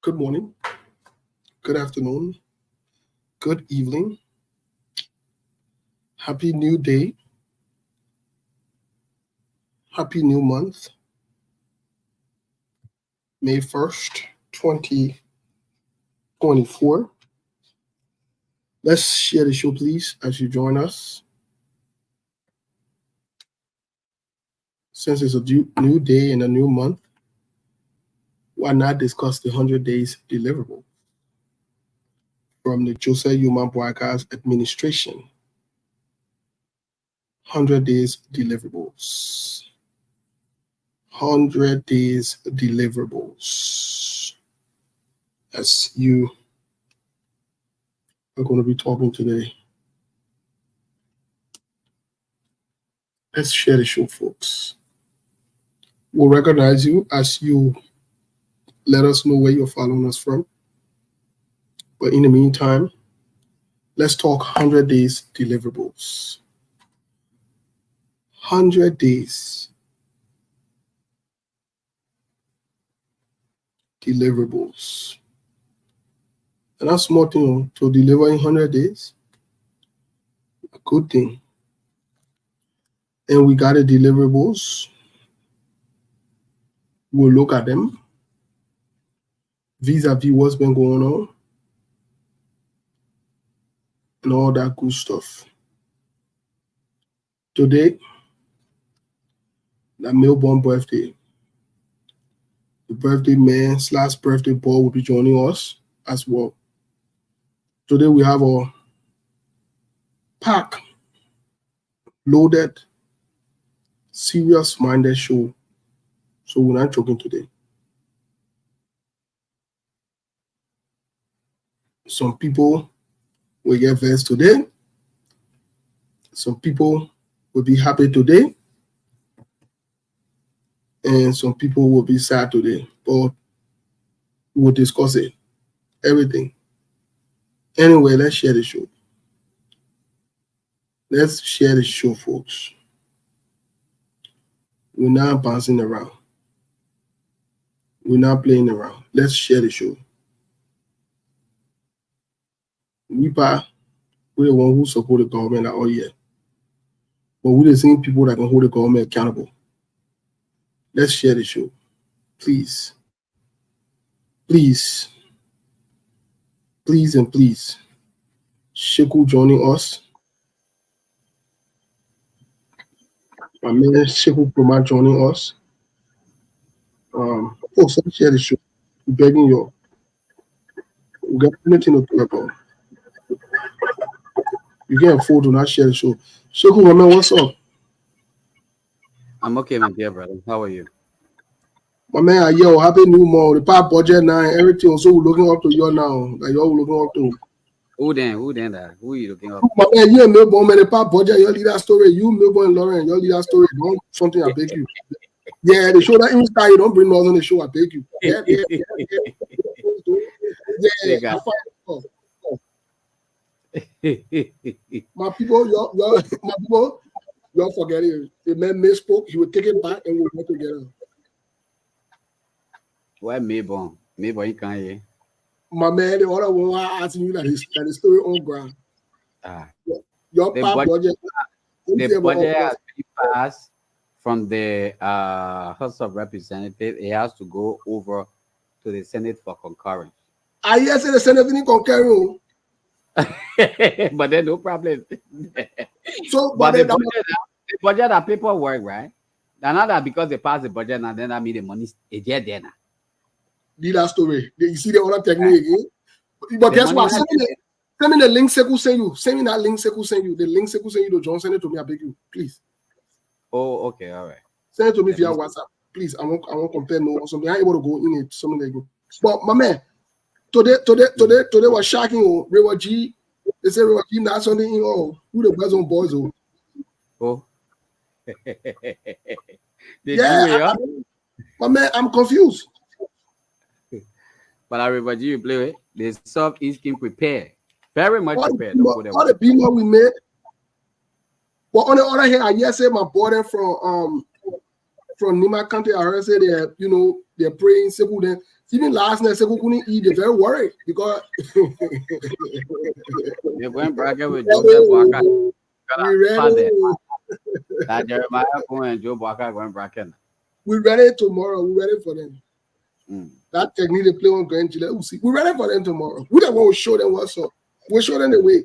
Good morning, good afternoon, good evening, happy new day, happy new month, May 1st, 2024. Let's share the show, please, as you join us. Since it's a new day and a new month, why not discuss the 100 days deliverable from the Jose Yuma Boakai's administration? 100 days deliverables. 100 days deliverables. As you are going to be talking today. Let's share the show, folks. We'll recognize you as you let us know where you're following us from. But in the meantime, let's talk 100 days deliverables. 100 days deliverables. And that's small thing to deliver in 100 days. A good thing. And we got the deliverables. We'll look at them vis-a-vis what's been going on and all that good stuff. Today, the Melbourne birthday. The birthday man / birthday boy will be joining us as well. Today we have a pack loaded, serious-minded show. So we're not joking today. Some people will get vexed today. Some people will be happy today. And some people will be sad today. But we'll discuss it. Everything. Anyway, let's share the show. Let's share the show, folks. We're not bouncing around. We're not playing around. Let's share the show. We're the one who support the government all year. But we're the same people that can hold the government accountable. Let's share the show. Please. Please. Please and please. Sheku joining us. My man Sheku Proma joining us. Folks, let's share the show. I'm begging you. We got anything to talk about. You can't afford to not share the show. Sheku, my man, what's up? I'm okay, my dear brother. How are you? My man, yo, happy new month. The past budget now, everything. Also, we're looking up to you now. Like y'all looking up to. Who then that? Who are you looking up? My man, you and Melbourne, man, the past budget, you lead that story. You, Melbourne, and Lauren, you lead that story. Don't something I beg you. Yeah, the show that Insta, you don't bring nothing on the show, I beg you. Yeah. My people, y'all forget it. The man misspoke, he would take it back and we'll work together. Why Mayborn? Mayborn, you can't hear. My man, the other one asking you that the story on ground. Your budget. The budget has been passed from the House of Representatives. It has to go over to the Senate for concurrence. I hear say the Senate didn't concur. But then no problem. So, but the budget are paperwork, right? Now that because they passed the budget, and then I mean the money is there now. Did that story? You see the other technique again? But guess what? Send me the link Seku send you. Send me that link Seku send you. The link Seku send you to John. Send it to me, I beg you, please. Oh, okay, all right. Send it to me via WhatsApp, please. I won't compare no or something. I'm able to go in it, something like that. But my man, today was shocking. River G, they say River G not something in all. Who the best on boys? Oh. My man, I'm confused. But I River G, you play it. The Southeast King prepared. Very much prepared. All the beamer we made. But on the other hand, I say my boy from Nima County, I heard say they they're praying. Seku then even last night Seku couldn't eat. They're very worried because They went bracket with Joseph Boakai. we ready. That Jeremiah Cohen and Joe Boakai going bracket. We ready tomorrow. We ready for them. Mm. That technique they play on Grand Chile. We're ready for them tomorrow. We don't want to show them what's up. We'll show them the way.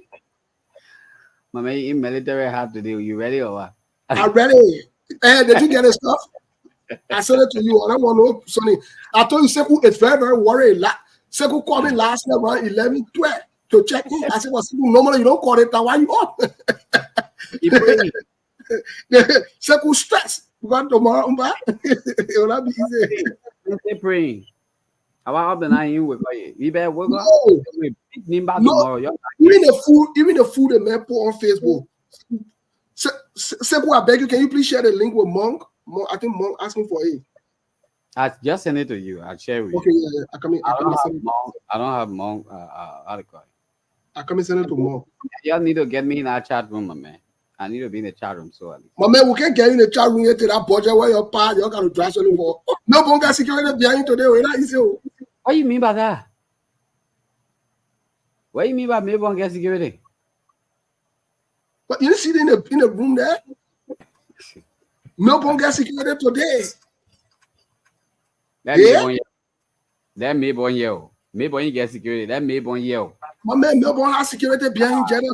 My man, in military hat today. You ready or what? I'm ready. Hey, did you get the stuff? I sent it to you. I don't want to know, Sonny. I told you, Seku is very, very worried. Seku called me last night around 11, 12 to check in. I said, well, Seku, normally you don't call it. Now why you up? Seku stressed. Because tomorrow, it will not be easy. Stay praying. How up the night you with you better work on? No. Even the food the man put on Facebook. Seku, I beg you, can you please share the link with Monk? I think Monk asking for it. I just send it to you. I'll share with you. Okay, yeah. I don't have Monk article. I come and send it to Monk. You need to get me in our chat room, my man. I need to be in the chat room so early. My man, we can't get in the chat room yet to that budget where you're got to drive something for. No one got security behind today. We're not easy. What do you mean by that? What do you mean by maybe one get security? But you see it in the room there? No one got security today. That maybe one yell. Maybe one get security. That maybe one yell. My man, Melbourne has security behind Jenna.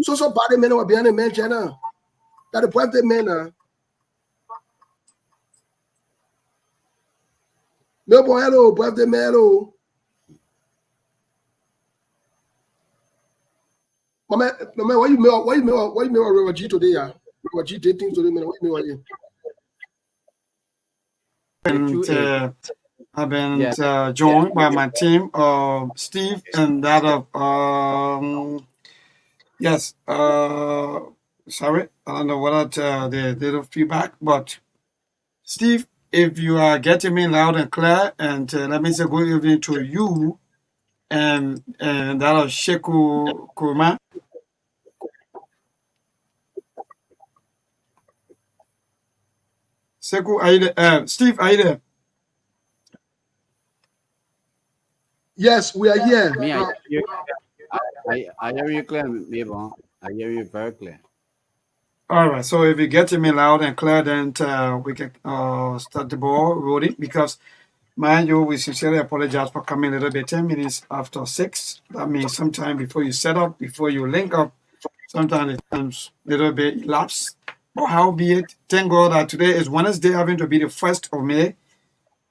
So body men were behind the man, Jenna. That the birthday man. Melbourne, hello, birthday man, hello. My man, what you mail River G today? River G did things today, man. What you mail? And I've been joined by my team, Steve, and that of yes, sorry, I don't know what the little feedback, but Steve, if you are getting me loud and clear, and let me say good evening to you, and that of Sheku Kurma. Seku, are you there? Steve, are you there? Yes, we are here. Me, I hear you clear, Mabel. I hear you very clear. All right. So if you're getting me loud and clear, then we can start the ball rolling. Because, mind you, we sincerely apologize for coming a little bit 10 minutes after 6. That means sometime before you set up, before you link up, sometimes the time's a little bit elapsed. But howbeit, thank God that today is Wednesday, having to be the 1st of May.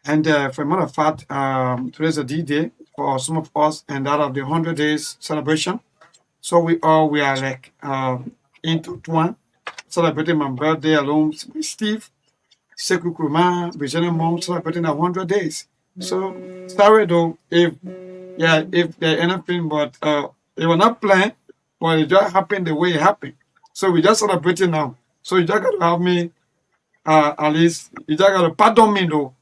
And for a matter of fact, today's a D-Day for some of us, and that of the 100 days celebration. So we are like into one, celebrating my birthday alone with Steve, Seku Kurma, Virginia Mom celebrating 100 days. So sorry though if there's anything, but it was not planned, but it just happened the way it happened. So we just celebrating now. So you just gotta have me at least you just gotta pardon me though.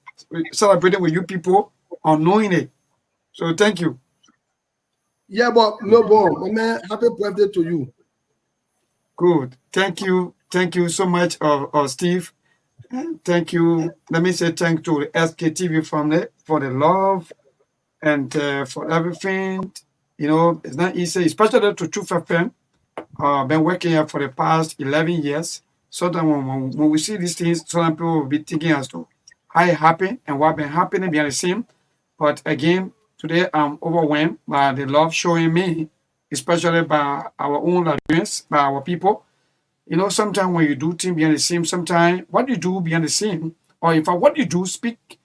Celebrating with you people on knowing it. So thank you. Yeah, but no, my man, happy birthday to you. Good. Thank you. Thank you so much, Steve. Thank you. Let me say thank to the SKTV family for the love and for everything. You know, it's not easy, especially to Truth FM. Been working here for the past 11 years. So that when we see these things, some people will be thinking as to how it happened and what been happening behind the scene. But again, today I'm overwhelmed by the love showing me, especially by our own audience, by our people. You know, sometimes when you do things behind the scene, sometimes what you do behind the scene, or in fact what you do speak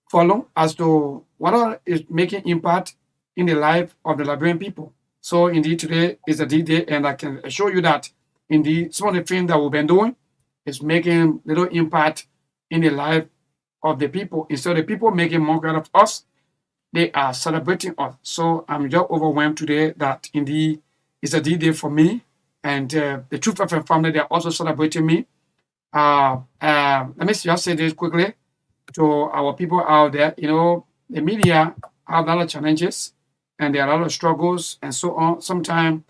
for long as to what is making impact in the life of the Liberian people. So indeed today is a D-Day, and I can assure you that indeed some of the things that we've been doing is making little impact in the life of the people. Instead of the people making more out of us, they are celebrating us. So I'm just overwhelmed today that indeed it's a D-Day for me. And the Truth FM family, they're also celebrating me. Let me just say this quickly to our people out there. You know, the media have a lot of challenges and there are a lot of struggles and so on. Sometimes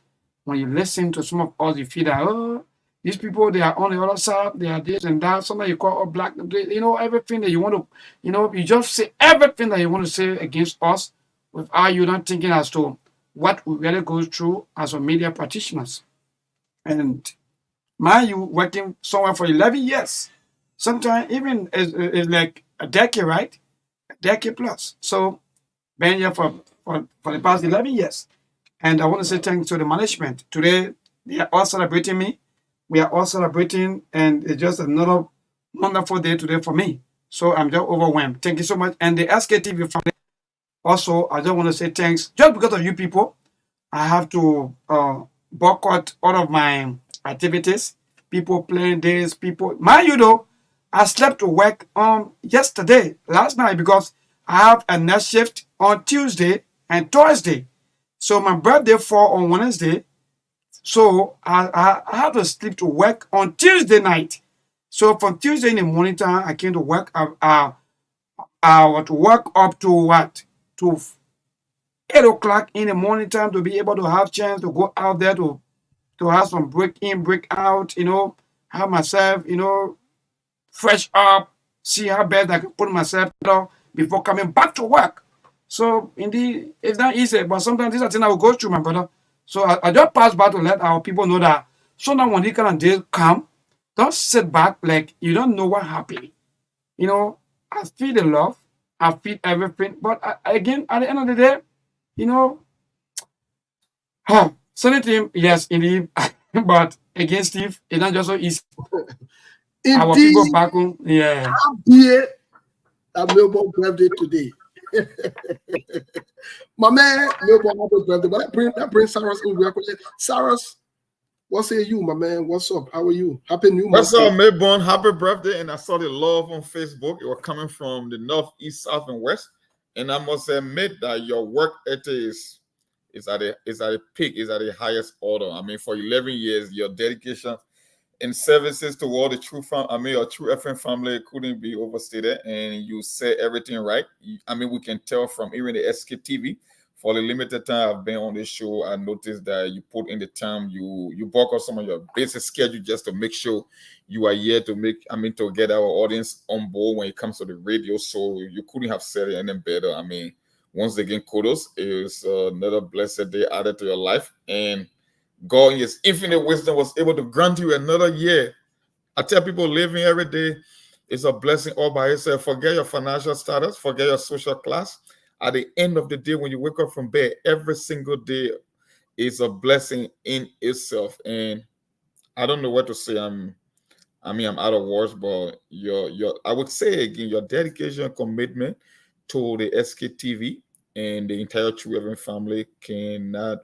when you listen to some of us, you feel that, oh, These people, they are on the other side, they are this and that. Sometimes you call us black, everything that you want to, you just say everything that you want to say against us without you not thinking as to what we really go through as a media practitioners. And mind you, working somewhere for 11 years, sometimes even is like a decade, right? A decade plus. So, been here for the past 11 years. And I want to say thanks to the management. Today, they are all celebrating me. We are all celebrating, and it's just another wonderful day today for me. So I'm just overwhelmed. Thank you so much. And the SKTV family, also, I just want to say thanks. Just because of you people, I have to boycott all of my activities. People playing this, people. Mind you, though, I slept to work on yesterday, last night, because I have a night shift on Tuesday and Thursday. So my birthday fall on Wednesday. So I had to sleep to work on Tuesday night. So from Tuesday in the morning time, I came to work. I was to work up to what? To 8 o'clock in the morning time to be able to have chance to go out there to have some break in, break out, have myself, fresh up, see how best I can put myself before coming back to work. So indeed, it's not easy, but sometimes these are things I will go through, my brother. So I just pass by to let our people know that sometimes when these kind of days come, don't sit back like you don't know what happened. I feel the love, I feel everything, but again, at the end of the day, you know, Sunny team, yes, indeed, but against Steve, it's not just so easy. Our people Indeed, back home, yeah. happy at Melbourne birthday today. My man, Melbourne happy birthday. But that brings Cyrus in real quick. Cyrus, what say you, my man? What's up? How are you? Happy New Month. What's up, Melbourne? Happy birthday. And I saw the love on Facebook. It was coming from the north, east, south, and west. And I must admit that your work ethic is at a peak, is at the highest order. I mean, for 11 years, your dedication in services to all the true your true FM family couldn't be overstated, and you said everything right. I mean, we can tell from even the SKTV. For the limited time I've been on this show, I noticed that you put in the time, you bulk out some of your basic schedule just to make sure you are here to get our audience on board when it comes to the radio. So you couldn't have said it any better. I mean, once again, kudos. It's another blessed day added to your life, and God in his infinite wisdom was able to grant you another year. I tell people living every day is a blessing all by itself. Forget your financial status, forget your social class. At the end of the day, when you wake up from bed, every single day is a blessing in itself. And I don't know what to say. I'm out of words, but I would say again, your dedication and commitment to the SKTV and the entire True Heaven family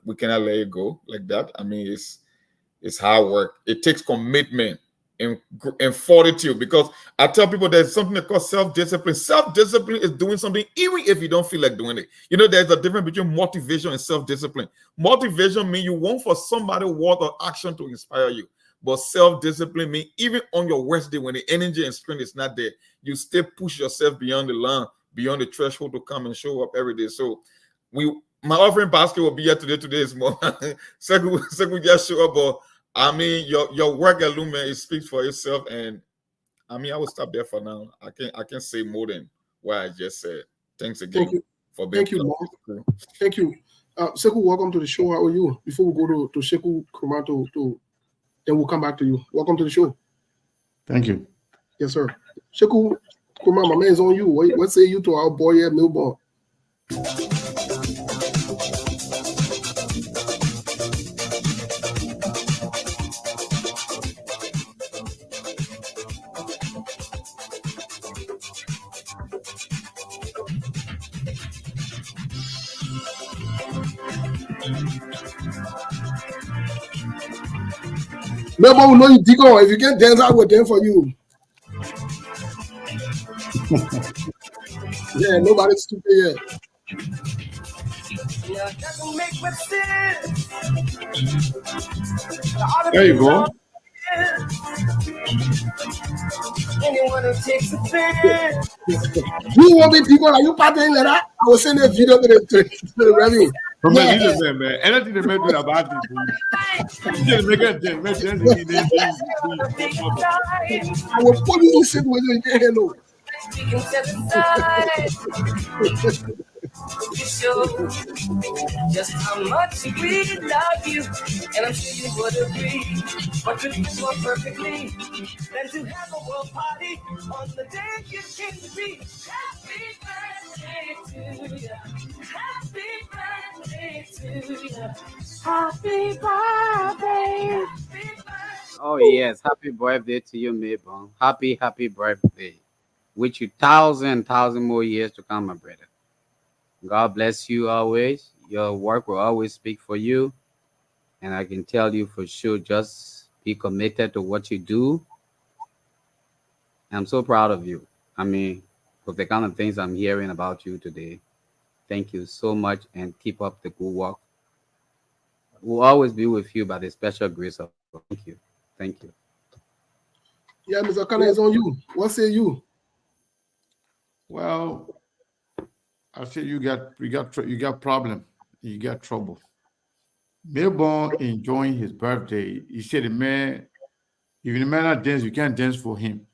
we cannot let it go like that. I mean, it's hard work. It takes commitment and fortitude, because I tell people there's something called self-discipline. Self-discipline is doing something even if you don't feel like doing it. There's a difference between motivation and self-discipline. Motivation means you want for somebody word or action to inspire you. But self-discipline means even on your worst day, when the energy and strength is not there, you still push yourself beyond the line, beyond the threshold to come and show up every day. So my offering basket will be here today. Today is more. So we just show up, but I mean, your work at Lumen, it speaks for itself, and I mean, I will stop there for now. I can't say more than what I just said. Thanks again for being. Thank you, Mark. Thank you. Sekou, welcome to the show. How are you? Before we go to Sekou Kurma, then we'll come back to you. Welcome to the show. Thank you. Yes, sir. Sekou Kurma, my man is on you. What say you to our boy at Melbourne? Melbourne will know you dig on. If you can dance, I will dance for you. Yeah, nobody's stupid yet. There you go. You want me people? Are you partying like that? I will send a video to the revenue. Man, he's a man. Anything they make do about it, please. Just make it dance, make dance again, then please. I will put you in sit with you. Hello. Show just how much we love you, and I'm sure you would agree. But to live more perfectly than to have a world party on the day you came to be. Happy birthday to you. Happy birthday to you. Happy birthday. Oh yes, happy birthday to you, Mabel. Happy birthday. Wish you thousand more years to come, my brother. God bless you always. Your work will always speak for you. And I can tell you for sure, just be committed to what you do. I'm so proud of you. I mean, with the kind of things I'm hearing about you today. Thank you so much and keep up the good work. We'll always be with you by the special grace of God. Thank you. Thank you. Yeah, Mr. Kana is on you. What say you? Well, I say you got problem. You got trouble. Melbourne enjoying his birthday. He said the man, if the man not dance, you can't dance for him.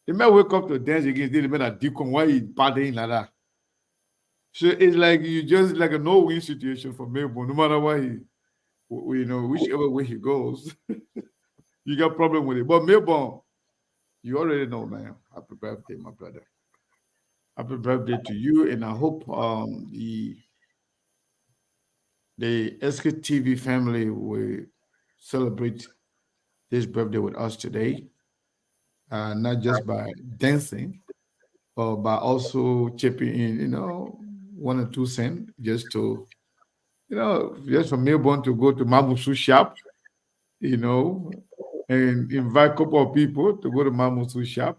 The man wake up to dance against the man at Deacon. Why he partying like that? So it's like you just like a no-win situation for Melbourne. No matter what whichever way he goes, you got problem with it. But Melbourne, you already know, man. Happy birthday, my brother. Happy birthday to you, and I hope the SKTV family will celebrate this birthday with us today, not just by dancing, but by also chipping in, 1 or 2 cents just to, just for Melbourne to go to Mamusu shop, and invite a couple of people to go to Mamusu shop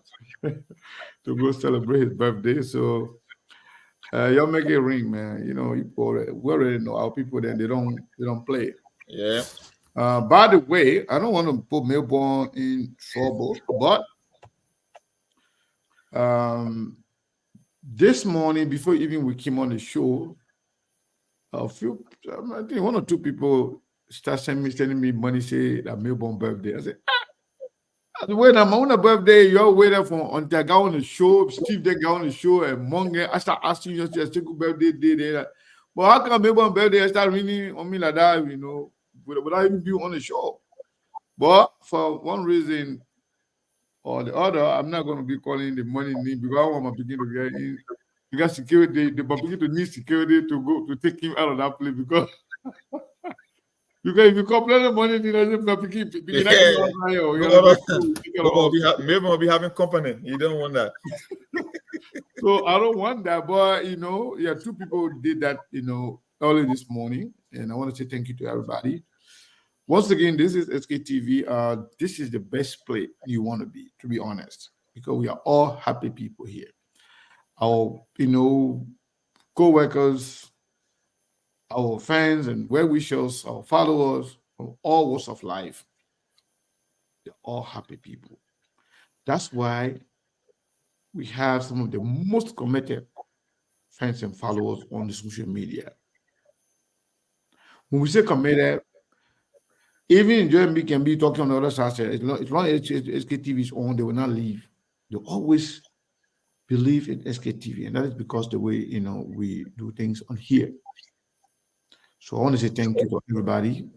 to go celebrate his birthday. So y'all make it ring, man. We already know our people then they don't play. Yeah. By the way, I don't want to put Melbourne in trouble, but this morning before even we came on the show, I think 1 or 2 people start sending me money, say that Melbourne birthday. I said, when I'm on a birthday, you're waiting for until I go on the show, Steve then go on the show, and Monge, I start asking you just a birthday day. But how come Melbourne birthday I start ringing on me like that, without even being on the show? But for one reason or the other, I'm not going to be calling the money name because I want my begin to get in. Because security, the begin to need security to go to take him out of that place because if you complain the money, Maybe will be having company. You don't want that. So I don't want that. But 2 people did that, early this morning, and I want to say thank you to everybody. Once again, this is SKTV. This is the best place you want to be honest, because we are all happy people here. Our co-workers, our fans and well-wishers, our followers from all walks of life. They're all happy people. That's why we have some of the most committed fans and followers on the social media. When we say committed, even Jeremy can be talking on the other side. As long as SKTV is on, they will not leave. They always believe in SKTV, and that is because the way we do things on here. So I want to say thank you to everybody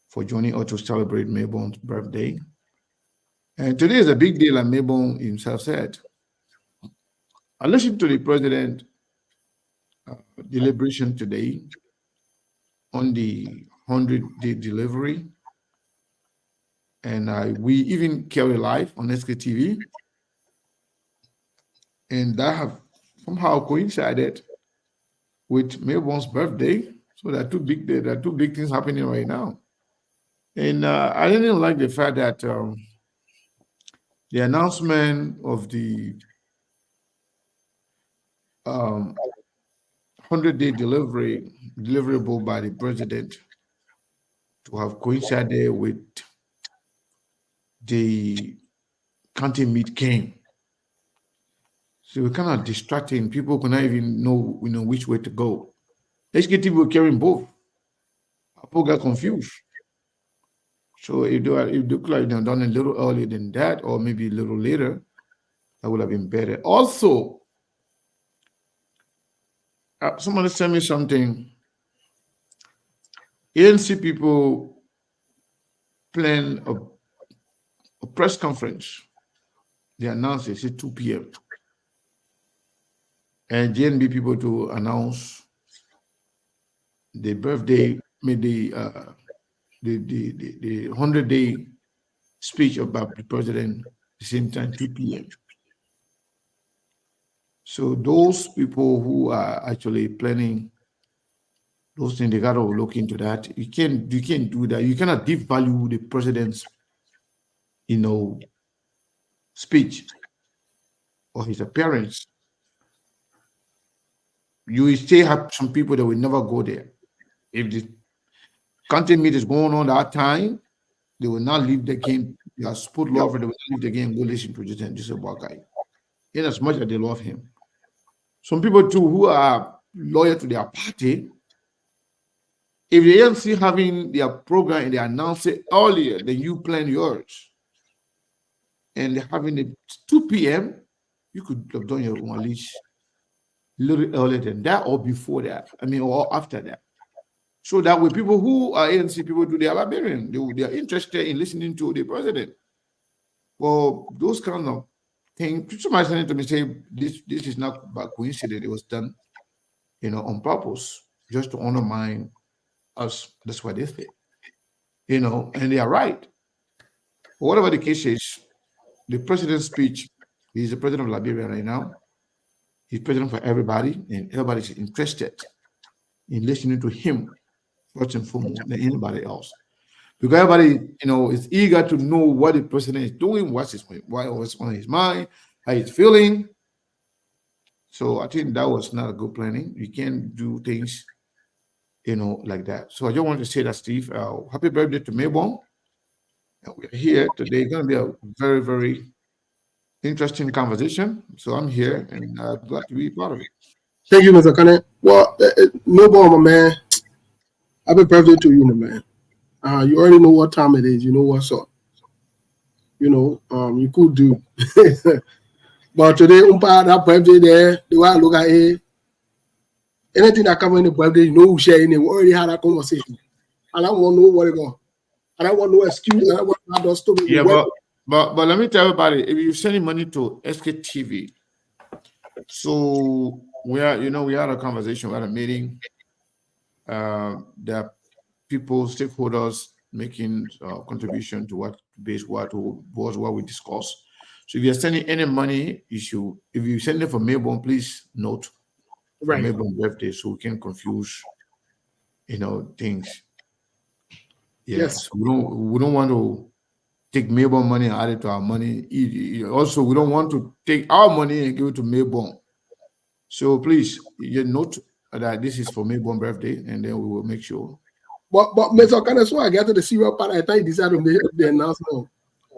for joining us to celebrate Melbourne's birthday. And today is a big day, like Melbourne himself said. I listened to the president deliberation today on the 100-day delivery. And we even carry live on SKTV. And that have somehow coincided with Melbourne's birthday. So there are two big things happening right now. And I didn't like the fact that the announcement of the 100-day deliverable by the president to have coincided with the county meet game. So we're kind of distracting. People cannot even know which way to go. HKTV were carrying both. People got confused. So if they could have done a little earlier than that, or maybe a little later, that would have been better. Also, somebody sent me something. ANC people plan a press conference. They announced it at 2 p.m. And JNB people to announce the birthday, maybe the 100-day speech about the president the same time, 2 p.m. So those people who are actually planning those things, they gotta look into that. You can't do that. You cannot devalue the president's, speech or his appearance. You will still have some people that will never go there. If the country meet is going on that time, they will not leave the game. They are sport lover, they will not leave the game and go listen to just Boakai. In as much as they love him. Some people too who are loyal to their party, if they don't see having their program and they announce it earlier than you plan yours, and they're having it 2 p.m., you could have done your own at least a little earlier than that or before that. Or after that. So that way, people who are ANC people do their librarian, they are interested in listening to the president. Well, those kind of things, somebody sent it to me say this is not by coincidence, it was done, on purpose, just to undermine us. That's what they say. And they are right. Whatever the case is, the president's speech, he's the president of Liberia right now. He's president for everybody, and everybody's interested in listening to him first and foremost than anybody else. Because everybody, is eager to know what the president is doing, what's on his mind, how he's feeling. So I think that was not a good planning. You can't do things, like that. So I just wanted to say that, Steve, happy birthday to Maybon. We're here today. It's going to be a very, very interesting conversation. So I'm here and glad to be part of it. Thank you, Mr. Kane. Well, no more, my man. Happy birthday to you, my man. You already know what time it is. You know what's up. You could do. But today, that birthday there, the way I look at it, anything that comes in the birthday, who share in it. We already had that conversation. And I want to know what it going. I don't want no excuse. I don't want to have story. Yeah, but let me tell everybody, if you're sending money to SKTV, so we had a conversation, we had a meeting. There are people, stakeholders making contribution to what we discussed. So if you're sending any money, if you send it for Melbourne, please note Right. Melbourne birthday, so we can confuse things. Yes. So we don't want to take Melbourne money and add it to our money. Also, we don't want to take our money and give it to Melbourne. So please, you note that this is for Melbourne birthday, and then we will make sure. But Mr. Kane, so I get to the serious part. I thought you decided to make the announcement.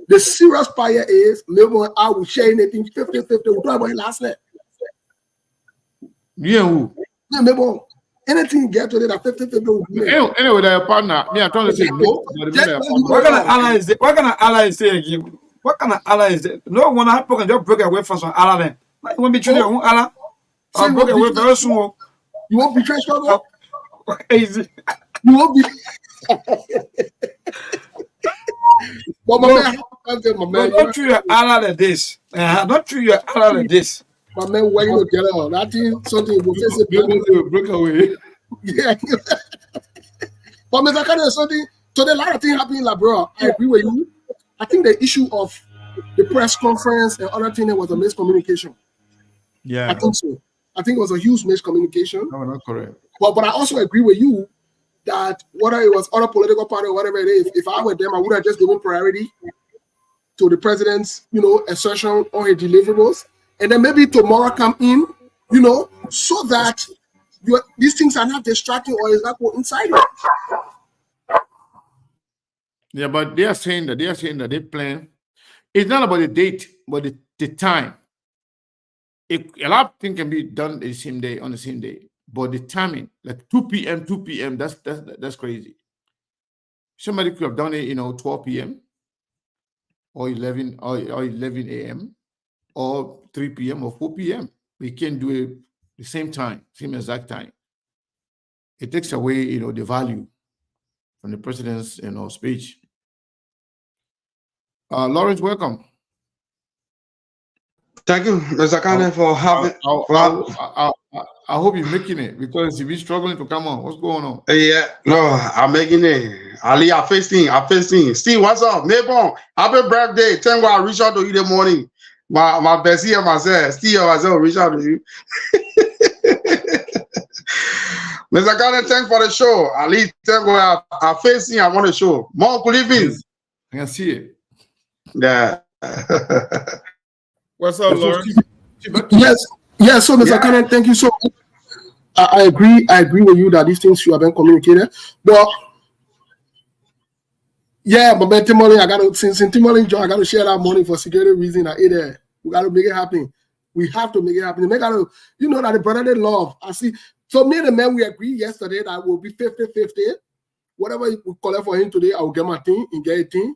The serious part here is Melbourne, I will share anything 50-50. We'll talk about it last night. Yeah, who? Yeah, Melbourne. Anything you get to it at 50-50. Anyway, their partner, me, I'm trying to say no. What kind of ally is it? What kind of ally is it again? What kind of ally is it? No one happen can just break away from some ally then. Like when between your own ally, I'll break away very soon. You won't betray struggle? Easy. You won't be. But my man, don't treat your ally like this. Don't treat your ally like this. My man, where you get on? That is something will face it. Break away. Yeah. But Mr. Kane, something. So a lot of things happening, like, bro. I agree with you. I think the issue of the press conference and other things was a miscommunication. Yeah. I think so. I think it was a huge miscommunication. No, not correct. But I also agree with you that whether it was other political party or whatever it is, if I were them, I would have just given priority to the president's, assertion on his deliverables. And then maybe tomorrow come in, so that these things are not distracting or is not inside it. Yeah, but they are saying that they plan. It's not about the date, but the time. A lot of things can be done on the same day. But the timing, like 2 p.m., that's crazy. Somebody could have done it, 12 p.m. or 11 a.m. or 3 p.m. or 4 p.m. We can't do it the same time, same exact time. It takes away, the value from the president's, speech. Lawrence, welcome. Thank you, Mr. Kane, for having. I hope you're making it, because if you're struggling to come on, what's going on? Yeah, no, I'm making it. Ali, I facing. Steve, what's up? Maybon, happy birthday. Thank God I reached out to you this morning. My bestie and myself, Steve and myself reach out to you. Mr. Kane, thanks for the show. Ali, thank God I facing. I want the show. More living. I can see it. Yeah. What's up, Lawrence? Yes. So, Mr. Kane, thank you so much. I agree with you that these things should have been communicated. But yeah, but Timothy, since Timothy John, I gotta share that money for security reason. We gotta make it happen. We have to make it happen. That the brother they love. I see. So me and the man, we agreed yesterday that we'll be 50-50. Whatever we collect for him today, I will get my thing and get a thing.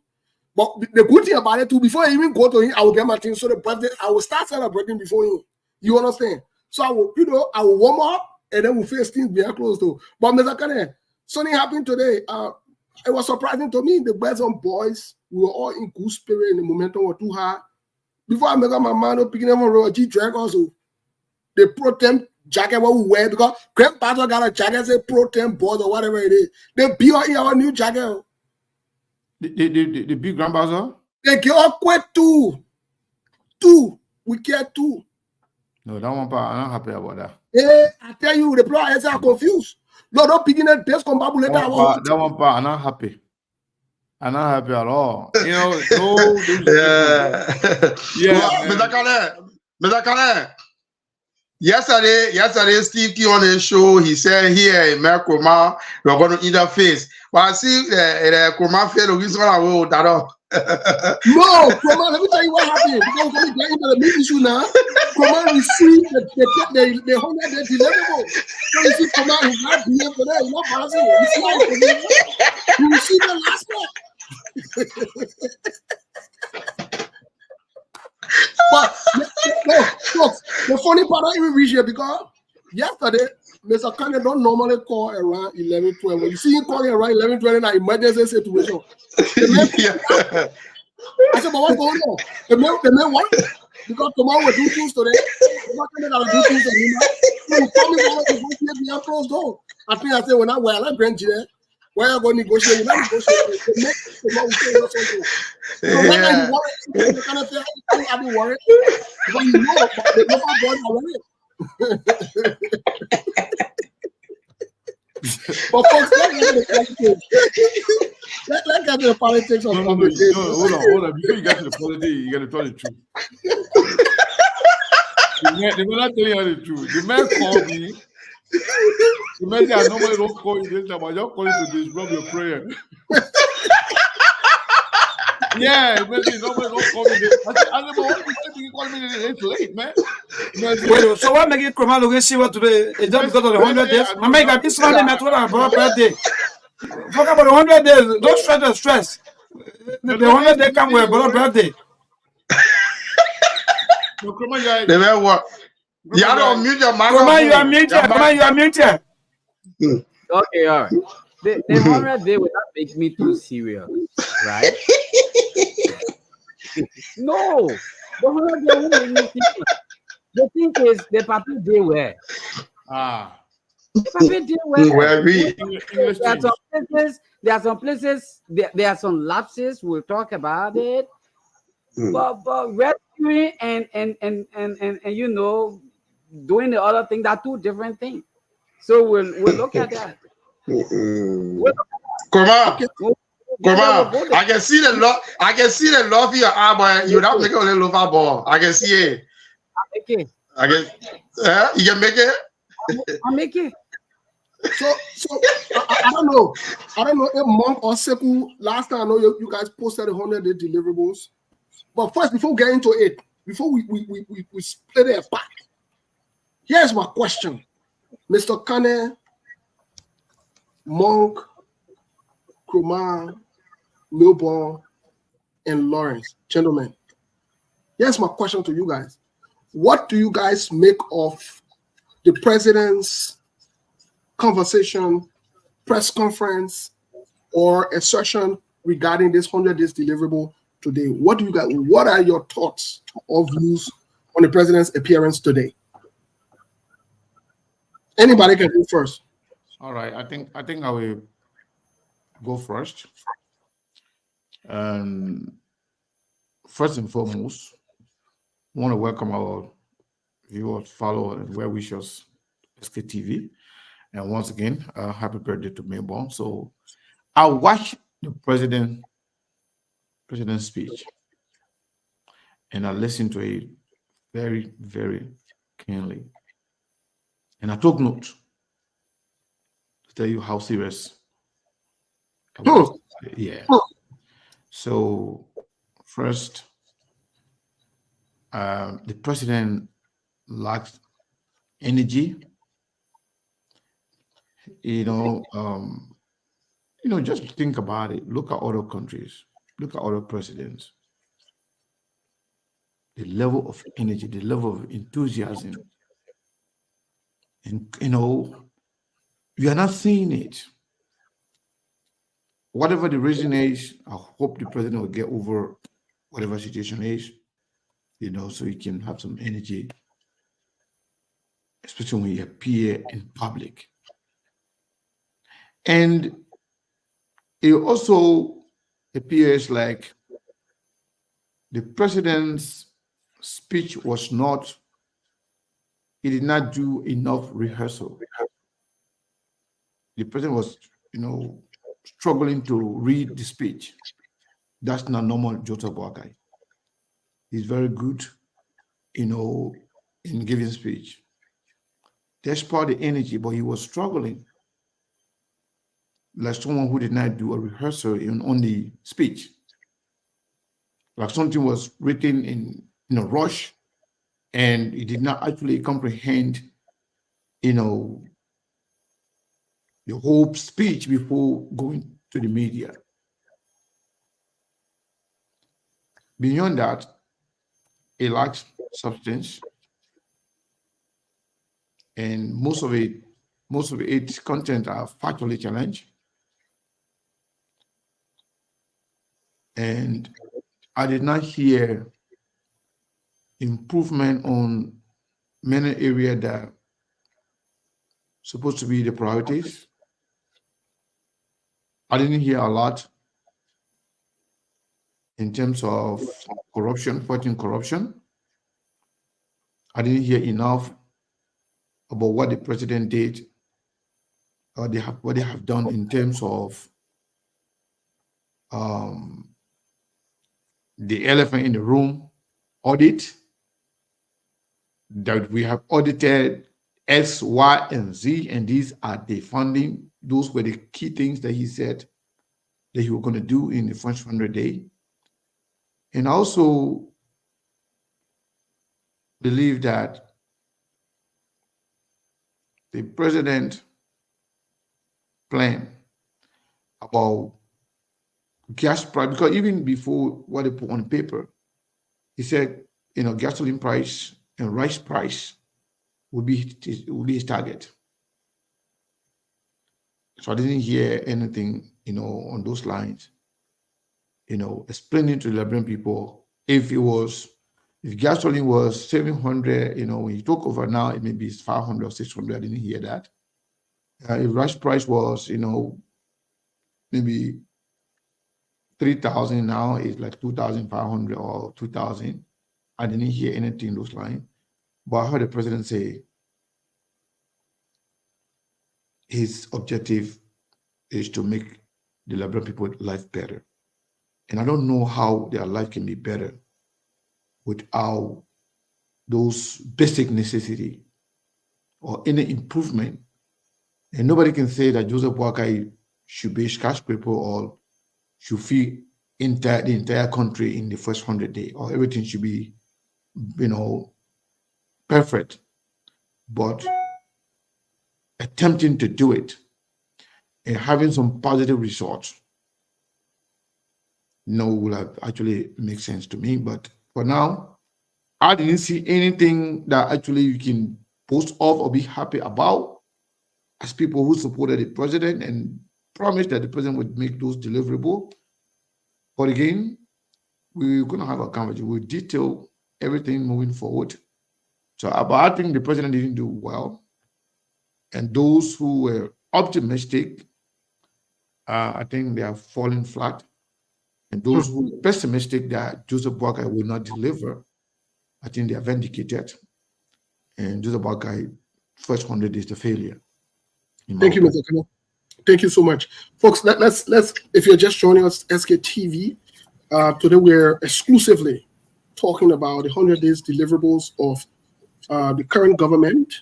But the good thing about it too, before I even go to him, I will get my thing. So the birthday, I will start celebrating before him. You understand? So I will warm up and then we'll face things very close to. But Mr. Kane, something happened today. It was surprising to me. The birds and boys, we were all in good spirit and the momentum was too high. Before I make up my mind, picking them on road, G drag also. The pro-tem jacket what we wear, because Greg Pastor got a jacket say pro-tem boys or whatever it is. They be in our new jacket. The big grandfather? They get all quit two. We get two. No, that one part, I'm not happy about that. Yeah, I tell you, the players are confused. No, don't begin at best come back later. That one part, I'm not happy. I'm not happy at all. Yeah. Mr. Kane. Yesterday, Steve Key on the show, he said here in Mercoma, we're going to interface. But I see the Kroma failed to use one of that. No, Kroma, let me tell you what happened. Because we're going to get into the main issue now. Kroma received the 100-day deliverable. So you see, Kroma, he's not here for that. He's not passing. He received the last one. But look, the funny part I even reached here because yesterday, Mr. Kane don't normally call around 11:12. When you see him calling around 11:12 in an emergency situation, I said, but what's going on? The man what? Because tomorrow we'll do things today. Tomorrow we'll do things today. So he told me what we have closed door. I think I said, when I like Brent here, where are going to negotiate? You're not negotiating. The next tomorrow we say something. So when you worry, you kind of feel I've been worried. But you know, the local boys are worried. But folks, let's get to the politics. Let's get to the politics of conversation. No, hold on. Before you get to the politics, you got to tell the truth. They were not telling you the truth. The man called me. The man said, I normally don't call you this time, but I just call you to disrupt your prayer. Yeah, man, you normally don't call me this. I said, but what you call me this? It's late, man. Wait, so what make it come out and see what today? It's just because of the 100 days. I make a this Monday, my birthday. Talk about the 100 days. Don't stress. The 100 days come with a birthday. They may work. You have to unmute your microphone. Come on, you are muted. Okay, all right. The 100 day will not make me too serious, right? No, the 100 day won't make me serious. The thing is, the papi day where? The papi day where? There are some places, there are some lapses. We'll talk about it. But rescuing and doing the other thing, are two different things. So we'll look at that. Come on. I can see the love. I can see the love in your eye, but you're not making a little love ball. I can see it. I can. You can make it. I make it. So I don't know. A month or second. Last time I know you guys posted 100-day deliverables. But first, before we get into it, before we split it apart, here's my question. Mr. Kane, Monk, Krumah, Milborn, and Lawrence. Gentlemen, here's my question to you guys. What do you guys make of the president's conversation, press conference, or assertion regarding this 100 days deliverable today? What are your thoughts or views on the president's appearance today? Anybody can go first. All right, I think I will go first. First and foremost, I want to welcome our viewers, followers, and well wishers, SKTV. And once again, happy birthday to Melbourne. So I watched the president's speech, and I listened to it very, very keenly. And I took note to tell you how serious I was. Yeah. So first, the president lacks energy. Just think about it. Look at other countries. Look at other presidents. The level of energy, the level of enthusiasm, and we are not seeing it. Whatever the reason is, I hope the president will get over whatever situation is, so he can have some energy, especially when he appear in public. And it also appears like the president's speech he did not do enough rehearsal. The president was, struggling to read the speech. That's not normal Joseph Boakai. He's very good, in giving speech. Despite the energy, but he was struggling. Like someone who did not do a rehearsal on the speech. Like something was written in a rush, and he did not actually comprehend, the whole speech before going to the media. Beyond that, it lacks substance, and most of its content are factually challenged. And I did not hear improvement on many areas that are supposed to be the priorities. I didn't hear a lot in terms of corruption, fighting corruption. I didn't hear enough about what the president did or what they have done in terms of the elephant in the room audit, that we have audited X, Y, and Z, and these are the funding. Those were the key things that he said that he was going to do in the first 100 days. And I also believe that the president plan about gas price, because even before what they put on paper, he said, gasoline price and rice price would be his target. So I didn't hear anything, on those lines, explaining to the Liberian people if gasoline was 700, when he took over now, it maybe it's 500 or 600. I didn't hear that. If rice price was, maybe 3,000, now it's like 2,500 or 2,000. I didn't hear anything in those lines. But I heard the president say his objective is to make the Liberian people life better. And I don't know how their life can be better without those basic necessity or any improvement. And nobody can say that Joseph Boakai should be a skyscraper or should feed the entire country in the first 100 days, or everything should be, perfect. But attempting to do it and having some positive results, no, will have actually make sense to me. But for now, I didn't see anything that actually you can post off or be happy about as people who supported the president and promised that the president would make those deliverable. But again, we're going to have a conversation. We'll detail everything moving forward. So, but I think the president didn't do well. And those who were optimistic, I think they are falling flat. And those who are pessimistic that Joseph Boakai will not deliver, I think they are vindicated. And Joseph Boakai, first 100 days to failure. Thank you, Mr. Kano. Thank you so much. Folks, let's if you're just joining us, SKTV, today we're exclusively talking about the 100 days deliverables of the current government,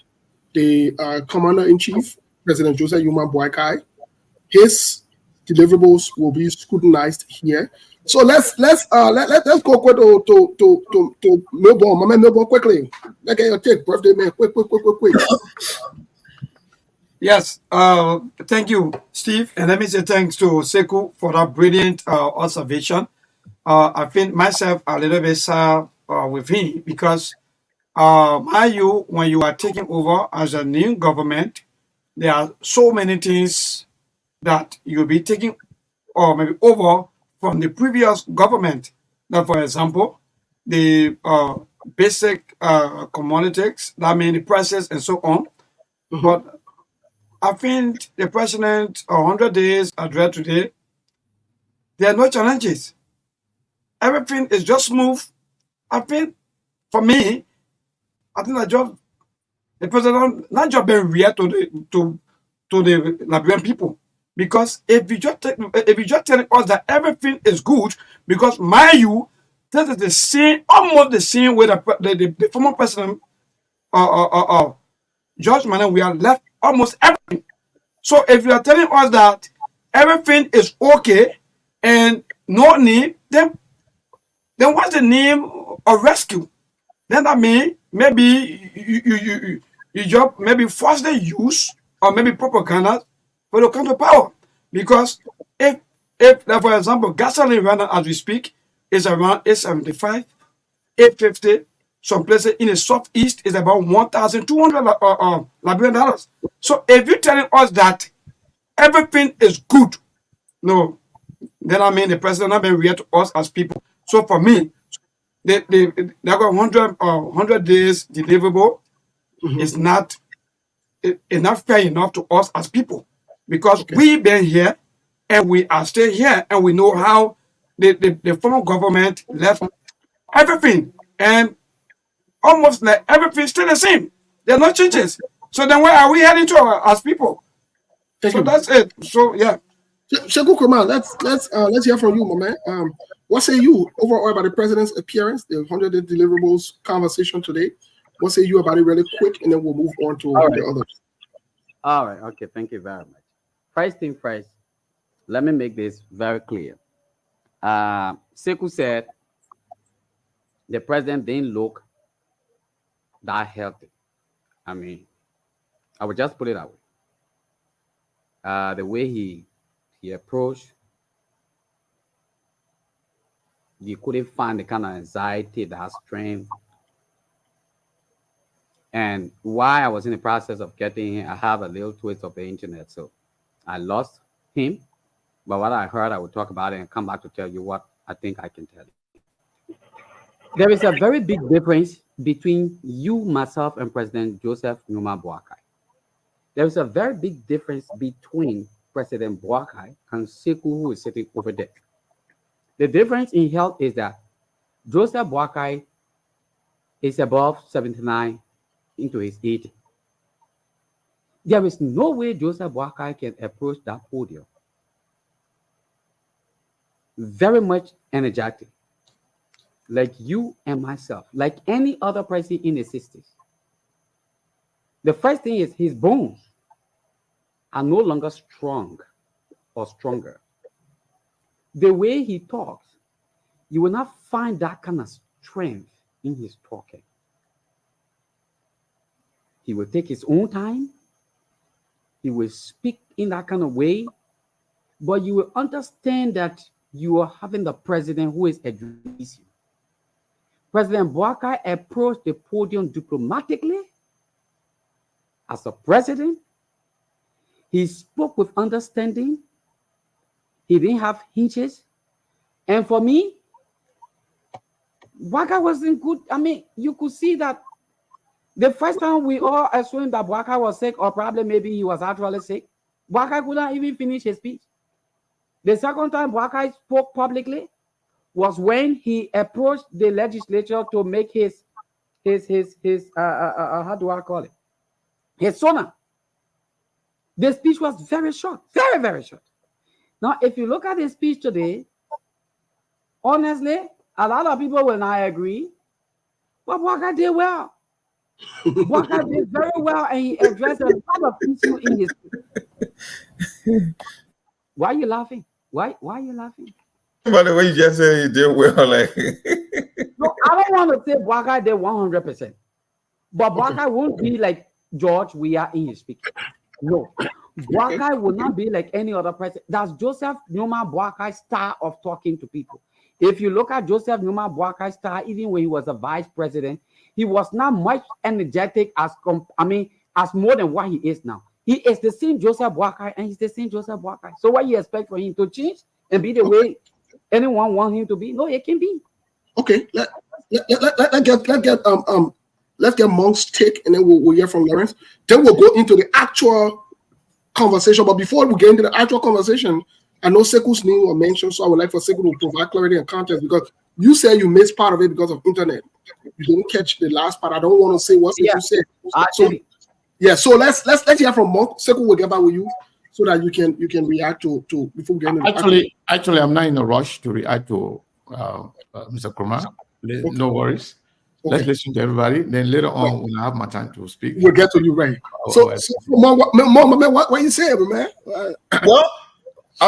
the Commander-in-Chief, President Joseph Yuma Boakai. His deliverables will be scrutinized here. So let's go quick to Melbourne. My man Melbourne, quickly. Let's get your take, birthday man. Quick. Yes, thank you, Steve. And let me say thanks to Sekou for that brilliant observation. I think myself a little bit sad with him because when you are taking over as a new government, there are so many things that you'll be taking or maybe over from the previous government. Now, for example, the basic commodities, that means the prices and so on. But I think the president 100 days address today, there are no challenges. Everything is just smooth. I think for me, I think the president not just been real to the Liberian people. Because if you just telling us that everything is good, because mind you, this is the same, almost the same way the former president George Manuel, we are left almost everything. So if you are telling us that everything is okay and no need, then what's the name of rescue? Then that means maybe you just maybe force the use or maybe propaganda for to come to power. Because if like for example, gasoline right now as we speak is around 875, 850. Some places in the southeast is about 1,200 Liberian dollars. So if you're telling us that everything is good, no, then I mean the president not been real to us as people. So for me, they got 100 days deliverable. It's not fair enough to us as people because we've been here and we are still here and we know how the former government left everything and almost like everything still the same. There are no changes. So then where are we heading to as people? That's it. So yeah. Sheku Kurman, let's hear from you, my man. What say you overall about the president's appearance, the 100-day deliverables conversation today? What say you about it really quick, and then we'll move on to the others. All right. Okay. Thank you very much. First thing first, let me make this very clear. Sekou said the president didn't look that healthy. I mean, I would just put it that way. The way he approached, you couldn't find the kind of anxiety, that strength. And while I was in the process of getting him, I have a little twist of the internet. So I lost him. But what I heard, I would talk about it and come back to tell you what I think I can tell you. There is a very big difference between you, myself, and President Joseph Numa Boakai. There is a very big difference between President Boakai and Sekou, who is sitting over there. The difference in health is that Joseph Boakai is above 79 into his 80. There is no way Joseph Boakai can approach that podium. Very much energetic, like you and myself, like any other person in the 60s. The first thing is his bones are no longer strong or stronger. The way he talks, you will not find that kind of strength in his talking. He will take his own time. he will speak in that kind of way, but you will understand that you are having the president who is addressing you. President Boakai approached the podium diplomatically as a president. He spoke with understanding. He didn't have hinges. And for me, Boakai wasn't good. I mean, you could see that the first time we all assumed that Boakai was sick, or probably maybe he was actually sick, Boakai could not even finish his speech. The second time Boakai spoke publicly was when he approached the legislature to make his how do I call it? His sona. The speech was very short, very, very short. Now, if you look at his speech today, honestly, a lot of people will not agree, but Boakai did well. Boakai did very well, and he addressed a lot of issues in his speech. Why are you laughing? Why are you laughing? By the way, you just said he did well. Like, no, I don't want to say Boakai did 100%, but Boakai won't be like George Weah in his speech. No, Boakai will not be like any other president. That's Joseph Numa Boakai's style of talking to people. If you look at Joseph Numa Boakai's style, even when he was a vice president, he was not much energetic as more than what he is now. He is the same Joseph Boakai, and he's the same Joseph Boakai. So what you expect for him to change and be the way anyone wants him to be? No, it can be. Okay, let's get Monk's take, and then we'll hear from Lawrence. Then we'll go into the actual conversation. But before we get into the actual conversation, I know Seku's name was mentioned, so I would like for Seku to provide clarity and context, because you said you missed part of it because of internet. You didn't catch the last part. I don't want to say what Seku said. So let's hear from Monk. Seku will get back with you so that you can react to before we get into actually I'm not in a rush to react to Mr. Krumah. No worries. Okay. Let's listen to everybody. Then later on, when I have my time to speak, we'll get to you, right? So what you saying, man? Well,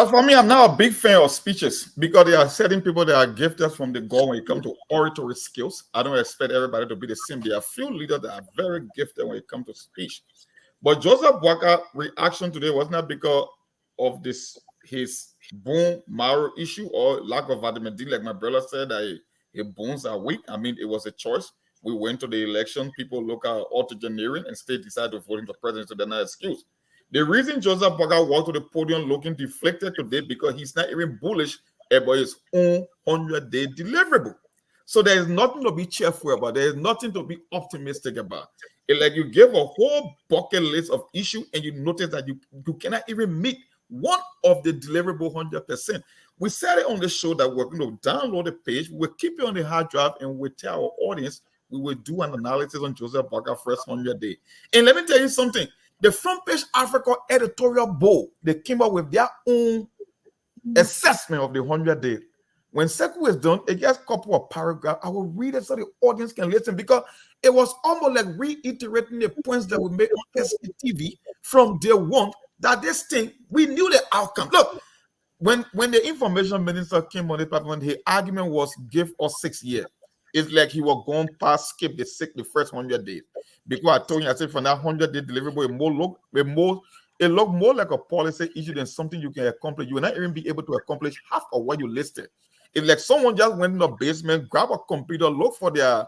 for me, I'm not a big fan of speeches because there are certain people that are gifted from the God when it comes to oratory skills. I don't expect everybody to be the same. There are few leaders that are very gifted when it comes to speech. But Joseph Boakai's reaction today was not because of his bone marrow issue or lack of vitamin D, like my brother said, that his bones are weak. I mean, it was a choice. We went to the election. People look at autogeneering and state decided to vote him for president, so they're not excused. The reason Joseph Boakai walked to the podium looking deflected today because he's not even bullish about his own 100-day deliverable. So there is nothing to be cheerful about. There is nothing to be optimistic about. It's like you give a whole bucket list of issues and you notice that you cannot even meet one of the deliverable 100%. We said it on the show that we're going to download the page. We'll keep it on the hard drive and we'll tell our audience we will do an analysis on Joseph Boakai's first 100 days. And let me tell you something. The Front Page Africa editorial board, they came up with their own assessment of the 100 days. When Seku is done, it gets a couple of paragraphs. I will read it so the audience can listen, because it was almost like reiterating the points that we made on SKTV from day one, that this thing, we knew the outcome. Look, when the information minister came on the platform, his argument was give us 6 years. It's like he was going past skip the first 100 days. Because I told you, I said, for that 100-day deliverable, it looked more like a policy issue than something you can accomplish. You will not even be able to accomplish half of what you listed. It's like someone just went in the basement, grabbed a computer, looked for their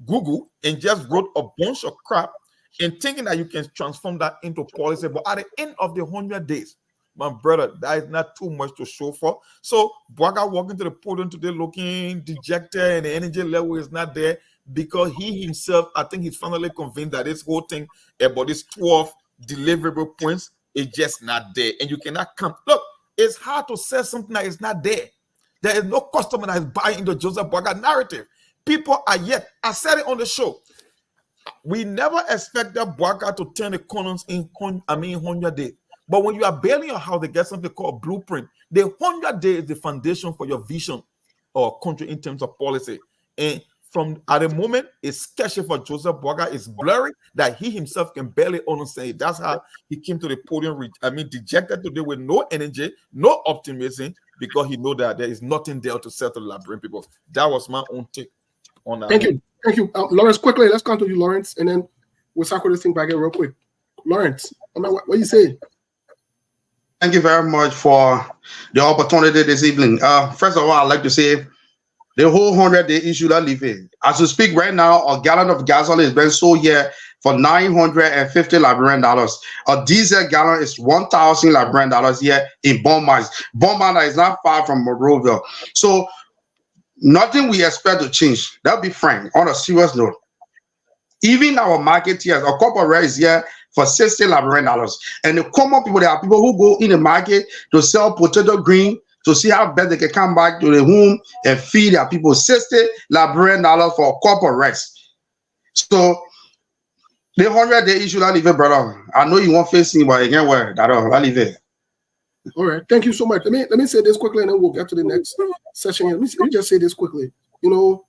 Google, and just wrote a bunch of crap and thinking that you can transform that into policy. But at the end of the 100 days, my brother, that is not too much to show for. So Boakai walking to the podium today looking dejected and the energy level is not there because he himself, I think he's finally convinced that this whole thing about these 12 deliverable points is just not there. And you cannot come. Look, it's hard to say something that is not there. There is no customer that is buying into Joseph Boakai narrative. People are yet, I said it on the show, we never expected Boakai to turn the corners in 100 days. But when you are building your house, they get something called a blueprint. The 100 days is the foundation for your vision or country in terms of policy. And from at the moment, it's sketchy for Joseph Boakai. It's blurry that he himself can barely understand. That's how he came to the podium. Dejected today with no energy, no optimism, because he know that there is nothing there to settle labyrinth people. That was my own take on that. Thank you, Lawrence. Quickly, let's come to you, Lawrence, and then we'll circle this thing back in real quick. Lawrence, what you say? Thank you very much for the opportunity this evening. First of all, I'd like to say the whole 100-day issue that live in. As we speak right now, a gallon of gasoline is being sold here for $950 Liberian dollars. A diesel gallon is $1,000 Liberian dollars here in Beaumont. Beaumont is not far from Monrovia. So nothing we expect to change. That'll be frank. On a serious note, even our marketeers, a couple of rice here for $60 Liberian dollars. And the common people, there are people who go in the market to sell potato green to see how best they can come back to the home and feed their people. $60 Liberian dollars for a cup of rice. So the 100-day issue, that leave it, brother. I know you won't face me, but again, where that leave it. All right, thank you so much. Let me say this quickly, and then we'll get to the next session. Let me just say this quickly. You know,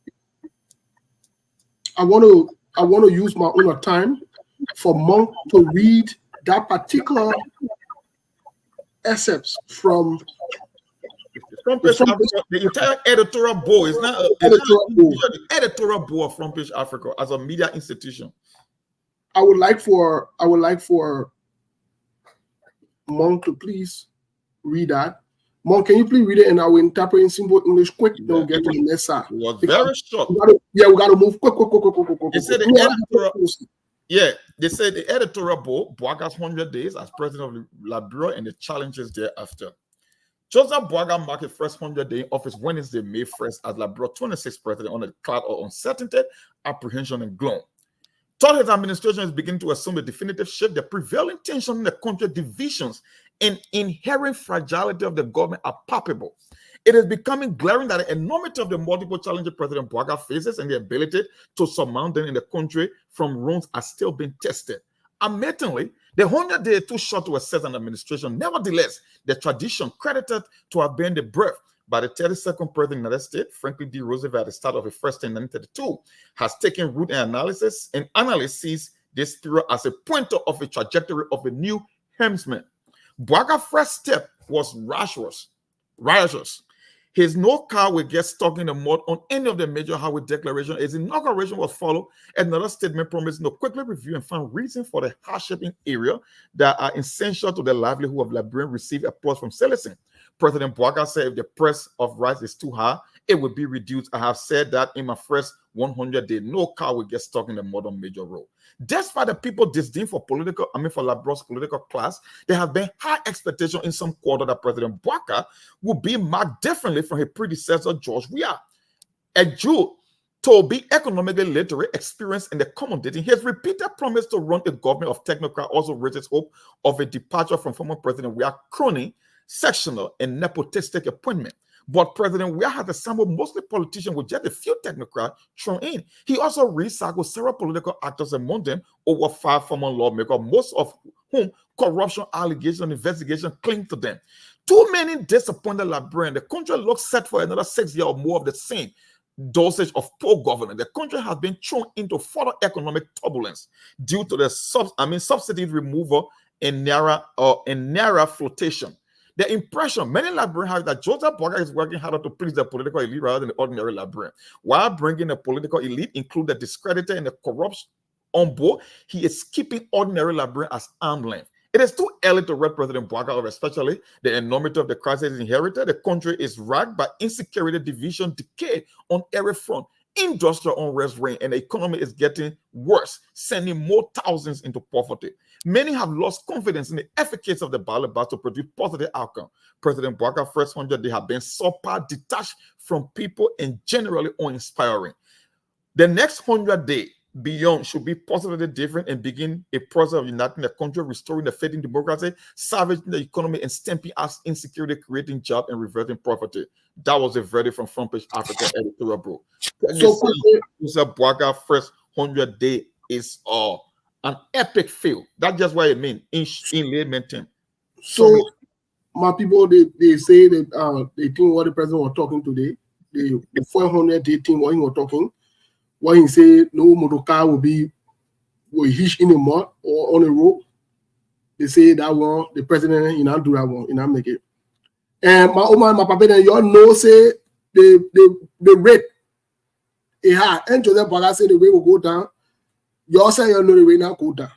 I want to use my own time for Monk to read that particular excerpts from the entire editorial board is not the editorial board of Front Page Africa as a media institution. I would like for Monk to please read that. Monk, can you please read it, and I will interpret in simple English quick. Then we'll get to the next side. It was very short. We got to move quick. They said the editorial. Yeah, they said the editorial board, Boakai's 100 days as president of Liberia and the challenges thereafter. Joseph Boakai marked his first 100-day in office Wednesday, May 1st, as Liberia 26th president on a cloud of uncertainty, apprehension, and gloom. Thought his administration is beginning to assume a definitive shift. The prevailing tension in the country, divisions, and inherent fragility of the government are palpable. It is becoming glaring that the enormity of the multiple challenges President Boakai faces and the ability to surmount them in the country from ruins are still being tested. Amazingly, the 100-day too short to assess an administration. Nevertheless, the tradition credited to have been the birth by the 32nd president of the United States, Franklin D. Roosevelt, at the start of the first term in 1932, has taken root in analysis, and analysts sees this period as a pointer of a trajectory of a new helmsman. Boakai's first step was righteous. His no car will get stuck in the mud on any of the major highway declarations. His inauguration was followed. Another statement promising to quickly review and find reason for the hardship-in area that are essential to the livelihood of Liberians receive applause from citizens. President Boakai said if the price of rice is too high, it will be reduced. I have said that in my first 100 days, no car will get stuck in the mud on major road. Despite the people disdain for Liberia's political class, there have been high expectation in some quarter that President Boakai will be marked differently from his predecessor, George Weah. A Jew to be economically literate, experienced in accommodating, his repeated promise to run a government of technocrats also raises hope of a departure from former President Weah crony, sectional, and nepotistic appointment. But President Weah has assembled mostly politicians with just a few technocrats thrown in. He also recycled several political actors, among them over 5 former lawmakers, most of whom corruption allegations and investigation cling to them. Too many disappointed Liberians. The country looks set for another 6 years or more of the same dosage of poor governance. The country has been thrown into further economic turbulence due to the subsidy removal and naira flotation. The impression many Liberians have that Joseph Boakai is working harder to please the political elite rather than the ordinary Liberian. While bringing the political elite, include the discredited and the corrupt, on board, he is keeping ordinary Liberians as arm's length. It is too early to read President Boakai, especially the enormity of the crisis inherited. The country is racked by insecurity, division, decay on every front. Industrial unrest reign, and the economy is getting worse, sending more thousands into poverty. Many have lost confidence in the efficacy of the ballot box to produce positive outcome. President Boakai's first 100 days have been super detached from people and generally uninspiring. The next 100 days beyond should be positively different and begin a process of uniting the country, restoring the faith in democracy, salvaging the economy, and stamping out insecurity, creating jobs, and reverting poverty. That was a verdict from Front Page Africa editorial board. So, Mr. Boakai's first 100 days is an epic fail. That's just what it means in layman terms. So, my people, they say that they think what the president was talking today, the 400-day thing, what he was talking. What he said, no motor car will hitch in a mud or on a road. They say that one, the president, he not do that one, he not make it. And my Oma and my papa, then y'all know, say the rate is high. And Joseph Boakai say the rate will go down. Y'all say you know the rate now go down.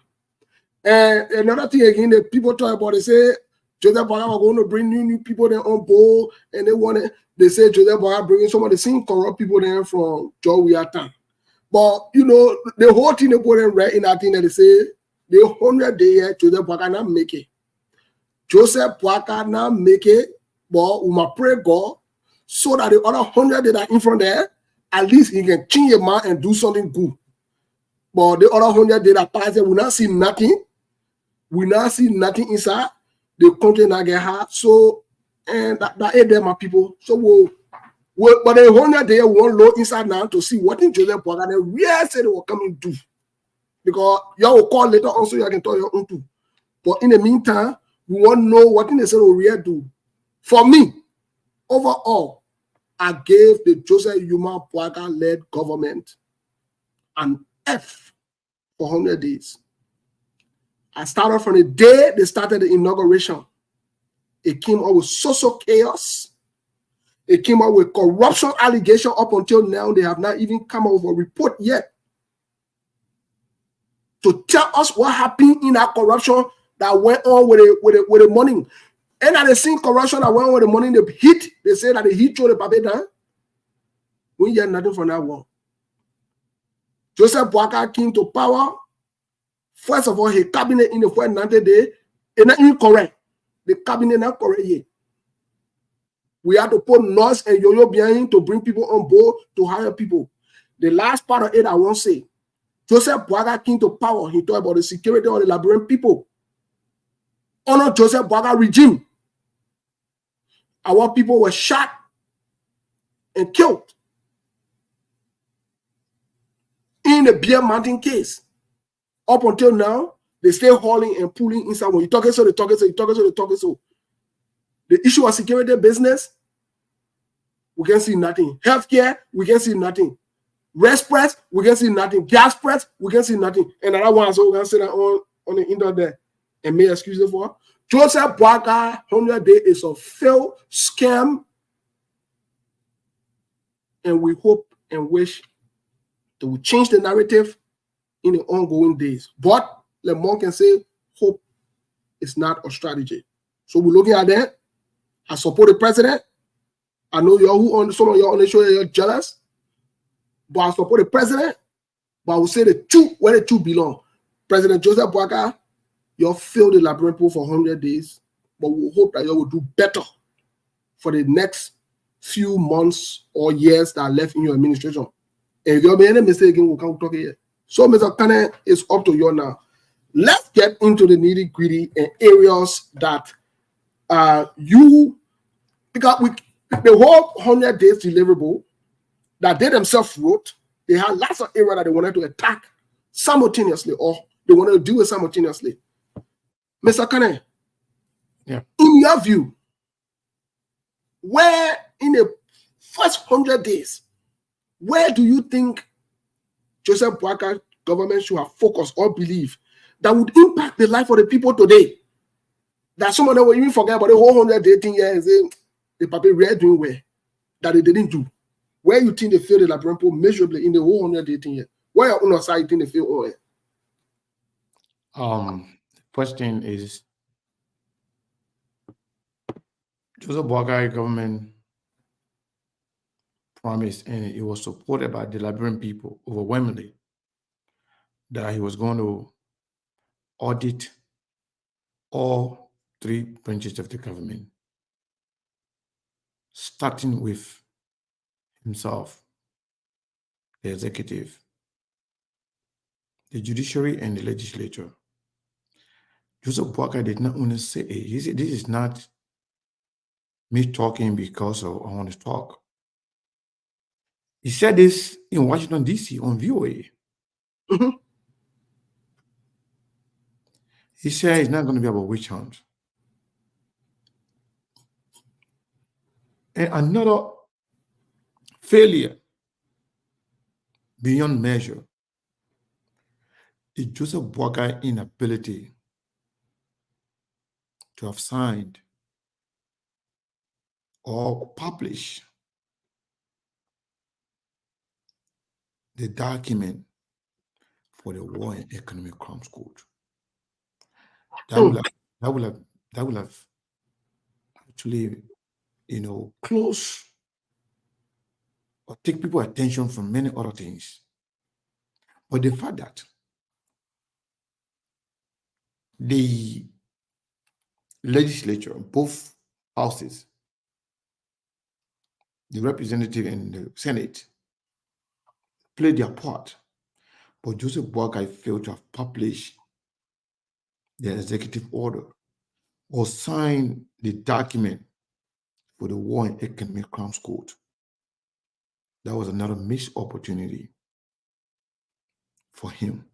And another thing again, the people talk about, they say Joseph Boakai was going to bring new people there on board, and they say Joseph Boakai bringing some of the same corrupt people there from Georgia town. But the whole thing they put in right in that thing that they say the 100 day Joseph Boakai not make it. Joseph Boakai not make it, but we must pray God so that the other 100 that are in front there, at least he can change your mind and do something good. But the other 100 that pass, we not see nothing. We not see nothing inside. The country not get hard. So, and that ain't there, my people. So but the 100 day won't load inside now to see what in Joseph Boakai they really say they will come and do. Because y'all will call later on so you can tell your own too. But in the meantime, we want to know what in they say they will really do. For me, overall, I gave the Joseph Yuma Boakai led government an F for 100 days. I started from the day they started the inauguration. It came up with social chaos. It came up with corruption allegation. Up until now, they have not even come up with a report yet to tell us what happened in that corruption that went on with the money. And at the same corruption that went on with the money, they say that the heat throw the paper down. We hear nothing from that one. Joseph Boakai came to power. First of all, his cabinet in the first 90 days is not incorrect. The cabinet not correct yet. We had to put nurse and yo-yo behind to bring people on board to hire people. The last part of it I won't say. Joseph Boakai came to power. He talked about the security of the Liberian people. Under Joseph Boakai regime, our people were shot and killed. In the Bear Mountain case, up until now, they stay hauling and pulling inside. When you talking so, they talking so, you talking so, they talking so. The issue of security business, we can see nothing. Healthcare, we can see nothing. Rest press, we can see nothing. Gas press, we can see nothing. And another one, so we can see that on the internet there and may excuse it for. Joseph Boakai 100 days is a failed scam, and we hope and wish that we change the narrative in the ongoing days. But Lemon can say hope is not a strategy. So we're looking at that. I support the president. I know some of y'all on the show you're jealous, but I support the president. But I will say the two where the two belong. President Joseph Boakai, you failed the Liberian people for 100 days, but we hope that you will do better for the next few months or years that are left in your administration. And if you have made any mistake again, we'll come talk here. So, Mr. Kane, it's up to you now. Let's get into the nitty-gritty and areas that because the whole 100 days deliverable that they themselves wrote, they had lots of areas that they wanted to attack simultaneously or they wanted to do it simultaneously. Mr. Kane, yeah, in your view, where in the first 100 days, where do you think Joseph Boakai government should have focused or believe that would impact the life of the people today? That some of them will even forget about the whole 100 day thing here and say, the paper we are doing well, that they didn't do. Where you think they failed the Liberian people measurably in the whole 100 day thing here? Where your own side you think they failed all here? The first thing is Joseph Boakai government promised, and it was supported by the Liberian people overwhelmingly, that he was going to audit all three branches of the government, starting with himself, the executive, the judiciary, and the legislature. Joseph Boakai did not only say, he said, this is not me talking because I want to talk. He said this in Washington, D.C. on VOA. Mhm. He said it's not going to be about witch hunt. And another failure beyond measure is Joseph Boakai's inability to have signed or published the document for the War and Economic Crimes Code. That would have actually, close or take people's attention from many other things. But the fact that the legislature, both houses, the representative and the Senate, played their part, but Joseph Boakai failed to have published the executive order or signed the document for the War and Economic Crimes Court. That was another missed opportunity for him.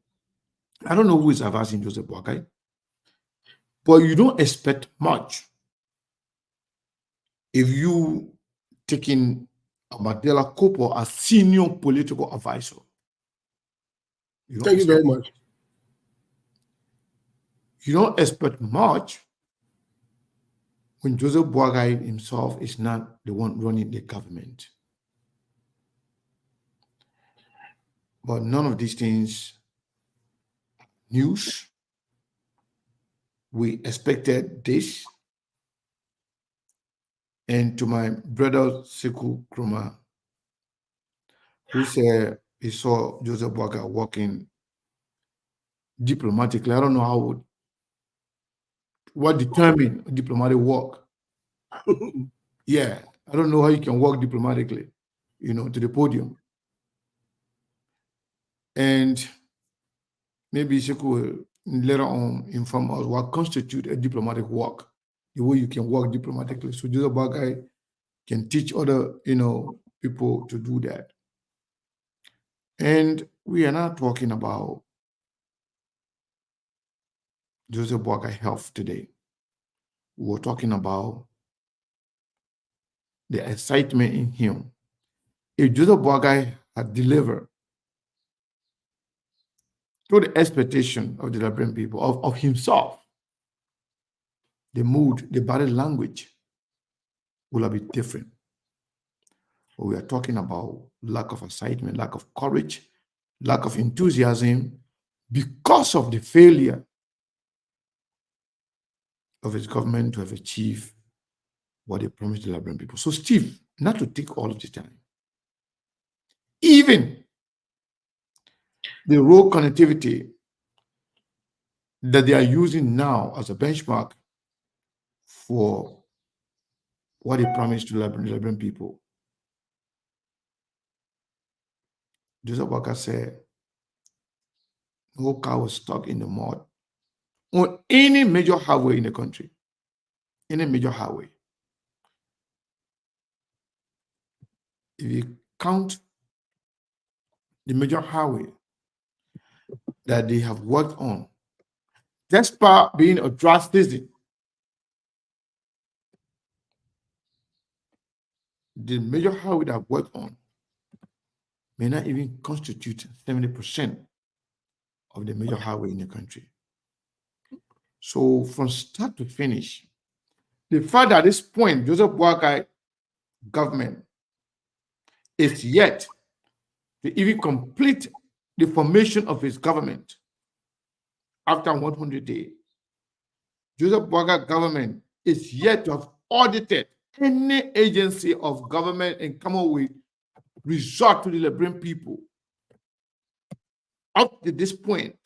I don't know who is advising Joseph Boakai, but you don't expect much if you taking Amadela Kopo as senior political advisor. Thank you very much. You don't expect much when Joseph Boakai himself is not the one running the government. But none of these things news. We expected this. And to my brother Sekou Kruma, who said he saw Joseph Boakai working diplomatically. I don't know what determined diplomatic work. Yeah, I don't know how you can work diplomatically, to the podium. And maybe Sekou will later on inform us what constitutes a diplomatic work, the way you can work diplomatically. So Joseph Boakai can teach other, people to do that. And we are not talking about Joseph Boakai health today. We were talking about the excitement in him. If Joseph Boakai had delivered to the expectation of the Liberian people, of himself, the mood, the body language will have been different. But we are talking about lack of excitement, lack of courage, lack of enthusiasm because of the failure of his government to have achieved what they promised the Liberian people. So, Steve, not to take all of the time, even the road connectivity that they are using now as a benchmark for what they promised to the Liberian people, Joseph Boakai said no car was stuck in the mud on any major highway in the country. Any major highway. If you count the major highway that they have worked on, despite being a dry season, the major highway that I've worked on may not even constitute 70% of the major highway in the country. So from start to finish, the fact that at this point, Joseph Boakai government is yet to even complete the formation of his government after 100 days. Joseph Boakai government is yet to have audited any agency of government and come up with resort to the Liberian people. Up to this point,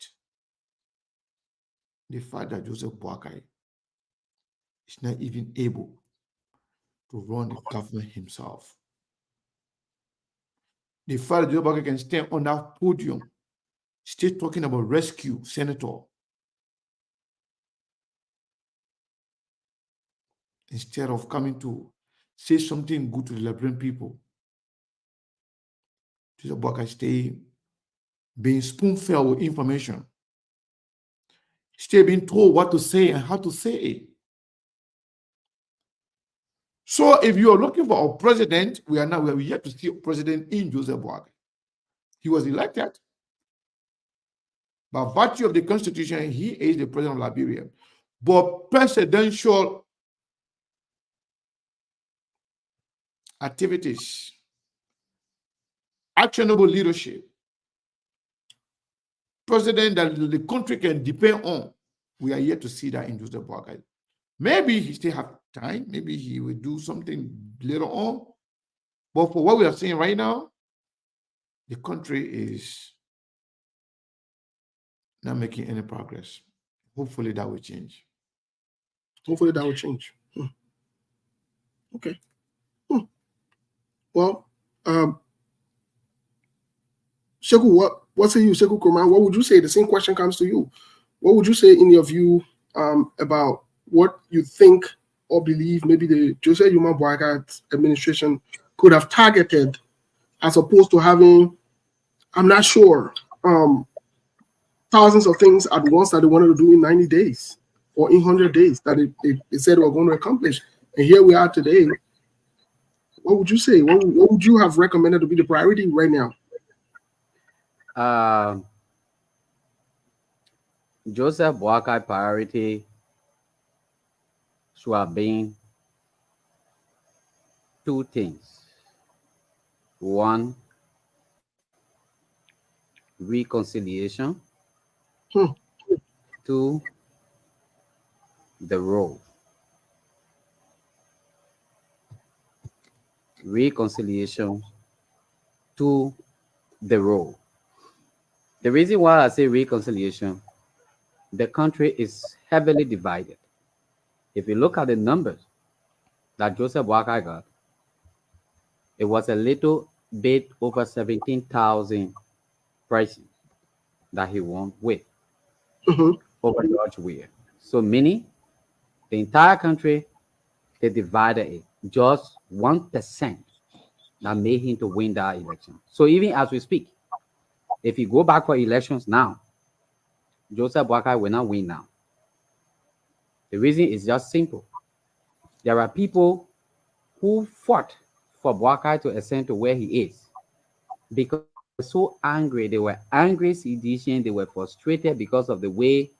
the fact that Joseph Boakai is not even able to run the government himself. The fact that Joseph Boakai can stand on that podium, still talking about rescue, senator, instead of coming to say something good to the Liberian people. Joseph Boakai stay being spoon-fed with information, still being told what to say and how to say it. So if you are looking for a president, we are yet to see a president in Joseph Boakai. He was elected. By virtue of the constitution, he is the president of Liberia. But presidential activities, actionable leadership, president that the country can depend on, we are yet to see that in Joseph Boakai. Maybe he still have time. Maybe he will do something later on. But for what we are seeing right now, the country is not making any progress. Hopefully that will change. Hopefully that will change. Okay. Well, Sheku, what say you, Sheku Kurman? What would you say? The same question comes to you. What would you say in your view about what you think or believe maybe the Joseph Yuma Boakai administration could have targeted, as opposed to having, I'm not sure, thousands of things at once that they wanted to do in 90 days or in 100 days that they said they were going to accomplish. And here we are today. What would you say? What would you have recommended to be the priority right now? Joseph Boakai priority should have been two things. One, reconciliation. Two, the role. Reconciliation to the role. The reason why I say reconciliation, the country is heavily divided. If you look at the numbers that Joseph Boakai got, it was a little bit over 17,000 persons that he won with over George Weah. So meaning the entire country, they divided it. Just 1% that made him to win that election. So even as we speak, if you go back for elections now, Joseph Boakai will not win now. The reason is just simple. There are people who fought for Boakai to ascend to where he is because they were so angry. They were angry sedition. They were frustrated because of the way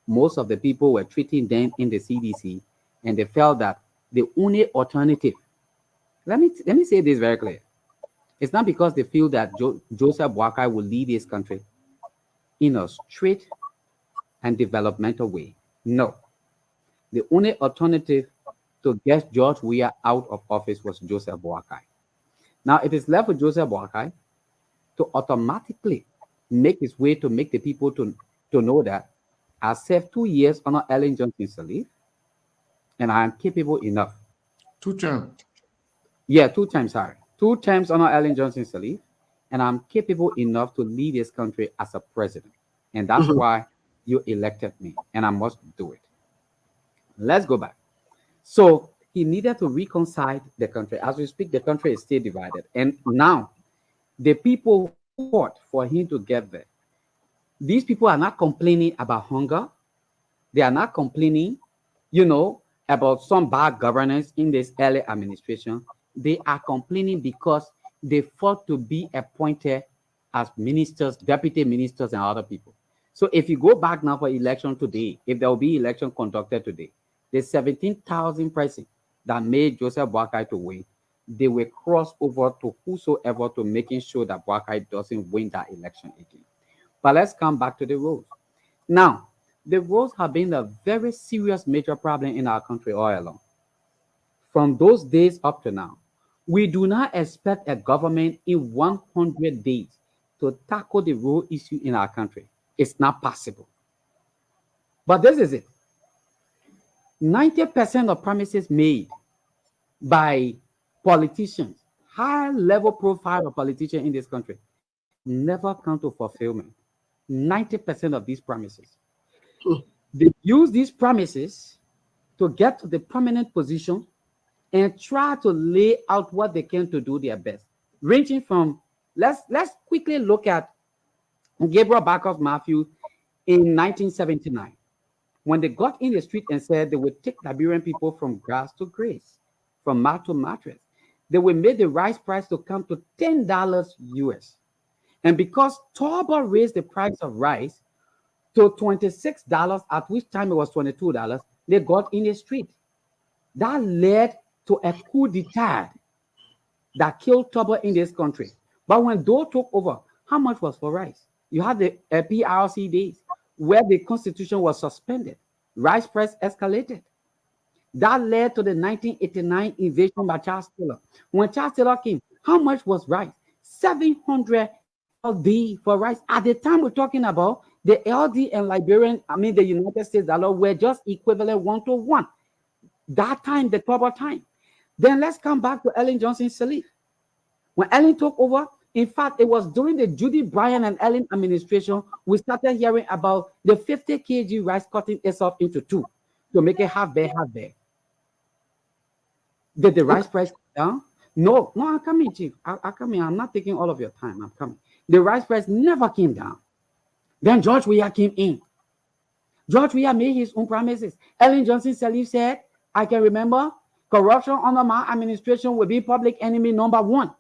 most of the people were treating them in the CDC, and they felt that the only alternative. Let me say this very clear. It's not because they feel that Joseph Boakai will lead this country in a straight and developmental way. No. The only alternative to get George Weah out of office was Joseph Boakai. Now, it is left with Joseph Boakai to automatically make his way to make the people to know that I served 2 years under Ellen Johnson's leave, and I am capable enough. 2 terms. Yeah, 2 times, sorry. 2 times under Ellen Johnson's leave, and I'm capable enough to lead this country as a president. And that's why you elected me, and I must do it. Let's go back. So he needed to reconcile the country. As we speak, the country is still divided. And now, the people who fought for him to get there, these people are not complaining about hunger. They are not complaining, about some bad governance in this early administration. They are complaining because they fought to be appointed as ministers, deputy ministers, and other people. So if you go back now for election today, if there will be election conducted today, the 17,000 persons that made Joseph Boakai to win, they will cross over to whosoever to making sure that Boakai doesn't win that election again. But let's come back to the roads. Now, the roads have been a very serious major problem in our country all along. From those days up to now, we do not expect a government in 100 days to tackle the road issue in our country. It's not possible. But this is it. 90% of promises made by politicians, high-level profile of politicians in this country, never come to fulfillment. 90% of these promises. They use these promises to get to the prominent position and try to lay out what they can to do their best. Ranging from, let's quickly look at Gabriel Barkov Matthews in 1979. When they got in the street and said they would take Liberian people from grass to grace, from mat to mattress, they would make the rice price to come to $10 US. And because Torba raised the price of rice to $26, at which time it was $22, they got in the street. That led to a coup d'etat that killed Torba in this country. But when Doe took over, how much was for rice? You had the PRC days where the constitution was suspended. Rice price escalated. That led to the 1989 invasion by Charles Taylor. When Charles Taylor came, how much was rice? 700 LD for rice. At the time we're talking about, the LD and Liberian, the United States dollar were just equivalent 1-to-1. That time, the trouble time. Then let's come back to Ellen Johnson's Sirleaf. When Ellen took over, in fact, it was during the Judy Bryan and Ellen administration, we started hearing about the 50 kg rice cutting itself into two to make it half bare, half bare. Did the rice price come down? No, I'm coming, Chief. I come in. I'm not taking all of your time. I'm coming. The rice price never came down. Then George Weah came in. George Weah made his own promises. Ellen Johnson Sirleaf said, I can remember, corruption under my administration will be public enemy number one.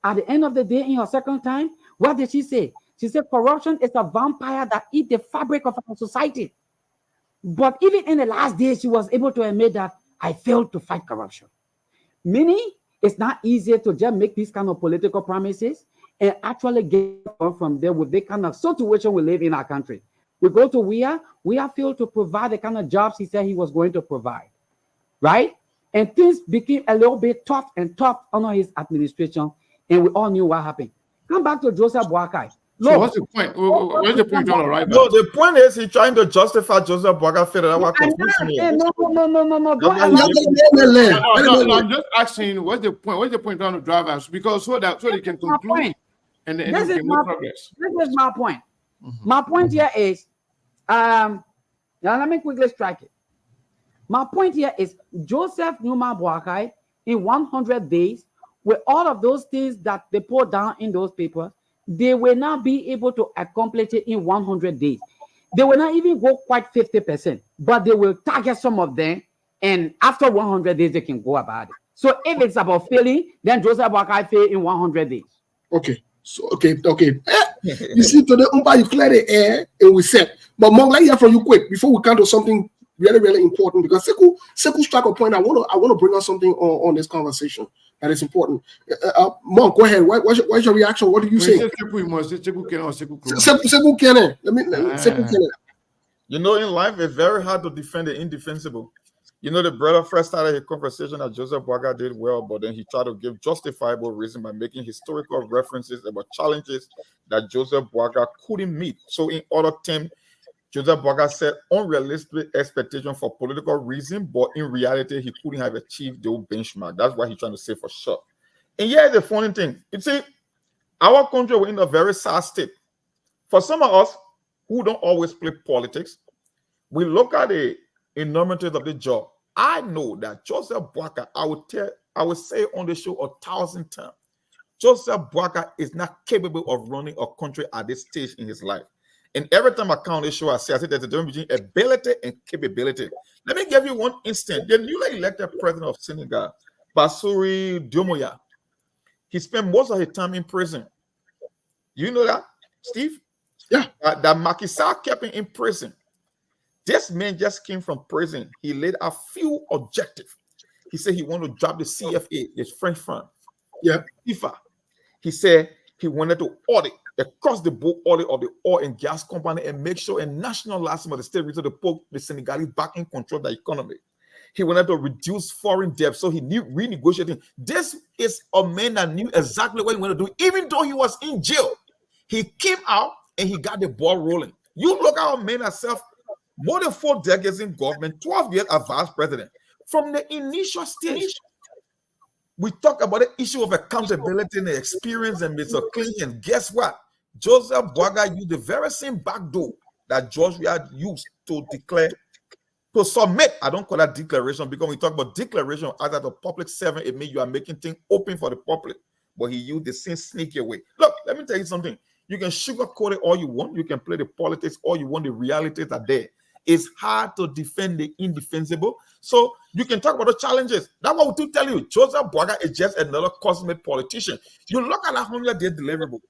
At the end of the day, in her second time, what did she say? She said, corruption is a vampire that eats the fabric of our society. But even in the last days, she was able to admit that I failed to fight corruption. Meaning, it's not easy to just make these kind of political promises and actually get from there with the kind of situation we live in our country. We go to Weah failed to provide the kind of jobs he said he was going to provide, right? And things became a little bit tough under his administration, and we all knew what happened. Come back to Joseph Boakai. So what's the point? What's the point on the right? No, the point is he's trying to justify Joseph Boakai failure. That's what confusing me. No. I'm just asking, what's the point? What's the point on the drivers? Because so they can conclude and they can make progress. This is my point. Mm-hmm. My point here is, now let me quickly strike it. My point here is Joseph Numa Boakai in 100 days, with all of those things that they put down in those papers, they will not be able to accomplish it in 100 days. They will not even go quite 50%, but they will target some of them, and after 100 days, they can go about it. So if it's about failing, then Joseph Boakai failed in 100 days. Okay. So, okay. You see, today, you clear the air and we set. But Mong, let me hear from you quick before we come to something really, really important, because Sekou struck a point. I want to bring up something on this conversation that is important. Mong, go ahead. What's your reaction? What do you say? Sekou Kene. Sekou Kene. You know, in life, it's very hard to defend the indefensible. You know, the brother first started a conversation that Joseph Boakai did well, but then he tried to give justifiable reason by making historical references about challenges that Joseph Boakai couldn't meet. So in other terms, Joseph Boakai set unrealistic expectation for political reason, but in reality, he couldn't have achieved the benchmark. That's what he's trying to say for sure. And yeah, the funny thing, you see, our country we're in a very sad state. For some of us who don't always play politics, we look at the enormity of the job. I know that Joseph Boakai, I will say on the show 1,000 times, Joseph Boakai is not capable of running a country at this stage in his life. And every time I count this show, I say there's a difference between ability and capability. Let me give you one instance. The newly elected president of Senegal, Bassirou Diomaye, he spent most of his time in prison. You know that, Steve? Yeah. That Macky Sall kept him in prison. This man just came from prison. He laid a few objectives. He said he wanted to drop the CFA, his French firm. Yeah. FIFA. He said he wanted to audit across the board audit of the oil and gas company and make sure and nationalize some of the state resources to put the Senegalese back in control of the economy. He wanted to reduce foreign debt, so he knew renegotiating. This is a man that knew exactly what he wanted to do, even though he was in jail. He came out and he got the ball rolling. You look at a man himself, more than 4 decades in government, 12 years as vice president. From the initial stage, we talk about the issue of accountability and the experience and Mr. Clinton. And guess what? Joseph Boakai used the very same back door that George Weah used to declare, to submit. I don't call that declaration, because when we talk about declaration as a public servant, it means you are making things open for the public. But he used the same sneaky way. Look, let me tell you something. You can sugarcoat it all you want. You can play the politics all you want. The realities are there. It's hard to defend the indefensible. So you can talk about the challenges. That's what we do tell you. Joseph Boakai is just another cosmic politician. You look at a 100-day deliverable.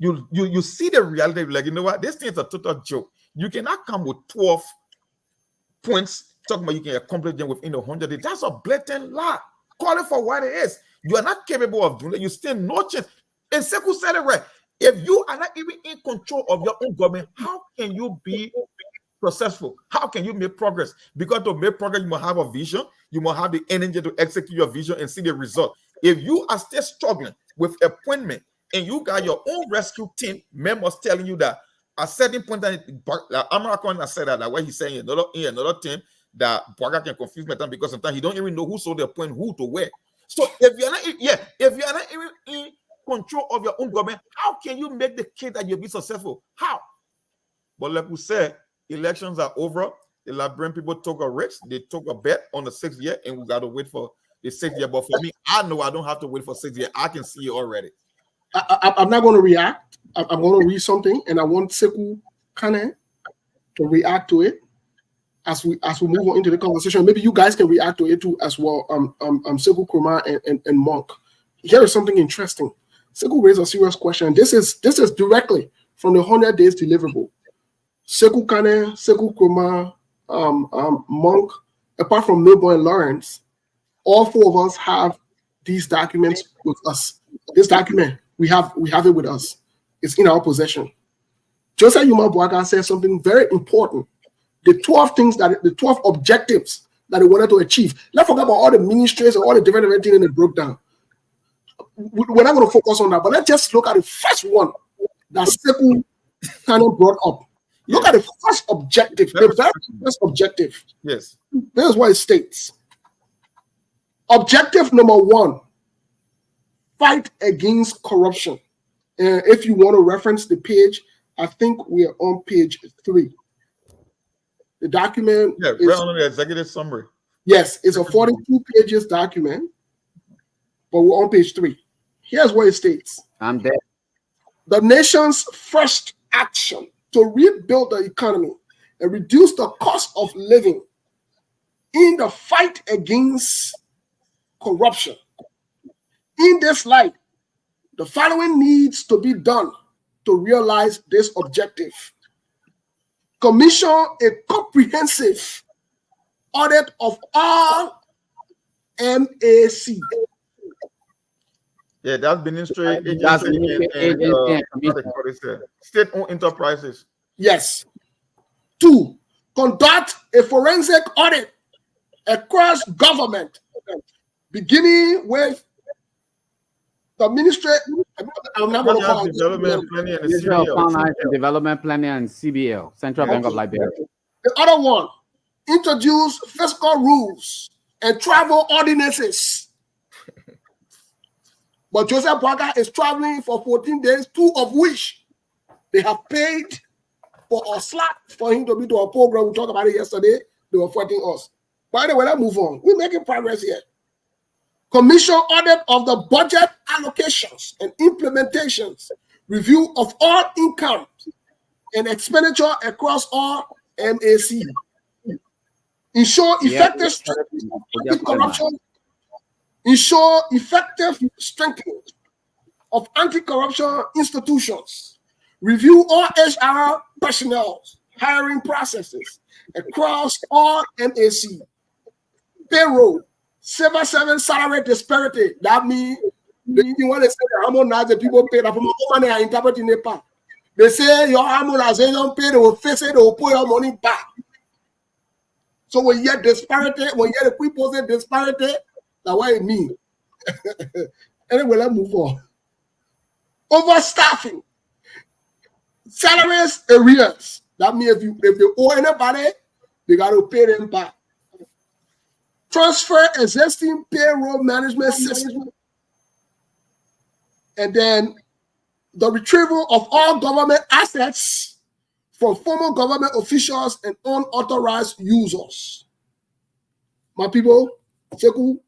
You see the reality, like, you know what? This thing is a total joke. You cannot come with 12 points talking about you can accomplish them within 100 days. That's a blatant lie. Call it for what it is. You are not capable of doing it. You stand no chance. And Sekou said it right. If you are not even in control of your own government, how can you be successful? How can you make progress? Because to make progress, you must have a vision. You must have the energy to execute your vision and see the result. If you are still struggling with appointment and you got your own rescue team members telling you that at certain point, I'm not going to say that what he's saying another thing that Boakai can confuse me because sometimes he don't even know who sold the point, who to where. So if you're not, if you're not even in control of your own government, how can you make the case that you'll be successful? How? But like we said, elections are over. The Liberian people took a risk. They took a bet on the 6th year, and we got to wait for the 6th year. But for me, I know I don't have to wait for 6 years. I can see it already. I'm not going to react. I'm going to read something, and I want Sekou Kane to react to it as we move on into the conversation. Maybe you guys can react to it too as well. Sekou Kroma and Monk. Here is something interesting. Sekou raised a serious question. This is directly from the 100 days deliverable. Sekou Kane, Sekou Kroma, Monk, apart from Milbo and Lawrence, all four of us have these documents with us. This document, we have it with us. It's in our possession. Joseph Yuma Boakai said something very important. The 12 objectives that they wanted to achieve. Let's forget about all the ministries and all the different things that broke down. We're not going to focus on that, but let's just look at the first one that Sekou kind of brought up. Look at the first objective, the very first objective. Yes. This is what it states. Objective number 1, fight against corruption. If you want to reference the page, I think we are on page 3. The document is right on the executive summary. Yes, it's a 42 pages document, but we're on page 3. Here's what it states. I'm there. The nation's first action to rebuild the economy and reduce the cost of living in the fight against corruption. In this light, the following needs to be done to realize this objective. Commission a comprehensive audit of all MAC. Yeah, that's Ministry That's Agency Agency state-owned enterprises. Yes. 2, conduct a forensic audit across government, beginning with the ministry. I'm not going to call it Development Planning and Ministry of CBL. Finance and Development Planning and CBL, Central Bank of Liberia. The other one, introduce fiscal rules and travel ordinances. But Joseph Boakai is traveling for 14 days, 2 of which they have paid for a slot for him to be to a program. We talked about it yesterday. They were fighting us. By the way, let's move on. We're making progress here. Commission audit of the budget allocations and implementations, review of all income and expenditure across all MAC. Ensure effective anti-corruption. Ensure effective strengthening of anti-corruption institutions. Review all HR personnel hiring processes across all MAC. Payroll, civil service salary disparity. That means you want to say how much the people pay. That money are interpreting the part. They say your amortization don't pay. They will face it. They will put your money back. So when you get disparity, when you get the people say disparity, that's what it means. Anyway, let's move on. Overstaffing. Salaries arrears. That means if you owe anybody, they got to pay them back. Transfer existing payroll management system. And then the retrieval of all government assets from former government officials and unauthorized users. My people, Sekou,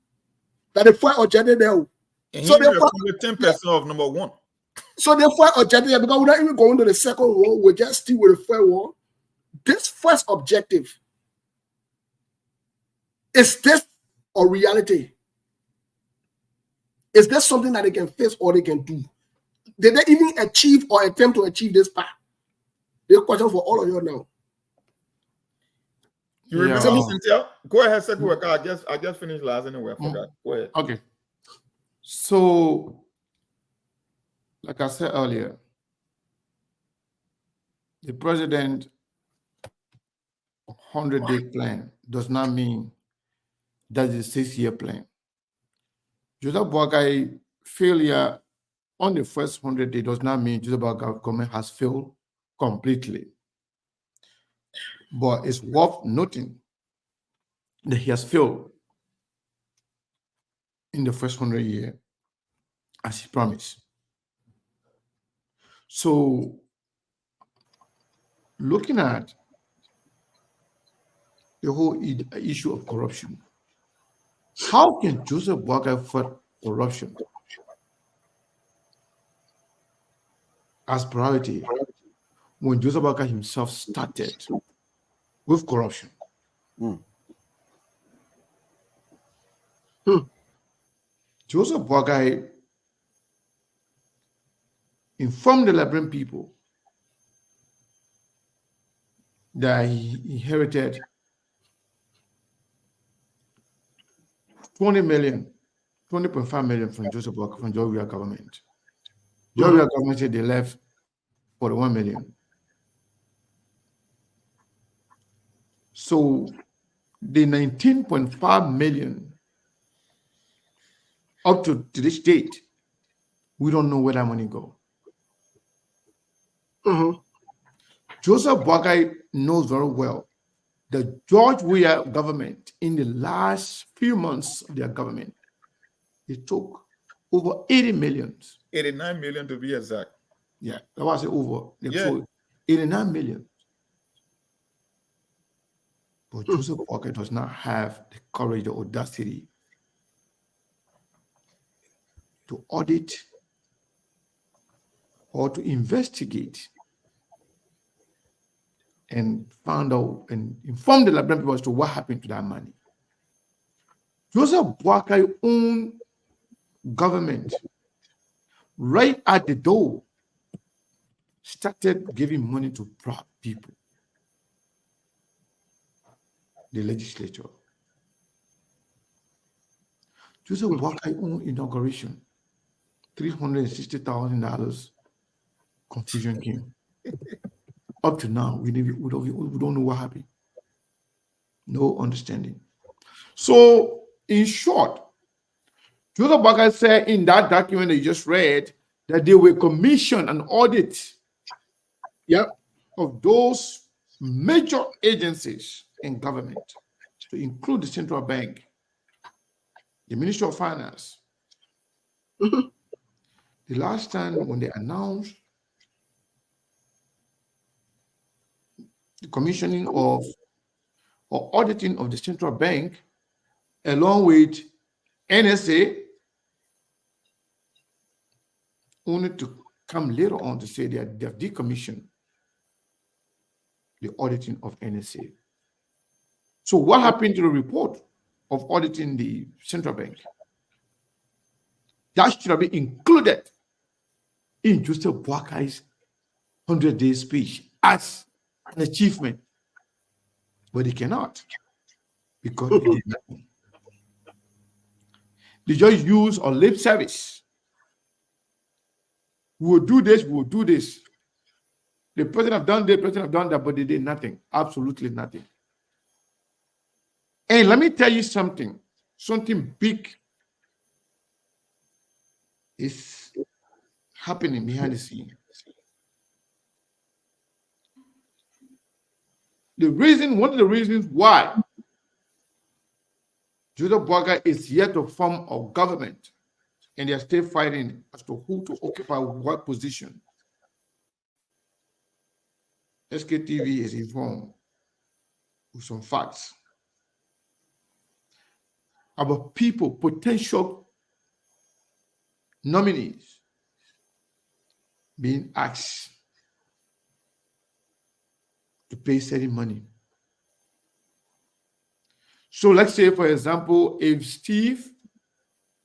that is why objective there. So they were 10% of number 1. So therefore, objective, because we're not even going to the second one, we're just still with the first one. This first objective, is this a reality? Is this something that they can face or they can do? Did they even achieve or attempt to achieve this part? The question for all of you now. You remember me, Cynthia? Go ahead, Sekou. I just finished last anyway. I forgot. Go ahead. Okay. So, like I said earlier, the president 100-day plan does not mean that is a 6-year plan. Joseph Boakai failure on the first 100 days does not mean Joseph Boakai government has failed completely. But it's worth noting that he has failed in the first 100 years as he promised. So, looking at the whole issue of corruption, how can Joseph Boakai fight corruption as priority when Joseph Boakai himself started with corruption? Joseph Boakai informed the Liberian people that he inherited 20.5 million from Joseph Boakai from Georgia government. Georgia government said they left 41 million. So the 19.5 million up to this date, we don't know where that money go. Joseph Boakai knows very well the George Weah government in the last few months of their government, they took over 80 million. 89 million to be exact. Yeah, that was over. They Yeah. took 89 million. But Joseph Boakai does not have the courage, the audacity to audit or to investigate and find out and inform the Liberian people as to what happened to that money. Joseph Boakai own government right at the door started giving money to proud people. The legislature. Joseph Boakai own inauguration, $360,000. Confusion came. Up to now, we don't know what happened. No understanding. So, in short, Joseph Boakai said in that document that you just read that they will commission an audit of those major agencies in government, to include the central bank, the Ministry of Finance. The last time when they announced the commissioning of or auditing of the central bank, along with NSA, only to come later on to say that they have decommissioned the auditing of NSA. So what happened to the report of auditing the central bank? That should have been included in Joseph Boakai's 100-day speech as an achievement. But they cannot, because they did nothing. They just use a lip service. We will do this, we will do this. The president have done this, the president have done that, but they did nothing. Absolutely nothing. And let me tell you something big is happening behind the scene. One of the reasons why Joseph Boakai is yet to form a government and they are still fighting as to who to occupy what position. SKTV is informed with some facts about people, potential nominees being asked to pay certain money. So let's say, for example, if Steve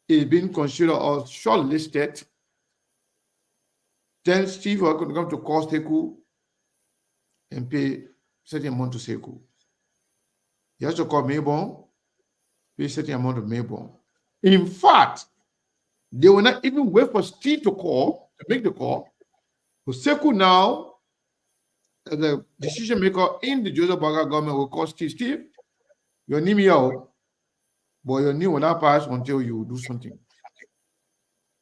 is being considered or shortlisted, then Steve will come to call Seku and pay certain amount to Seku. He has to call Maybon, pay certain amount of Maybon. In fact, they will not even wait for Steve to make the call. So Seku now the decision maker in the Joseph Boakai government will call Steve, your name here, but your name will not pass until you do something.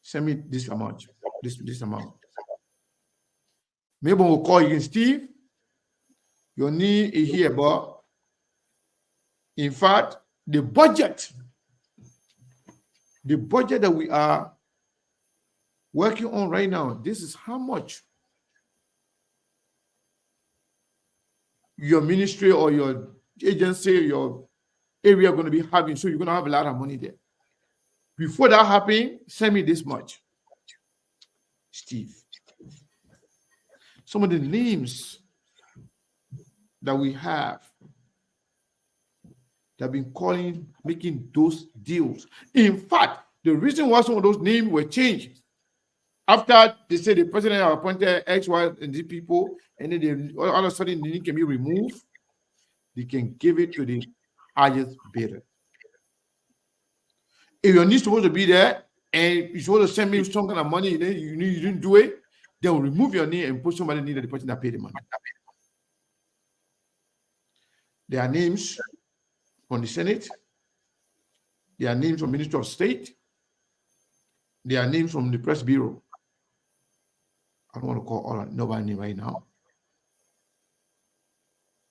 Send me this amount, this amount. Maybe we'll call you Steve. Your name is here, but in fact, the budget that we are working on right now, this is how much your ministry or your agency, your area are going to be having. So you're going to have a lot of money there. Before that happens, send me this much. Steve. Some of the names that we have that have been calling, making those deals. In fact, the reason why some of those names were changed after they said the president appointed X, Y, and Z people, and then all of a sudden the name can be removed, they can give it to the highest bidder. If your need supposed to be there and you're supposed to send me some kind of money, then you didn't do it, they will remove your name and put somebody near the person that paid the money. There are names from the Senate, there are names from Ministry of State, there are names from the Press Bureau. I don't want to call all nobody right now,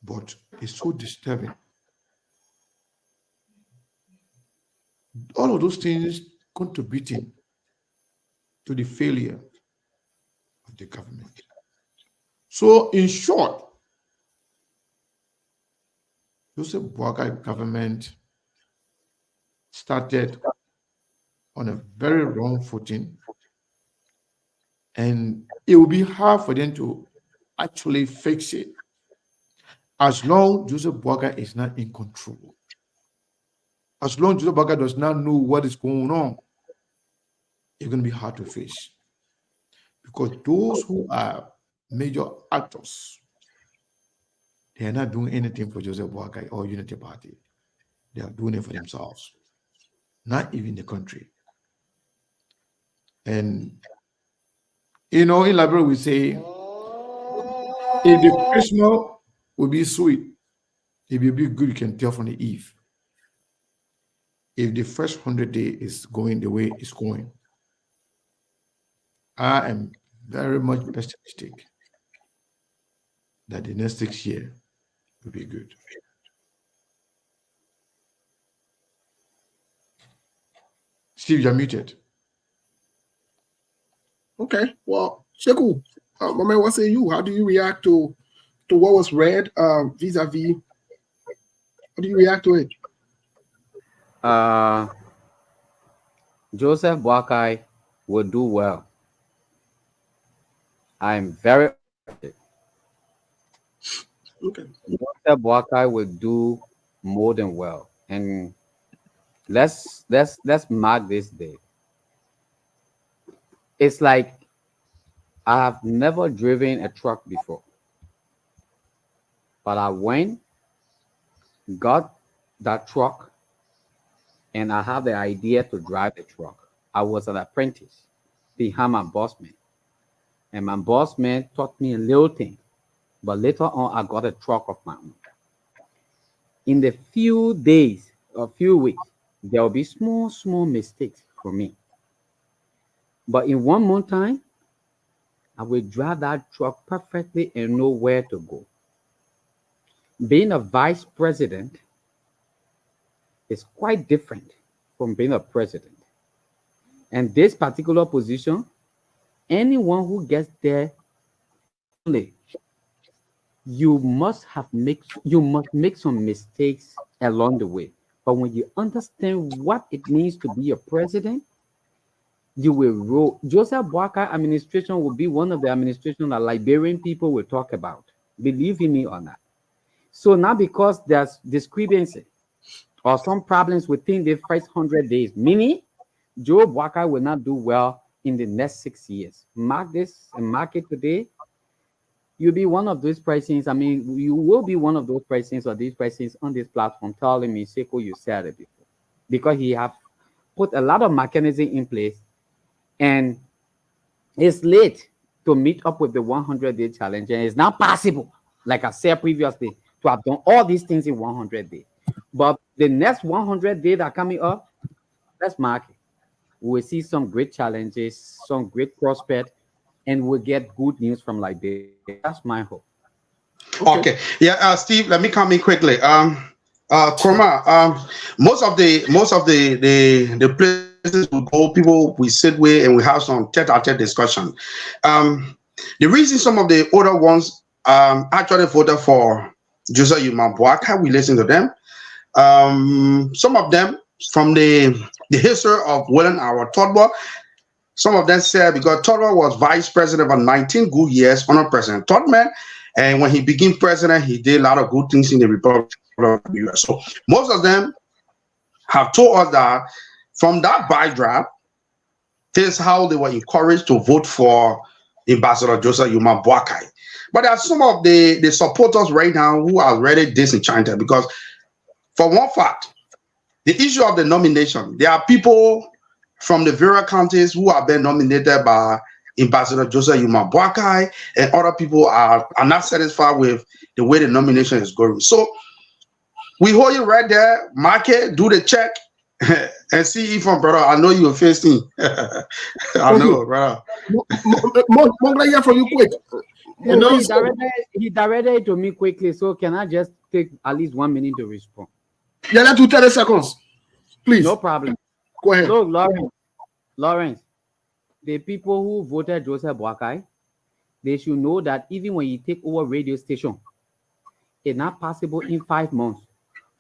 but it's so disturbing. All of those things contributing to the failure of the government. So, in short, Joseph Boakai government started on a very wrong footing, and it will be hard for them to actually fix it as long as Joseph Boakai is not in control. As long as Joseph Boakai does not know what is going on, it's going to be hard to face. Because those who are major actors, they are not doing anything for Joseph Boakai or Unity Party. They are doing it for themselves, not even the country. And, in Liberia, we say, if the Christmas will be sweet, it will be good, you can tell from the eve. If the first 100 days is going the way it's going, I am very much pessimistic that the next 6 years will be good. Steve, you're muted. Okay, well, Sheku, my man, what say you? How do you react to what was read vis-a-vis? How do you react to it? Joseph Boakai will do well. I'm very optimistic. Okay. Joseph Boakai will do more than well. And let's mark this day. It's like I have never driven a truck before. But I went, got that truck, and I have the idea to drive the truck. I was an apprentice behind my boss man. And my boss man taught me a little thing. But later on, I got a truck of my own. In the few days or few weeks, there will be small mistakes for me. But in 1 month time, I will drive that truck perfectly and know where to go. Being a vice president is quite different from being a president. And this particular position, anyone who gets there early, you must make some mistakes along the way. But when you understand what it means to be a president, you will roll. Joseph Boakai administration will be one of the administrations that Liberian people will talk about. Believe me or not. So now because there's discrepancy or some problems within the first 100 days, meaning Joe Boakai will not do well in the next 6 years. Mark this and mark it today. You'll be one of those persons. I mean, you will be one of those persons or these persons on this platform telling me, Sekou, you said it before. Because he have put a lot of mechanism in place and it's late to meet up with the 100-day challenge and it's not possible like I said previously, to have done all these things in 100 days. But the next 100 days that are coming up, let's mark it. We'll see some great challenges, some great prospect, and we'll get good news from Liberia. That's my hope. Okay. Yeah, Steve, let me come in quickly. Chroma, most of the places we go, people we sit with and we have some tete-a-tete discussion. The reason some of the older ones actually voted for Joseph Yuma Boakai, we listen to them. Some of them from the history of William our Toddler, some of them said because Toddler was vice president for 19 good years under President Todman, and when he became president, he did a lot of good things in the Republic of the US. So most of them have told us that from that backdrop, this is how they were encouraged to vote for Ambassador Joseph Yuma Boakai. But there are some of the supporters right now who are really disenchanted because, for one fact, the issue of the nomination, there are people from the various counties who have been nominated by Ambassador Joseph Yuma Boakai, and other people are not satisfied with the way the nomination is going. So we hold you right there, mark it, do the check, and see if brother. I know you're facing. I know, brother. More hear from you quick. You know, he directed it to me quickly, so can I just take at least 1 minute to respond? Yeah, let's do 30 seconds. Please. No problem. Go ahead. Look, Lawrence, the people who voted Joseph Boakai, they should know that even when you take over radio station, it's not possible in 5 months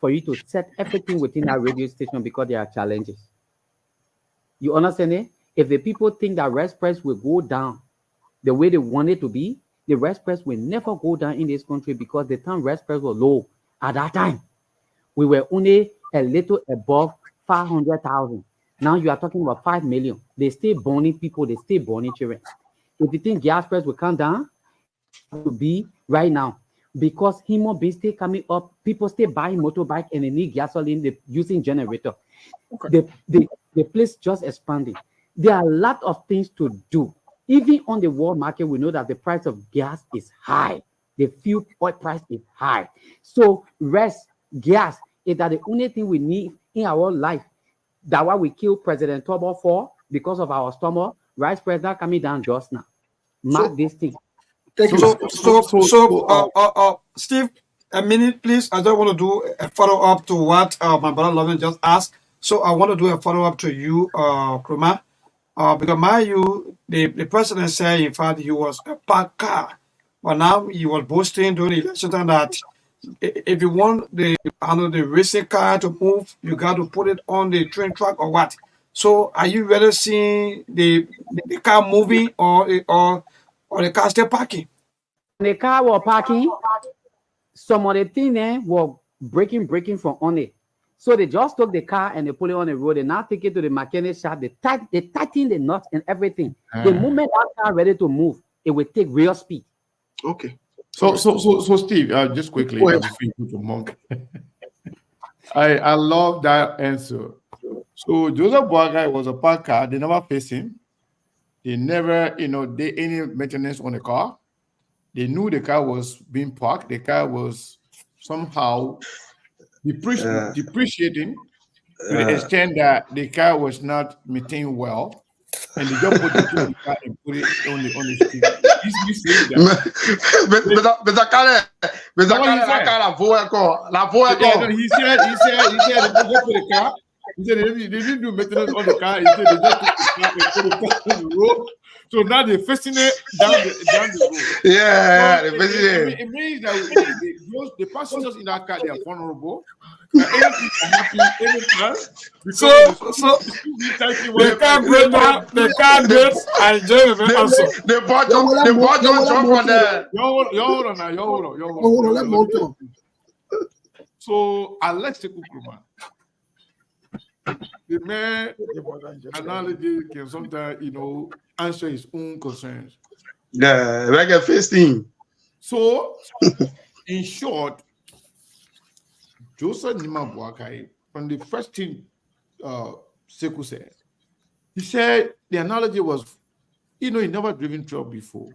for you to set everything within that radio station because there are challenges. You understand it? If the people think that Rest Press will go down the way they want it to be, the Rest Press will never go down in this country because the time Rest Press was low at that time, we were only a little above 500,000. Now you are talking about 5 million. They still burning people, they still burning children. If you think gas price will come down, it will be right now. Because human beings still coming up, people still buying motorbike and they need gasoline, they're using generator. Okay. The place just expanding. There are a lot of things to do. Even on the world market, we know that the price of gas is high. The fuel oil price is high. So gas is that the only thing we need in our life. That's why we killed President Tobo for because of our stomach. Rice president coming down just now. Mark this thing. Steve, a minute, please. I just want to do a follow up to what my brother Lovin just asked. So I want to do a follow up to you, Kruma. Because the president said, in fact, he was a parked car, but now he was boasting during the election that if you want the racing car to move, you got to put it on the train track or what? So are you rather seeing the car moving or the car still parking? The car was parking. Some of the things were breaking from on it. So they just took the car and they put it on the road. They now take it to the mechanic shop. They tighten the nuts and everything. The moment that car ready to move, it will take real speed. Okay. So Steve, just quickly, before you go to Monk, I love that answer. So Joseph Boakai was a parked car. They never faced him. They never, did any maintenance on the car. They knew the car was being parked. The car was somehow depreciating to the extent that the car was not maintained well. And they just put the car and put it on the street. You say that. He said they go for the car. He said they didn't do maintenance on the car. He said they just took the car and put it on the road. So now they're facing it down the road. Yeah, so it means that the passengers in that car, they are vulnerable. Anything can happen anytime. So they can't break down, they can't get and enjoy the answer. They bought jump on there. Hold on. Let me talk. So Alex Kukruma, the man analogy can sometimes, answer his own concerns. Yeah, like a first thing. So, in short, Joseph Nima Boakai, from the first thing Sekou said, he said the analogy was, he never driven truck before,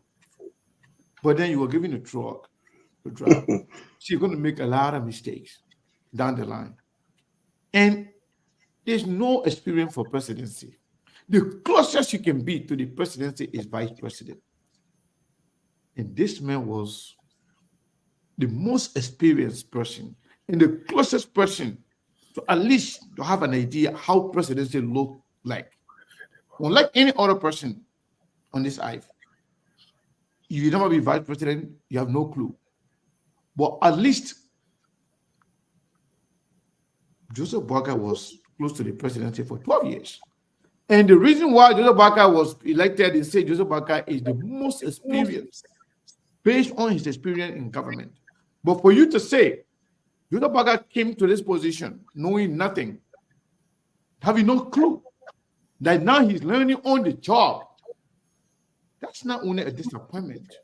but then you were given a truck to drive. She's going to make a lot of mistakes down the line. And there's no experience for presidency. The closest you can be to the presidency is vice president. And this man was the most experienced person and the closest person to at least to have an idea how presidency look like. Unlike any other person on this earth, you never be vice president, you have no clue. But at least Joseph Boakai was close to the presidency for 12 years. And the reason why Joseph Boakai was elected, they say Joseph Boakai is the most experienced based on his experience in government. But for you to say Joseph Boakai came to this position knowing nothing, having no clue, that now he's learning on the job, that's not only a disappointment.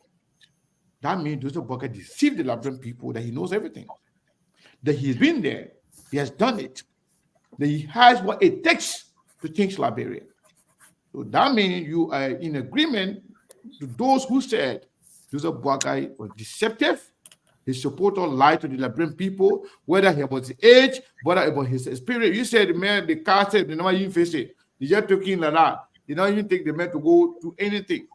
That means Joseph Boakai deceived the Liberian people that he knows everything, that he's been there, he has done it, that he has what it takes to change Liberia. So that means you are in agreement to those who said Joseph Boakai was deceptive, his supporter lied to the Liberian people, whether he was his age, whether about his experience. You said, man, the car said, they never even face it. They just took in like that. They don't even take the man to go to anything.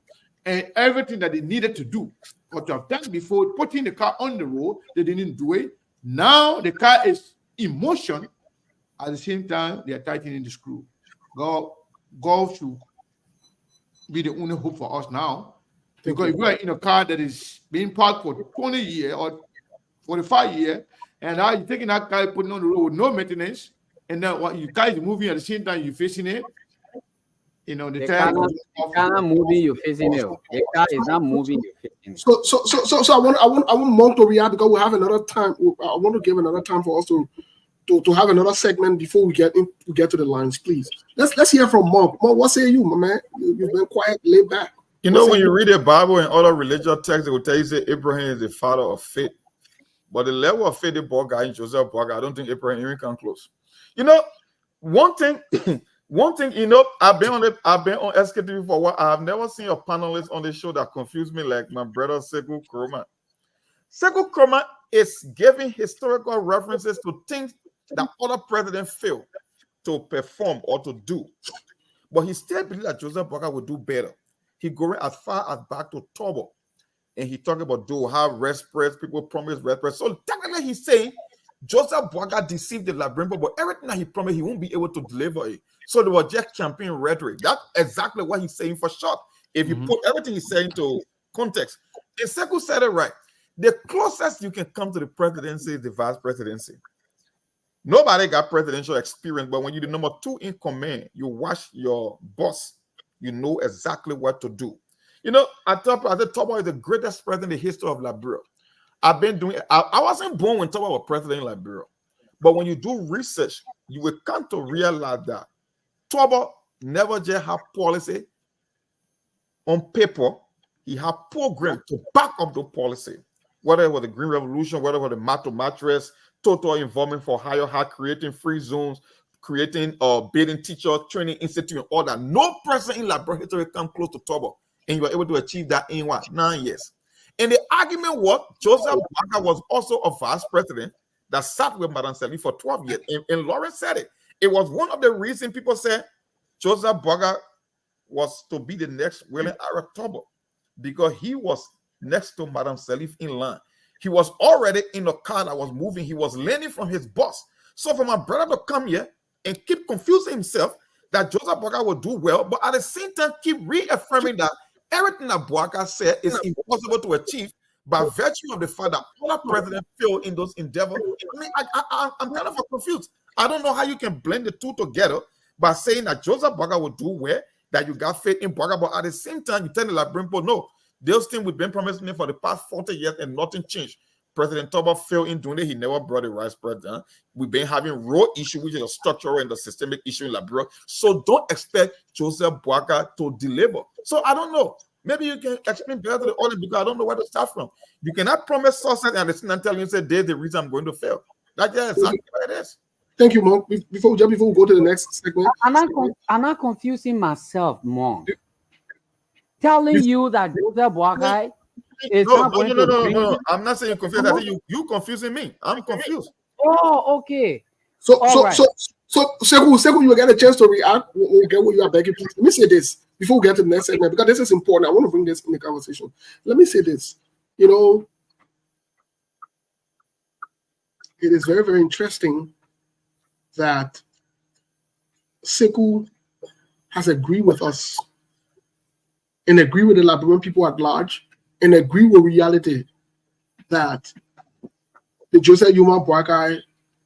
And everything that they needed to do, or to have done before, putting the car on the road, they didn't do it. Now the car is in motion. At the same time, they are tightening the screw. God should be the only hope for us now. Because if you are in a car that is being parked for 20 years or 45 years, and now you're taking that car, putting on the road with no maintenance, and then what your car is moving at the same time you're facing it, you know, the car not moving, you're facing it. The car is not moving, you're facing it. So I want Monk to react because we have another time. I want to give another time for us to have another segment before we get to the lines, please. Let's hear from Monk. Monk, what say you, my man? You've been quiet, laid back. You know, when you read the Bible and other religious texts, they will tell you say Abraham is the father of faith. But the level of faith the Boakai and Joseph Boakai, I don't think Abraham even come close. You know, one thing, you know, I've been on SKTV for a while. I've never seen a panelist on the show that confused me like my brother Sekou Kroma. Sekou Kroma is giving historical references to things that other presidents fail to perform or to do. But he still believes that Joseph Boakai will do better. He going as far as back to Tobo. And he talking about do have rest press, people promise rest press. So technically he's saying Joseph Boakai deceived the Liberian people, but everything that he promised, he won't be able to deliver it. So they were just campaign rhetoric. That's exactly what he's saying for sure. If you put everything he's saying to context. And Sekou said it right. The closest you can come to the presidency is the vice presidency. Nobody got presidential experience, but when you're the number 2 in command, you watch your boss, you know exactly what to do. You know, I said Tobo is the greatest president in the history of Liberia. I've been doing it. I wasn't born when Tobo was president in Liberia. But when you do research, you will come to realize that Tobo never just had policy on paper. He had program to back up the policy. Whether it was the Green Revolution, whether it was the Mato Mattress, total involvement for higher high, creating free zones, creating building teacher training institute and all that. No president in Liberia history come close to Tobo, and you were able to achieve that in what 9 years. And the argument was Joseph Boakai was also a vice president that sat with Madam Sally for 12 years. And Lawrence said it. It was one of the reasons people said Joseph Boakai was to be the next William Arab Tobo because he was next to Madam Salif in line. He was already in a car that was moving. He was learning from his boss. So for my brother to come here and keep confusing himself that Joseph Boakai will do well, but at the same time keep reaffirming that everything that Boakai said is impossible to achieve by virtue of the fact that other presidents failed in those endeavors. I mean, I'm kind of confused. I don't know how you can blend the two together by saying that Joseph Boakai will do well, that you got faith in Boakai, but at the same time, you tell the Liberian people, no, those things we've been promising him for the past 40 years and nothing changed. President Tobo failed in doing it. He never brought the right president. We've been having raw issue, which is a structural and a systemic issue in Liberia. So don't expect Joseph Boakai to deliver. So I don't know. Maybe you can explain better to the audience because I don't know where to start from. You cannot promise success and the and tell you say there's the reason I'm going to fail. That's exactly what it is. Thank you, Monk. Before we go to the next segment, I'm not confusing myself, Monk. Telling you that Joseph Boakai It's No, not no, going no, no, to no, bring no. you. I'm not saying you're confused. I think you confusing me. I'm confused. Oh, okay. So, All so, right. so, so, Sekou, you will get a chance to react. We'll get what you are begging. Please. Let me say this before we get to the next segment, because this is important. I want to bring this in the conversation. Let me say this. You know, it is very, very interesting that Sekou has agreed with us and agree with the Liberian people at large and agree with reality that the Joseph Yuma Boakai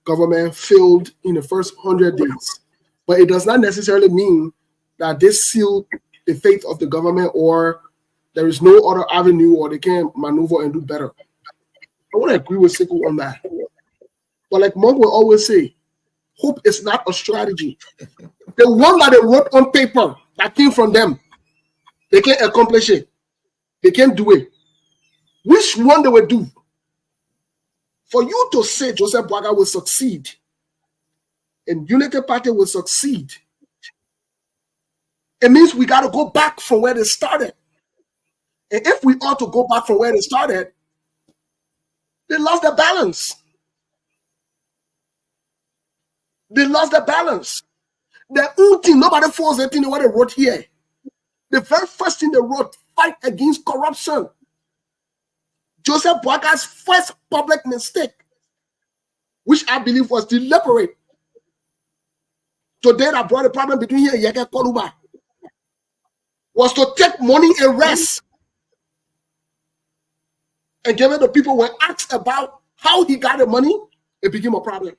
government failed in the first 100 days. But it does not necessarily mean that this sealed the fate of the government or there is no other avenue or they can maneuver and do better. I want to agree with Sekou on that. But like Monk will always say, hope is not a strategy. The one that they wrote on paper that came from them, they can't accomplish it. They can't do it. Which one they will do? For you to say Joseph Boakai will succeed and Unity Party will succeed, it means we got to go back from where they started. And if we ought to go back from where they started, they lost the balance. They lost the balance. The only thing, nobody falls anything in what they wrote here. The very first thing they wrote, fight against corruption. Joseph Boakai's first public mistake, which I believe was deliberate. Today, that brought the problem between here and Yeke Koluba, was to take money and rest. And given the people were asked about how he got the money, it became a problem.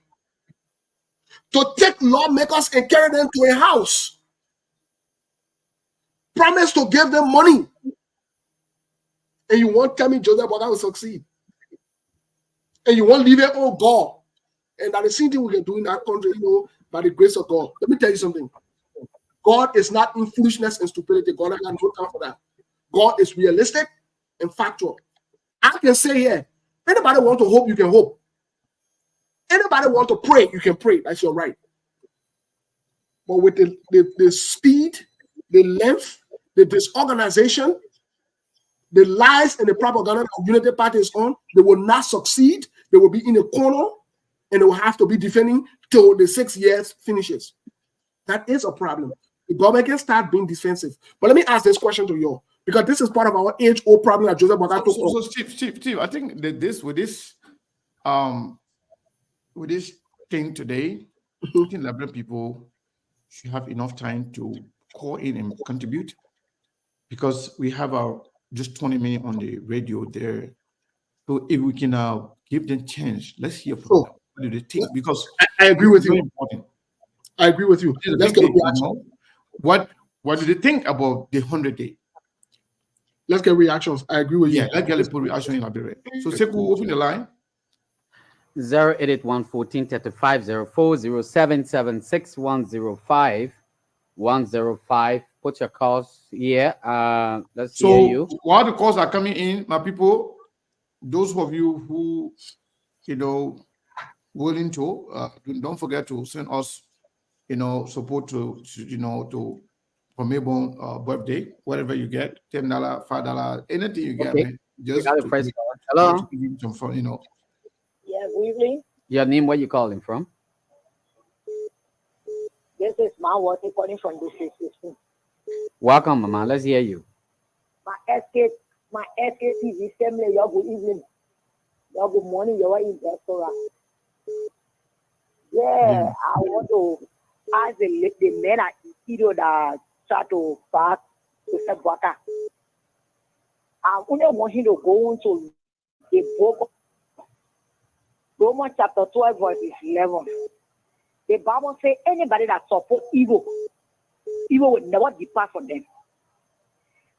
To take lawmakers and carry them to a house, promise to give them money, and you won't tell me Joseph Boakai will succeed. And you won't leave it on God. And that is the same thing we can do in that country, by the grace of God. Let me tell you something. God is not in foolishness and stupidity. God has no time for that. God is realistic and factual. I can say here, anybody want to hope, you can hope. Anybody want to pray, you can pray. That's your right. But with the speed, the length, the disorganization, the lies and the propaganda that Unity Party is on, they will not succeed. They will be in a corner and they will have to be defending till the 6 years finishes. That is a problem. The government can start being defensive. But let me ask this question to you, because this is part of our age-old problem that Joseph Boakai took So Steve, I think that with this thing today, I think Liberian people should have enough time to call in and contribute, because we have our just 20 minutes on the radio there. So if we can give them chance, let's hear from them. What do they think? Because I agree with you. Very important. I agree with you. Let's get a reaction. What do they think about the 100-day? Let's get reactions. I agree with you. Yeah, let's get a reaction in Liberia. So Sekou, open the line. 081-1435-040776-105. Put your calls here. Let's So hear you. while the calls are coming in, my people, those of you who willing to, don't forget to send us support to for Mayborn birthday, whatever you get, $10, $5, anything you get, Okay. man. Just got the to first give- call. Hello. to give him some fun, Yeah, good evening. Your name, where you calling from? This is my work recording from the system. Welcome, Mama. Let's hear you. My SK TV family, y'all good evening. Y'all good morning, y'all in restaurant. Yeah, I want to ask the men at Ido that try to back to set Boakai. I only want him to go into the book of Romans chapter 12, verse 11. The Bible says anybody that supports evil will never depart from them.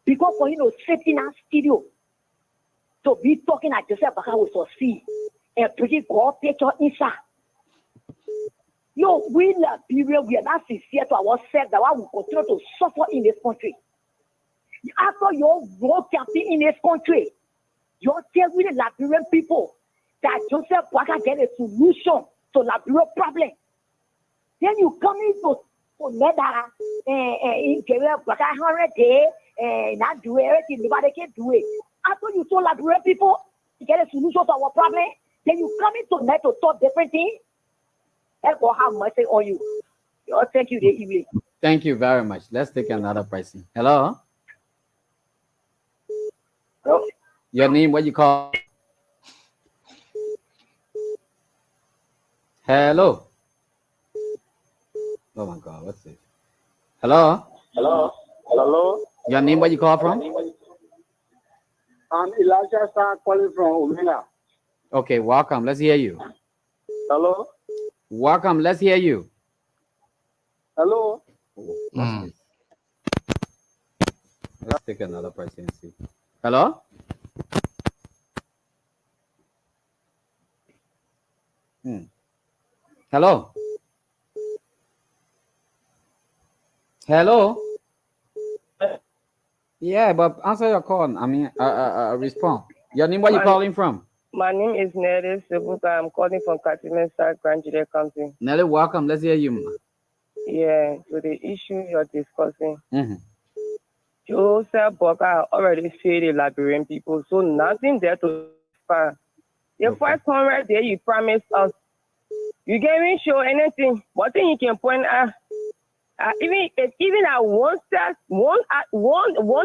Because for sit in our studio to be talking at Joseph Boakai will succeed and pretty God picture inside. We Liberia, we are not sincere to ourselves that we will continue to suffer in this country. After your war campaign in this country, you're telling the Liberian people that Joseph Boakai get a solution to Liberian problem. Then you come into Neda in Boakai 100 days and not do everything, nobody can do it. After you told liberate people to get a solution to our problem, then you come into net to talk different things. Help God have mercy on you. Oh, thank you, the evening. Thank you very much. Let's take another person. Hello. Oh. Your name? What you call? Hello. Oh my God, what's this? Hello. Hello. Hello. Your name? Where you call from? I'm Elijah Star calling from Omega. Okay, welcome. Let's hear you. Hello. Welcome. Let's hear you. Hello. What's this? Let's take another person and see. Hello. Hello. Hello. Yeah, but answer your call. I mean, respond. Your name? Where you calling from? My name is Nelly Sebuka. I'm calling from Katimensa, Grand Jude County. Nelly, welcome. Let's hear you. Yeah, to the issue you're discussing. Mm-hmm. Joseph Boakai already said the Liberian people, so nothing there to find. The first 100 days you promised us, you can't even show anything. What thing you can point out? Even at one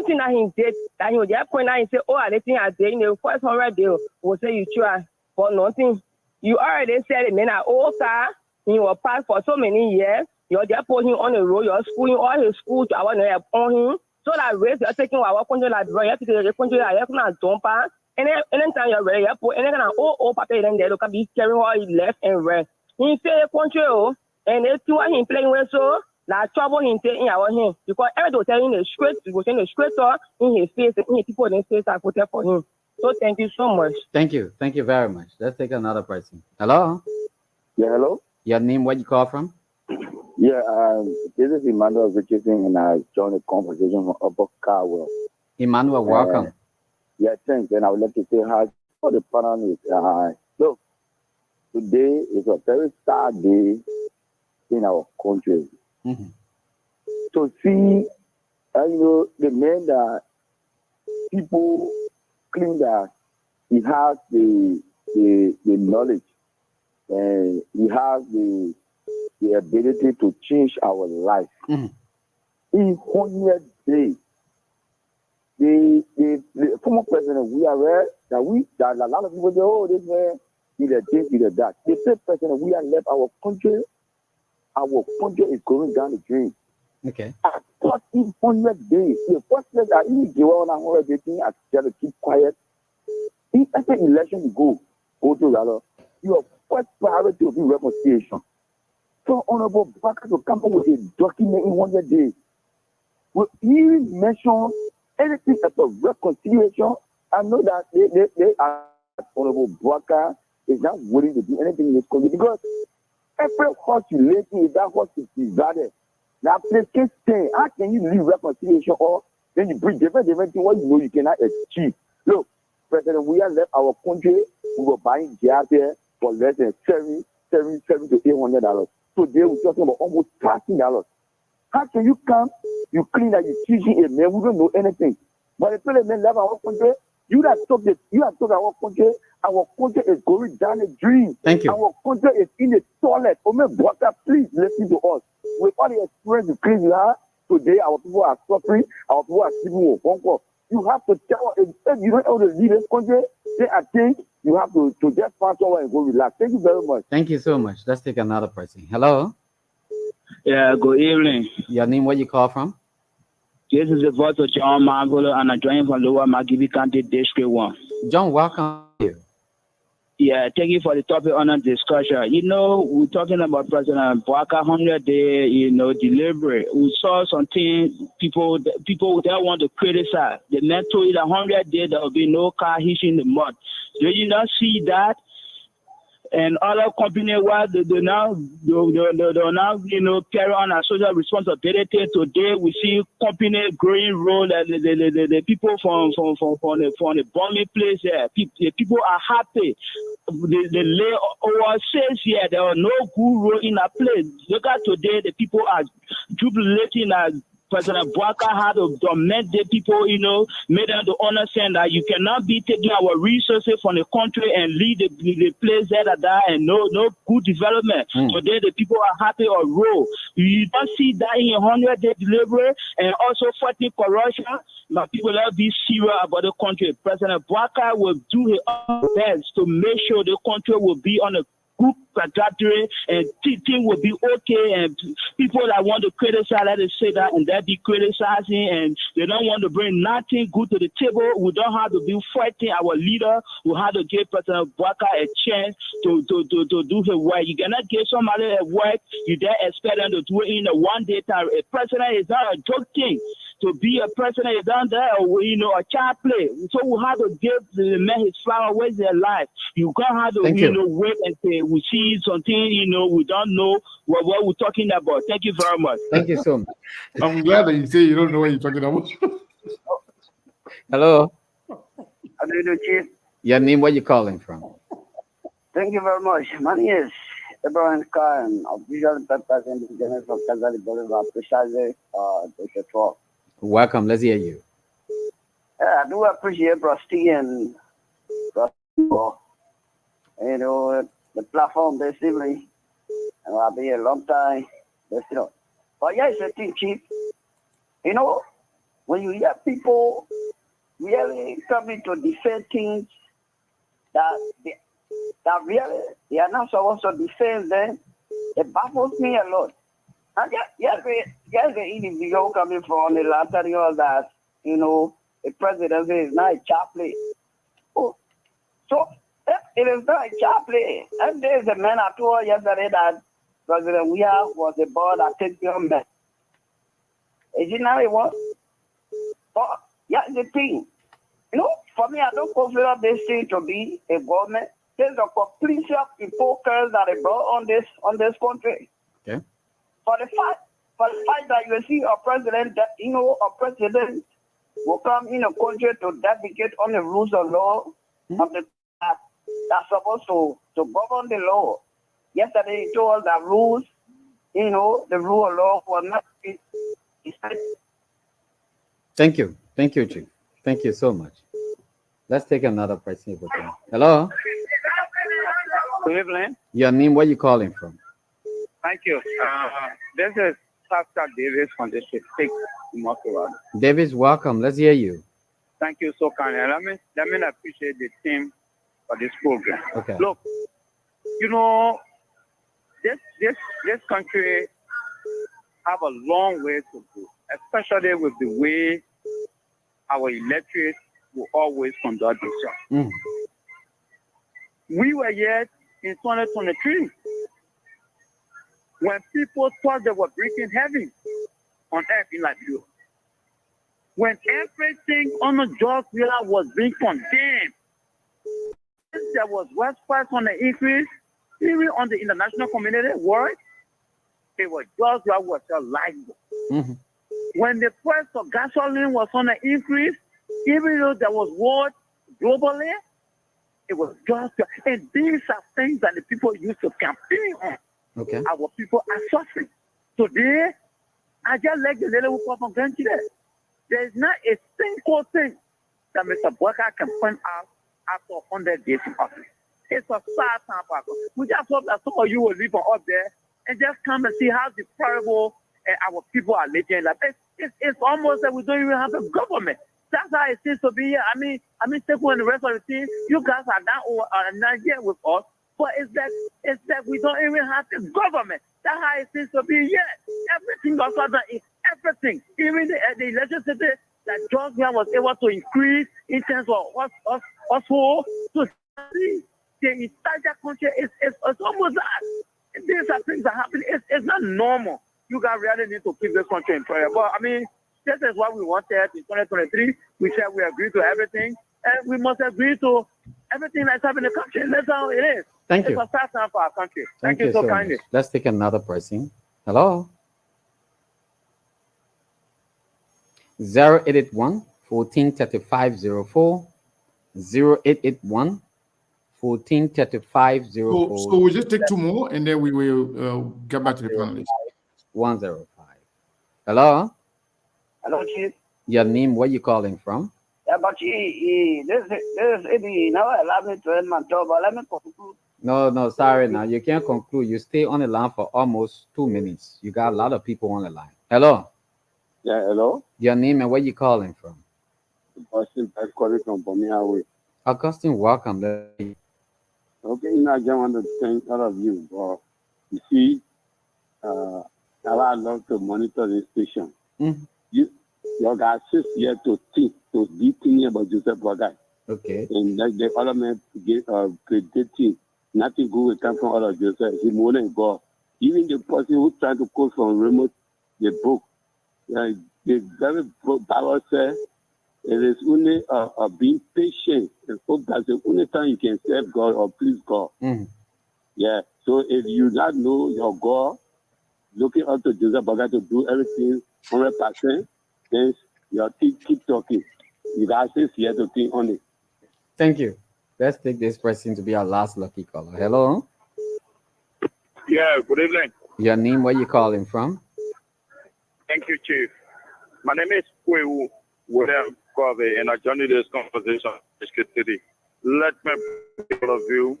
thing that he did, that he would just point out and say, oh, I think I did in the first 100 days, will say you try, but nothing. You already said it, man, an old car, he was passed for so many years, you just put him on the road, you're schooling all his school to our on him, so that race, you're taking our country like, you have to take the country like, you're going to jump out, and then anytime you're ready, you put any kind of old paper, then they look at be carrying all his left and right. He said the country, and they see what he's playing with, so that trouble he taking our him because everybody was telling the straight, he was saying the straight talk in his face, and people in his face are voted for him. So thank you so much. Thank you very much. Let's take another person. Hello. Yeah, hello. Your name? Where you call from? Yeah, this is Emmanuel Richardson, and I joined the conversation from Upper Carwell. Emmanuel, welcome. Yeah, thanks. And I would like to say hi for the panel. Look, today is a very sad day in our country. Mm-hmm. To see, the man that people claim that he has the knowledge and he has the ability to change our life. Mm-hmm. In 100 days, the former president, we are aware that a lot of people say, oh, this man, he did this, he did that. The same president, we have left our country is going down the drain. Okay. I thought in 100 days, the first place I even give on 100 days, I try to keep quiet. If after election you go to Lalo, your first priority will be reconciliation. So Honorable Boakai to come up with a document in 100 days. Will he mention anything about reconciliation? I know that they are Honorable Boakai is not willing to do anything in this country because every horse you lay in, that horse is divided. Now, place can stay. How can you leave reconciliation or then you bring different things what you know you cannot achieve? Look, President, we have left our country. We were buying gas here for less than $700 to $800. Today we're talking about almost $30. How can you come? You clean that you teaching a man. We don't know anything. But the president left our country. You have took our country. Our country is going down the drain. Thank you. Our country is in the toilet. Oh my brother, please listen to us. With all the experience you claim you have, today our people are suffering. Our people are sleeping with hunger. You have to tell us, if you don't know the lead this country, then I think you have to just find somewhere and go relax. Thank you very much. Thank you so much. Let's take another person. Hello. Yeah, good evening. Your name? Where you call from? This is the voice of John Margolo, and I'm joining from Lower Magibi County, District 1. John, welcome you. Yeah, thank you for the topic on the discussion. We're talking about President Boakai 100-day, delivery. We saw something people that want to criticize. The man told you that 100 days there will be no car hitching the mud. Do you not see that? And other companies, they now carry on a social responsibility. Today, we see company growing role and the people from the bombing place. The people are happy. They lay over says here there are no good role in a place. Look at today, the people are jubilating President Boakai had to torment the people, made them to understand that you cannot be taking our resources from the country and leave the place there and no good development. Today the people are happy or roll. You don't see that in 100-day delivery and also fighting corruption. My people will be serious about the country. President Boakai will do his best to make sure the country will be on a good trajectory and things will be okay, and people that want to criticize, let us say that, and they be criticizing, and they don't want to bring nothing good to the table. We don't have to be fighting our leader. We have to give President Boakai a chance to do his work. You cannot give somebody a work, you then expect them to do it in a one-day time. A president is not a joke thing. To be a president is down there, a child play. So we have to give the men his flower, waste their life. You can't have to, wait and say, we see something, we don't know what we're talking about. Thank you very much. Thank you so much. I'm glad that you say you don't know what you're talking about. Hello. How do you do, Chief? Your name, where you calling from? Thank you very much. My name is Abraham Khan, official president of Kazali Bolivar, precisely Dr. 12. Welcome. Let's hear you. Yeah, I do appreciate Rusty and the platform basically. And I'll be a long time. But yeah, it's a thing, Chief. When you hear people really coming to defend things that really they are not supposed to defend them, it baffles me a lot. And yes, the individual coming from the lateral that, the presidency is not a chaplain. Oh, so it is not a chaplain. And there's a man I told yesterday that President Weah was the board that takes your man. Is it not a what? But yeah, the thing. For me, I don't consider this thing to be a government. There's a complete hypocrisy that they brought on this country. Okay. For the fact that you see a president, a president will come in a country to advocate on the rules of law of the that's supposed to govern the law. Yesterday he told us that rules, the rule of law was not. Thank you, Chief. Thank you so much. Let's take another person. Hello. Good evening. Your name, where you calling from? Thank you. This is Pastor Davis from the State Democrat. Davis, welcome. Let's hear you. Thank you so kindly. Let me appreciate the team for this program. Okay. Look, this country have a long way to go, especially with the way our electorate will always conduct themselves. We were here in 2023 when people thought they were breaking heaven on earth in Liberia. When everything on the George Weah was being condemned, there was West price on the increase, even on the international community world, it was George Weah was alive. When the price of gasoline was on the increase, even though there was war globally, it was George Weah. And these are things that the people used to campaign on. Okay. Our people are suffering. Today, I just like the little who from Grand today. There is not a single thing that Mr. Boakai can point out after 100 days in office. It's a sad time for us. We just hope that some of you will live up there and just come and see how deplorable our people are living. Like it's almost like we don't even have a government. That's how it seems to be here. I mean, Sekou and the rest of the team, you guys are not here with us. But it's that we don't even have the government. That's how it seems to be here. Everything was done. Everything. Even the electricity that George Weah was able to increase in terms of household to see the entire country. It's almost that. These are things that happen. It's not normal. You guys really need to keep this country in prayer. But I mean, this is what we wanted in 2023. We said we agree to everything. And we must agree to everything that's happening in the country. That's how it is. Thank you. It's a sad time for our country. Thank you so kindly. Let's take another person. Hello. 0881 143504. 0881 143504. So we'll just take two more and then we will get back to the panelists. 105. Hello. Hello, Chief. Your name, where you calling from? Yeah, but this Eddie, now allow me to end my job, but let me conclude. No, sorry. Now you can't conclude. You stay on the line for almost 2 minutes. You got a lot of people on the line. Hello. Yeah, hello. Your name and where you calling from? Person that's calling from Bomiawe. Augustine, welcome. Okay, I just want to thank all of you. But you see, I love to monitor this station. Mm. Your guys is here to think, to be thinking about Joseph Boakai. Okay. And like the other man predicting, nothing good will come from all of Joseph. He more than God. Even the person who's trying to quote from remote the book, the very Bible says it is only being patient and hope that's the only time you can serve God or please God. Mm. Yeah. So if you not know your God, looking up to Joseph Boakai to do everything 100%, then your team keep talking. You guys is here to think on it. Thank you. Let's take this person to be our last lucky caller. Hello. Yeah, good evening. Your name, where you calling from? Thank you, Chief. My name is Kwewu William Covey, and I joined this conversation today. Let me all of you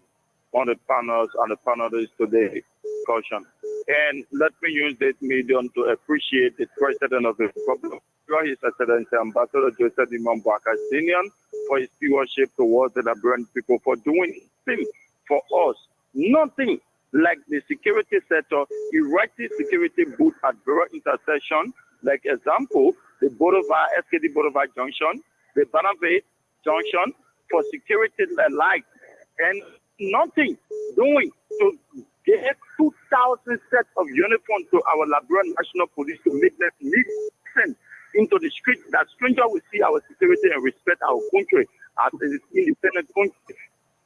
on the panels and the panelists today caution. And let me use this medium to appreciate the President of the Republic, His Excellency Ambassador Joseph Imam Boakai Senior, for his stewardship towards the Liberian people, for doing things for us. Nothing like the security sector, erecting security booth at various intersection, like example, the Boakai, SKD Boakai Junction, the Banavate Junction, for security light, and nothing doing to get 2,000 sets of uniforms to our Liberian National Police to make them listen into the street, that stranger will see our security and respect our country as an independent country.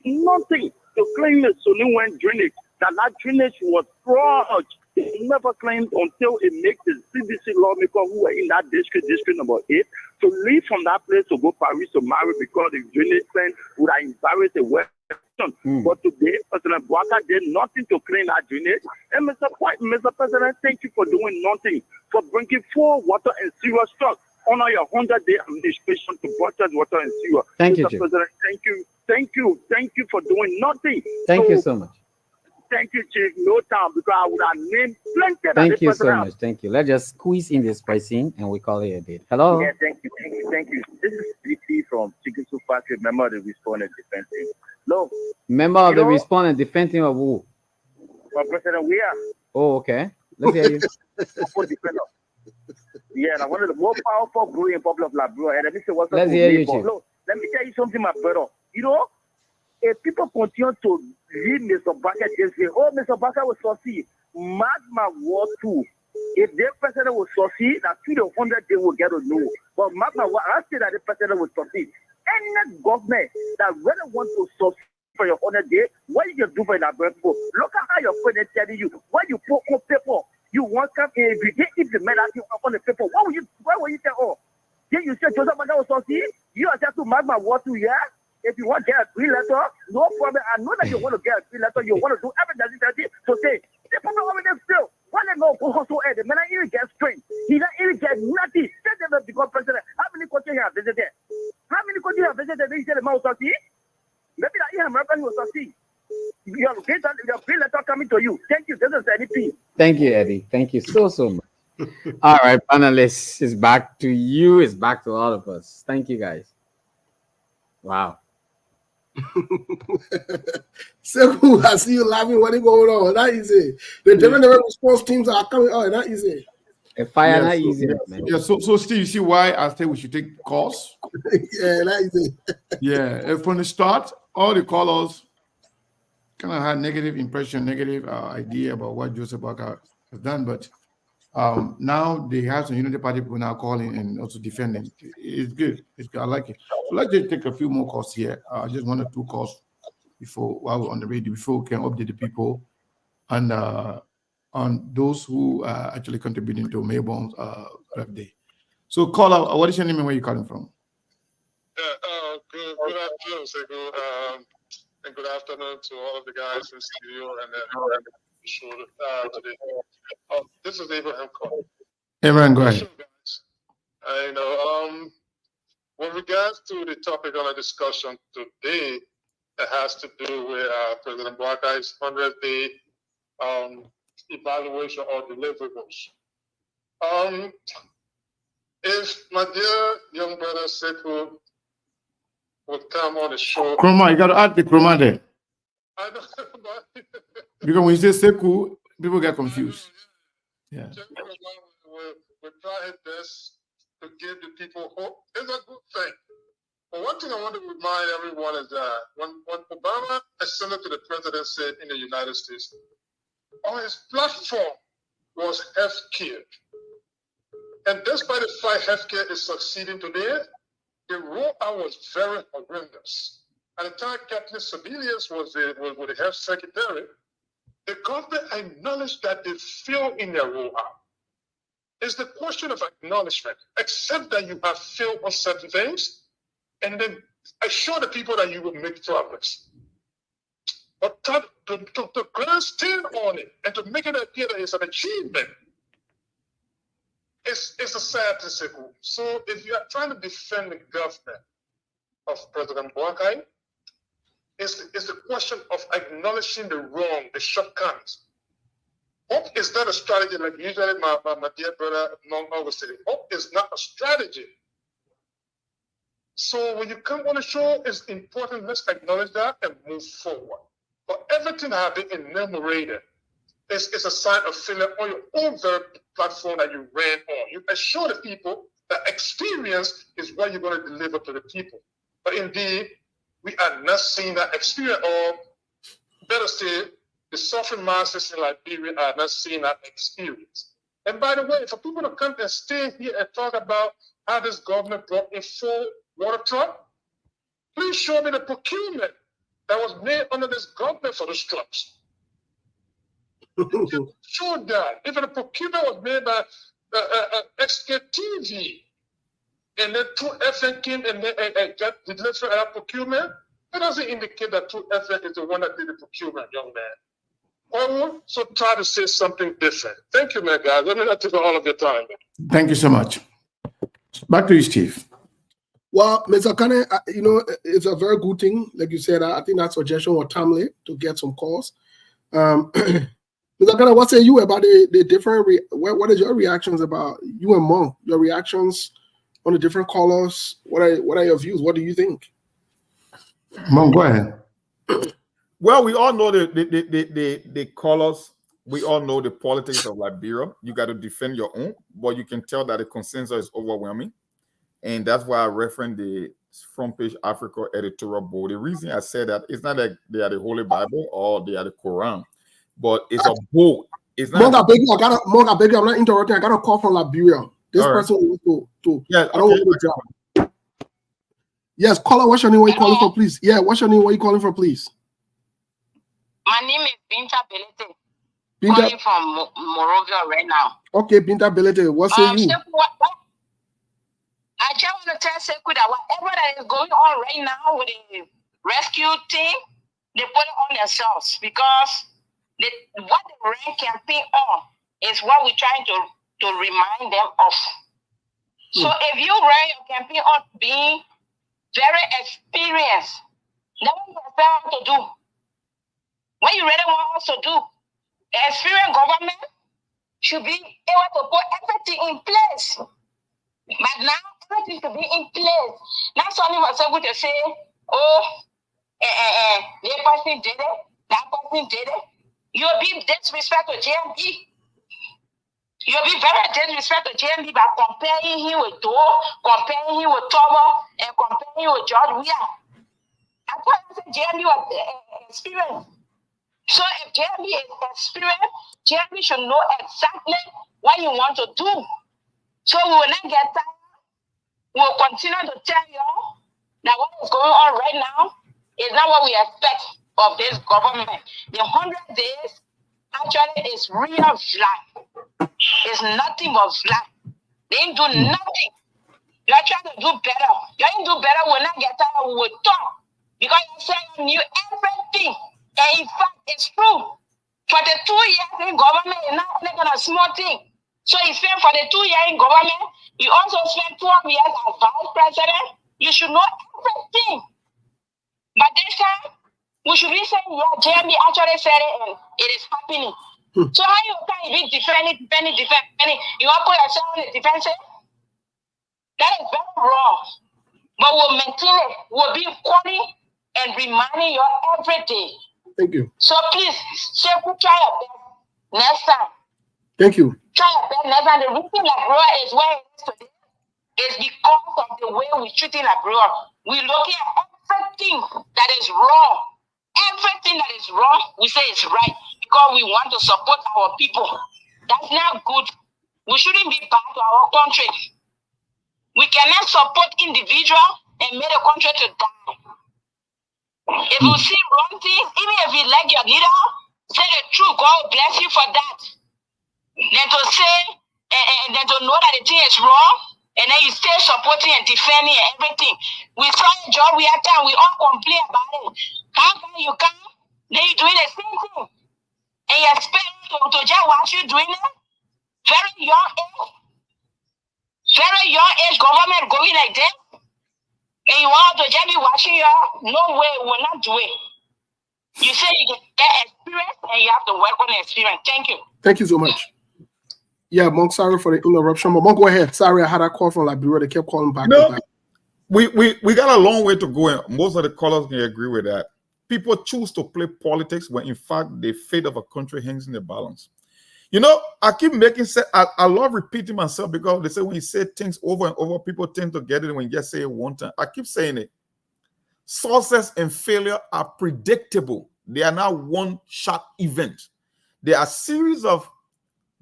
Nothing to claim the Sonu drainage, that drainage was fraud. They never claimed until it makes the CBC lawmaker who were in that district number 8, to leave from that place to go Paris to marry because the drainage plan would have embarrassed the West. But today, President Boakai did nothing to clean that drainage. And Mr. President, thank you for doing nothing, for bringing full water and sewer stock on your 100-day administration to broadcast water and sewer. Thank Mr. you, Chief. President, thank you for doing nothing. Thank you so much. Thank you, Chief. No time, because I would have named plenty. Thank you so much. Thank you. Let's just squeeze in this person and we call it a day. Hello. Yeah, thank you. This is BT from Chicken Soup Factory, member of the Respondent Defense Team. No. Member of the Respondent Defense Team of who? For President we are. Oh, okay. Let's hear you. Yeah, and one of the more powerful growing people of Labrador. And let me say what's Let's hear you, Chief. Look, let me tell you something, my brother. You know, if people continue to leave Mr. Boakai just say, oh, Mr. Boakai will succeed. Mark my word too. If their president will succeed, that 200 they will get to know. But mark my word, I say that the president will succeed. Any government that really wants to succeed for your 100 day, what you can do for your people? Look at how your friend is telling you. What you put on paper, you want to come every day if the medal on the paper. Why will you tell? Oh, then you say Joseph Boakai will succeed? You are just to mark my word to yeah. If you want to get a green letter, no problem. I know that you want to get a green letter. You want to do everything to say, the problem over there still. Why they go hustle ahead? The man even get strength. He don't even get nothing. Tell them to become president. How many countries have visited? How many countries have visited? They say the man will succeed. Maybe that even American will succeed. Your green letter coming to you. Thank you. This is anything. Thank you, Eddie. Thank you so much. All right, panelists, it's back to you. It's back to all of us. Thank you, guys. Wow. So I see you laughing. What is going on? That easy. The different response teams are coming. Oh, that easy. A fire Yeah, not so- easy, yeah, man. Yeah, so Steve, you see why I say we should take calls? Yeah, that easy. Yeah, from the start, all the callers kind of had negative impression, negative idea about what Joseph Boakai has done, but now they have some Unity Party people now calling and also defending. It's good. It's good. I like it. So let's just take a few more calls here. Just 1 or 2 calls while we're on the radio, before we can update the people and on those who are actually contributing to Melbourne's birthday. So caller, what is your name and where you calling from? Good afternoon, Sekou, and good afternoon to all of the guys in the studio and then the show today. This is Abraham calling. Abraham, go ahead. I know. With regards to the topic on the discussion today, it has to do with President Boakai's 100-day evaluation or deliverables. If my dear young brother Sekou would come on the show. Chroma, you got to add the chroma there. I know, Because when you say Sekou, people get confused. Yeah. We'll try his best to give the people hope. It's a good thing. But one thing I want to remind everyone is that when Obama ascended to the presidency in the United States, on his platform was healthcare. And despite the fact healthcare is succeeding today, the rollout was very horrendous. At the time Captain Sebelius was the health secretary, the government acknowledged that they failed in their rollout. It's the question of acknowledgement. Accept that you have failed on certain things, and then assure the people that you will make progress. But to stand on it and to make it appear that it's an achievement, it's a sad thing. So if you are trying to defend the government of President Boakai, it's the question of acknowledging the wrong, the shortcomings. Hope is not a strategy like usually my dear brother Mong always say. Hope is not a strategy. So when you come on the show, it's important, let's acknowledge that and move forward. But everything that has been enumerated is a sign of failure on your own very platform that you ran on. You assure the people that experience is what you're going to deliver to the people. But indeed, we are not seeing that experience, or better say, the suffering masses in Liberia are not seeing that experience. And by the way, for people to come and stay here and talk about how this government brought in full water truck, please show me the procurement that was made under this government for those trucks. Show that. If the procurement was made by XKTV, and then 2FN came and got the delivered procurement, that doesn't indicate that 2FN is the one that did the procurement, young man. So try to say something different. Thank you, man, guys. Let me not take all of your time. Thank you so much. Back to you, Steve. Well, Mr. Kane, it's a very good thing. Like you said, I think that suggestion was timely to get some calls. Mr. Kane, what say you about the different, what is your reactions about, you and Monk, your reactions on the different callers? What are your views? What do you think? Monk, go ahead. Well, we all know the colors. We all know the politics of Liberia. You got to defend your own, but you can tell that the consensus is overwhelming. And that's why I referenced the Front Page Africa editorial board. The reason I said that, it's not like they are the Holy Bible or they are the Quran, but it's a board. It's not. I beg you, I'm not interrupting. I got a call from Liberia. This person wants to yeah, I don't want to drop. Yes, caller, what's your name? Where you calling from, please? Yeah, what's your name? Where you calling from, please? My name is Binta Belete. Calling from Morovia right now. Okay, Binta Belete, what say you? I just want to tell Sekou that whatever that is going on right now with the rescue team, they put it on themselves, because what they ran campaign on is what we're trying to remind them of. So if you run your campaign on being very experienced, then what you expect to do? What you really want us to do? The experienced government should be able to put everything in place. But now everything should be in place. Not only was able to say, the person did it, that person did it. You'll be disrespect to JMB. You'll be very disrespect to JMB by comparing him with Doe, comparing him with Tobo, and comparing him with George Weah. I thought I said JMB was experienced. So if JMB is experienced, JMB should know exactly what you want to do. So we will not get tired. We will continue to tell y'all that what is going on right now is not what we expect of this government. The 100 days actually is real flat. It's nothing but flat. They ain't do nothing. You are trying to do better. You ain't do better, we'll not get tired, we will talk. Because you said you knew everything. And in fact, it's true. For the 2 years in government, is not only a small thing. So he spent for the 2 years in government. He also spent 12 years as vice president. You should know everything. But this time, we should be saying, yeah, JMB actually said it and it is happening. So how you can be defending? You want to put yourself on the defensive? That is very wrong. But we'll maintain it. We'll be calling and reminding you every day. Thank you. So please, Sheku, try your best next time. Thank you. Try your best next time. The reason Labrador is where it is today is because of the way we're treating Labrador. We're looking at everything that is wrong. Everything that is wrong, we say it's right because we want to support our people. That's not good. We shouldn't be bad to our country. We cannot support individual and make the country to die. If you see wrong things, even if you like your leader, say the truth. God will bless you for that. Then to say, and then to know that the thing is wrong, and then you stay supporting and defending and everything. We saw a job we had time, we all complain about it. How come you come? Then you doing the same thing. And you expect to just watch you doing it? Very young age government going like that. And you want to just be watching you? No way, we will not do it. You say you can get experience and you have to work on the experience. Thank you. Thank you so much. Yeah, Monk, sorry for the interruption. But Monk, go ahead. Sorry, I had a call from Liberia. They kept calling back. No, we got a long way to go, and most of the callers can agree with that. People choose to play politics when, in fact, the fate of a country hangs in the balance. You know, I keep making I love repeating myself because they say when you say things over and over, people tend to get it when you just say it one time. I keep saying it. Success and failure are predictable. They are not one-shot events. They are a series of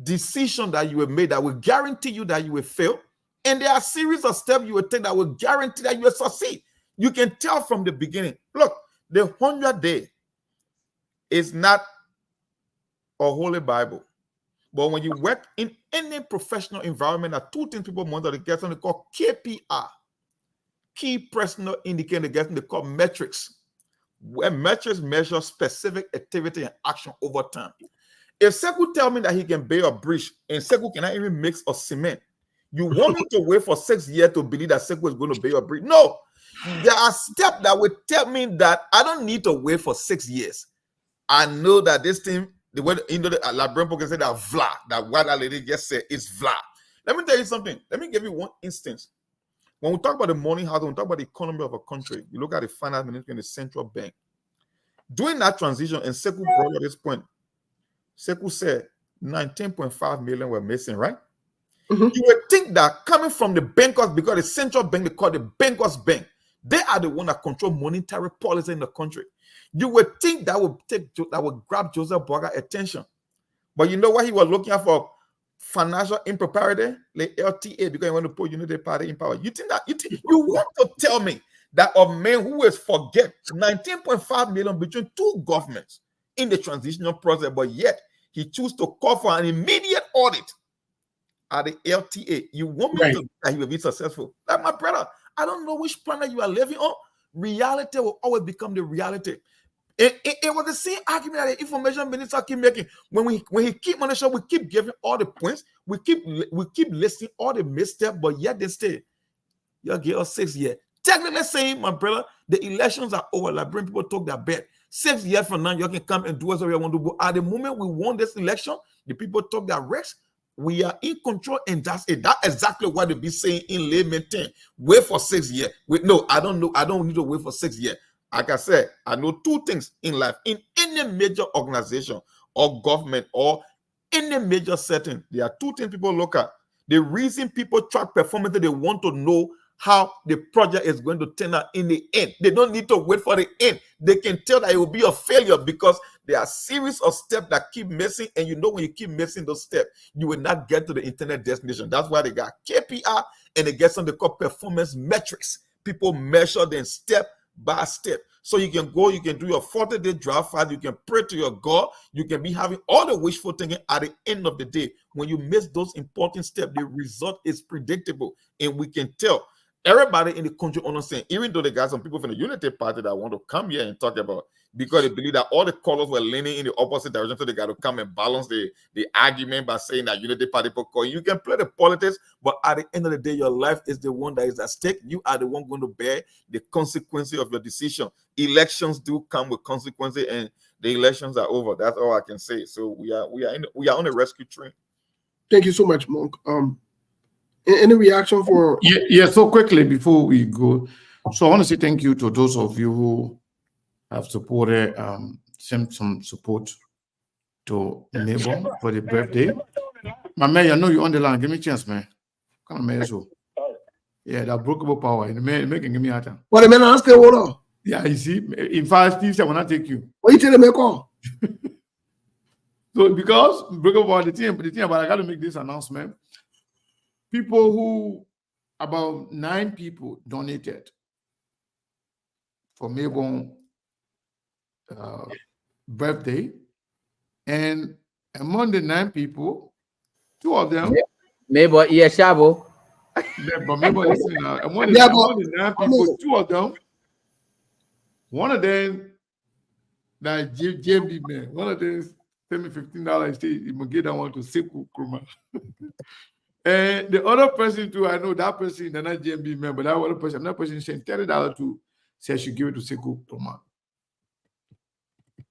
decisions that you have made that will guarantee you that you will fail. And there are a series of steps you will take that will guarantee that you will succeed. You can tell from the beginning. Look, the 100 day is not a holy Bible. But when you work in any professional environment, there are two things people monitor. They get something called KPI, key personal indicator. They get something called metrics, where metrics measure specific activity and action over time. If Sekou tell me that he can build a bridge and Sekou cannot even mix or cement, you want me to wait for 6 years to believe that Sekou is going to build a bridge? No. There are steps that will tell me that I don't need to wait for 6 years. I know that this thing, the way the Labrador can say that vla, that what that lady just said is vla. Let me tell you something. Let me give you one instance. When we talk about the money house, when we talk about the economy of a country, you look at the finance ministry and the central bank. During that transition, and Sekou brought at this point, Sekou said 19.5 million were missing, right? You would think that coming from the bankers, because the central bank, they call the bankers bank, they are the one that control monetary policy in the country. You would think that would grab Joseph Boakai attention. But you know what he was looking at for? Financial impropriety, like LTA, because you want to put Unity Party in power. You think that you want to tell me that a man who is forget 19.5 million between two governments in the transitional process, but yet he chose to call for an immediate audit at the LTA. You want me to that he will be successful? Like my brother, I don't know which planet you are living on. Reality will always become the reality. It was the same argument that the information minister keep making. When he keep on the show, we keep giving all the points, we keep listing all the missteps, but yet they stay. You'll get us 6 years. Technically saying, my brother, the elections are over. Like bring people talk their bet. 6 years from now, you can come and do whatever you want to do. At the moment we won this election, the people talk their rest. We are in control, and that's it. That's exactly what they be saying in layman terms. Wait for 6 years. No, I don't know. I don't need to wait for 6 years. Like I said, I know two things in life. In any major organization or government or any major setting, there are two things people look at. The reason people track performance, they want to know how the project is going to turn out in the end. They don't need to wait for the end. They can tell that it will be a failure because there are a series of steps that keep missing, and you know when you keep missing those steps, you will not get to the intended destination. That's why they got KPI and they get something called performance metrics. People measure them step by step. So you can go, you can do your 40-day draft file, you can pray to your God, you can be having all the wishful thinking at the end of the day. When you miss those important steps, the result is predictable, and we can tell. Everybody in the country understand, even though they got some people from the Unity Party that want to come here and talk about, because they believe that all the colors were leaning in the opposite direction, so they got to come and balance the argument by saying that Unity Party people. You can play the politics, but at the end of the day, your life is the one that is at stake. You are the one going to bear the consequences of your decision. Elections do come with consequences, and the elections are over. That's all I can say. So we are on a rescue train. Thank you so much, Monk. Any reaction for? Yeah. So quickly before we go, so I want to say thank you to those of you who have supported, sent some support to Mabel for the birthday. My man, I know you're on the line. Give me a chance, man. Come on, man. So, yeah, that breakable power. The man making give me a time. What the man ask you, what? Yeah, you see, in fact, Steve said, "When I take you." What you tell me, call? So because breakable power, the thing about I got to make this announcement. People who, about 9 people donated for Mabel birthday, and among the 9 people, 2 of them. Mabel, yeah, Shabo. But Mabel, listen now. Among the 9 people, 2 of them. One of them, that JB man. One of them sent me $15. Say you must get that one to Seku Kruma. And the other person too, I know that person, they're not JB man, but that other person, another person sent $30 to say I should give it to Seku Kruma.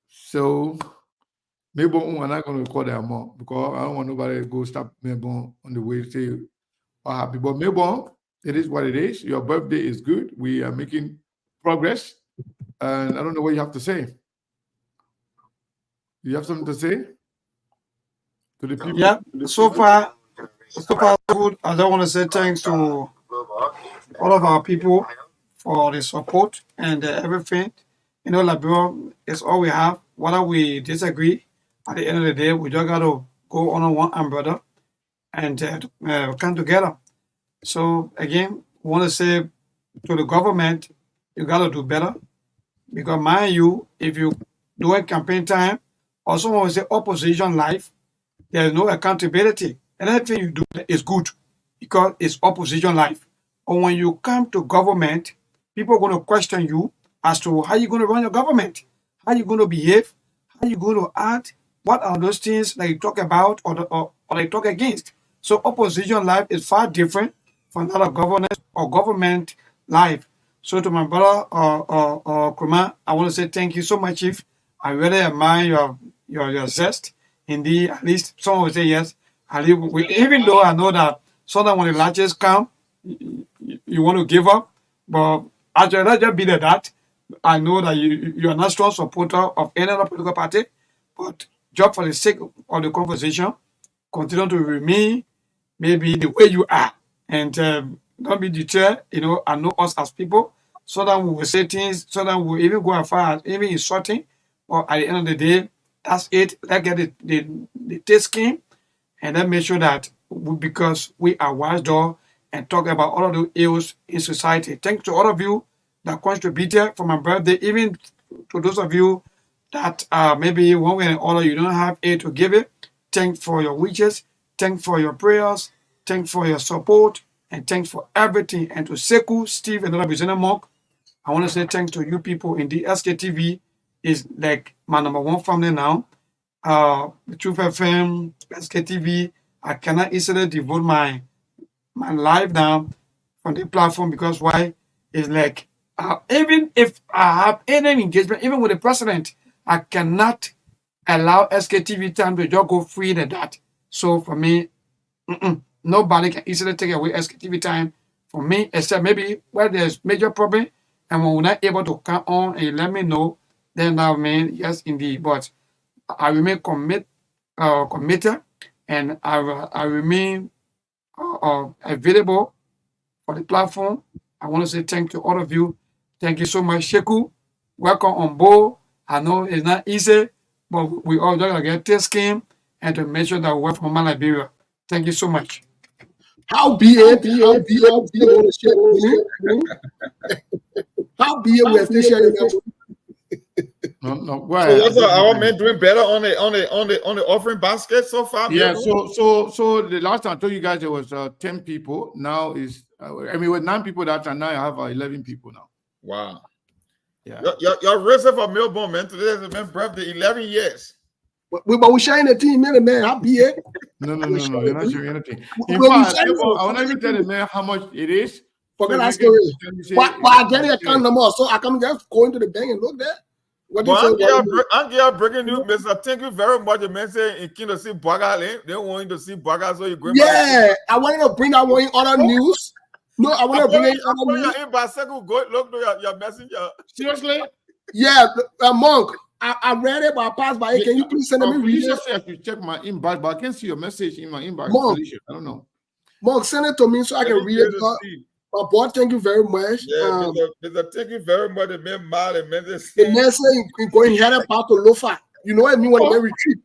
So maybe I'm not going to record that amount because I don't want nobody to go stop maybe on the way to say happy. But maybe it is what it is. Your birthday is good. We are making progress. And I don't know what you have to say. You have something to say to the people? Yeah, so far good. I don't want to say thanks to all of our people for the support and everything. You know, Liberia is all we have. Whether we disagree, at the end of the day, we just got to go under one umbrella and come together. So again, I want to say to the government, you got to do better. Because mind you, if you do a campaign time, or someone will say opposition life, there is no accountability. Anything you do is good because it's opposition life. But when you come to government, people are going to question you as to how you're going to run your government, how you're going to behave, how you're going to act, what are those things that you talk about or they talk against. So opposition life is far different from that of governance or government life. So to my brother Kruma, I want to say thank you so much, Chief. I really admire your zest. Indeed, at least someone will say yes. Even though I know that sometimes when the latches come, you want to give up. But actually, let's just be that. I know that you are not strong supporter of any other political party, but just for the sake of the conversation, continue to remain maybe the way you are. And don't be deterred, I know us as people. So that we will say things, so that we will even go as far as even insulting. Or at the end of the day, that's it. Let's get the taste scheme and then make sure that because we are watchdog and talk about all of the ills in society. Thanks to all of you that contributed for my birthday, even to those of you that maybe one way or another you don't have aid to give it. Thanks for your wishes. Thanks for your prayers. Thanks for your support. And thanks for everything. And to Seku, Steve, and other business Monk, I want to say thanks to you people in the SKTV. Is like my number 1 family now. Truth FM, SKTV. I cannot easily devote my life now on the platform because why? It's like even if I have any engagement, even with the president, I cannot allow SKTV time to just go free like that. So for me, nobody can easily take away SKTV time from me, except maybe where there's major problem and when we're not able to come on and you let me know, then that means yes, indeed. But I remain committed, and I remain available for the platform. I want to say thank you to all of you. Thank you so much, Sheku. Welcome on board. I know it's not easy, but we all just gotta get this scheme and to make sure that we work for my Liberia. Thank you so much. How be it want to share with me? How be it we are still sharing that? No, so what's our men doing better on the offering basket so far? Yeah, so the last time I told you guys it was 10 people. Now is I mean, with 9 people that time, now I have 11 people now. Wow. Yeah. You're racing for Melbourne, man. Today is my birthday, 11 years. But we sharing the team, man. I'll be it. No, you're not sharing anything. In When we fact, sharing I will not even tell the man how much it is. Forget that So you story. can say, But I get the account number, so I can just go into the bank and look there. What do you say? I'm here breaking news, Mr. Thank you very much. The man say in King to see Boakai. They want you to see Boakai, so you're going Yeah, I wanted to bring that one in other news. No, I want to bring it in other news. Your inbox, go look to your messenger. Seriously? Yeah, Monk. I read it, but I passed by it. Can you please send me read it? I have to check my inbox, but I can't see your message in my inbox. Monk, I don't know. Monk, send it to me so I can read it. My boy, thank you very much. Yeah, Mr. Thank you very much. The man mad, the man the man say going here part to Lofa. You know what I mean when the man retreat.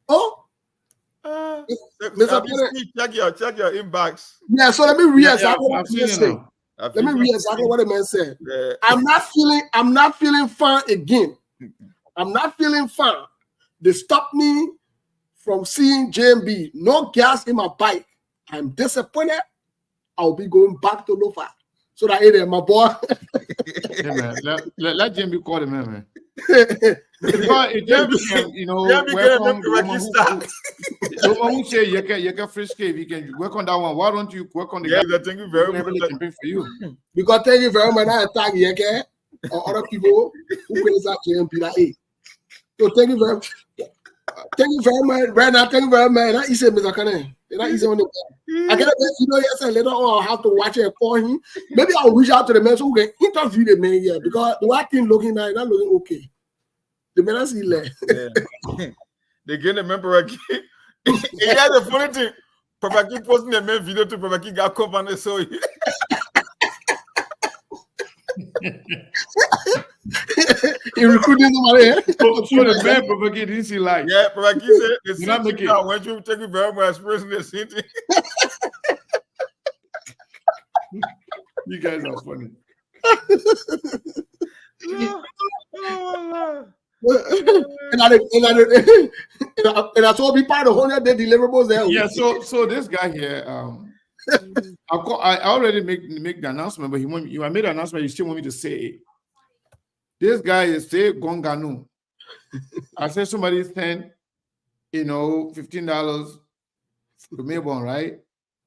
Oh, check your inbox. Yeah, so let me read exactly what the man said. Let me read exactly what the man said. Yeah. I'm not feeling fun again. I'm not feeling fun. They stopped me from seeing JMB. No gas in my bike. I'm disappointed. I'll be going back to Lofa. So that hey there, my boy. Hey man, let JMB call the man. Because JMB can, you know, work on the one who say you can frisky, if you can work on that one. Why don't you work on the guy? Thank you very much. Campaign for you. Because thank you very much. I attack Yeke or other people who plays that JMP that hey. So thank you very much. Thank you very much. Right now, thank you very much. That easy, Mr. Kane. That easy on the I get a yes, and later on I'll have to watch it for him. Maybe I'll reach out to the man so we can interview the man here because the white thing looking like not looking okay. The man is yeah. They get the member again. Yeah, the funny thing. Propaki posting the main video to Propaki got company so he recruiting somebody. So the man Propaki didn't see light. Yeah, Propaki said the not make it. I went to take you very much expressing the city. You guys are funny. And I told me part of 100-day deliverables there. Yeah, so this guy here, I already make the announcement, but I made the announcement. You still want me to say it. This guy is say Gonganu. I said somebody sent, $15 to Melbourne, right?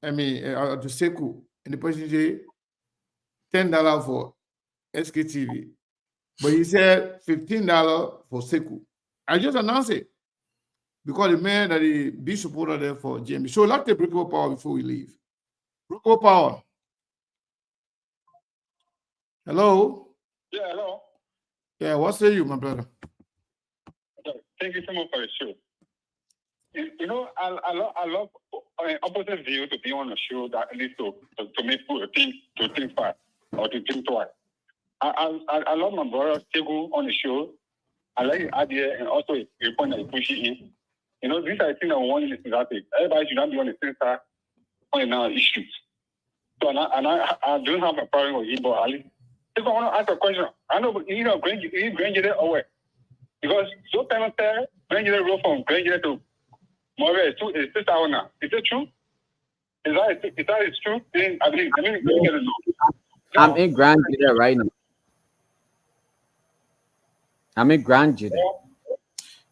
I mean, to Seku, and the person say $10 for SKTV. But he said $15 for Seku. I just announced it because the man that is big supporter there for JMB. So let's take Breakable Power before we leave. Breakable Power. Hello. Yeah, hello. Yeah, what say you, my brother? Thank you so much for the show. I love opposite view to be on a show that leads to make people think fast or to think twice. I love my brother Tegu on the show. I like the idea and also the point that you push it in. These are the things I want to listen to. Everybody should not be on the same side on now issues. So I don't have a problem with it, but at least if I want to ask a question, I know Granger or what? Because so time of time, Granger road from Granger to Moray is 6 hours now. Is it true? Is that true? Then I mean, I'm in Grand Judah right now. I'm in Grand Judah.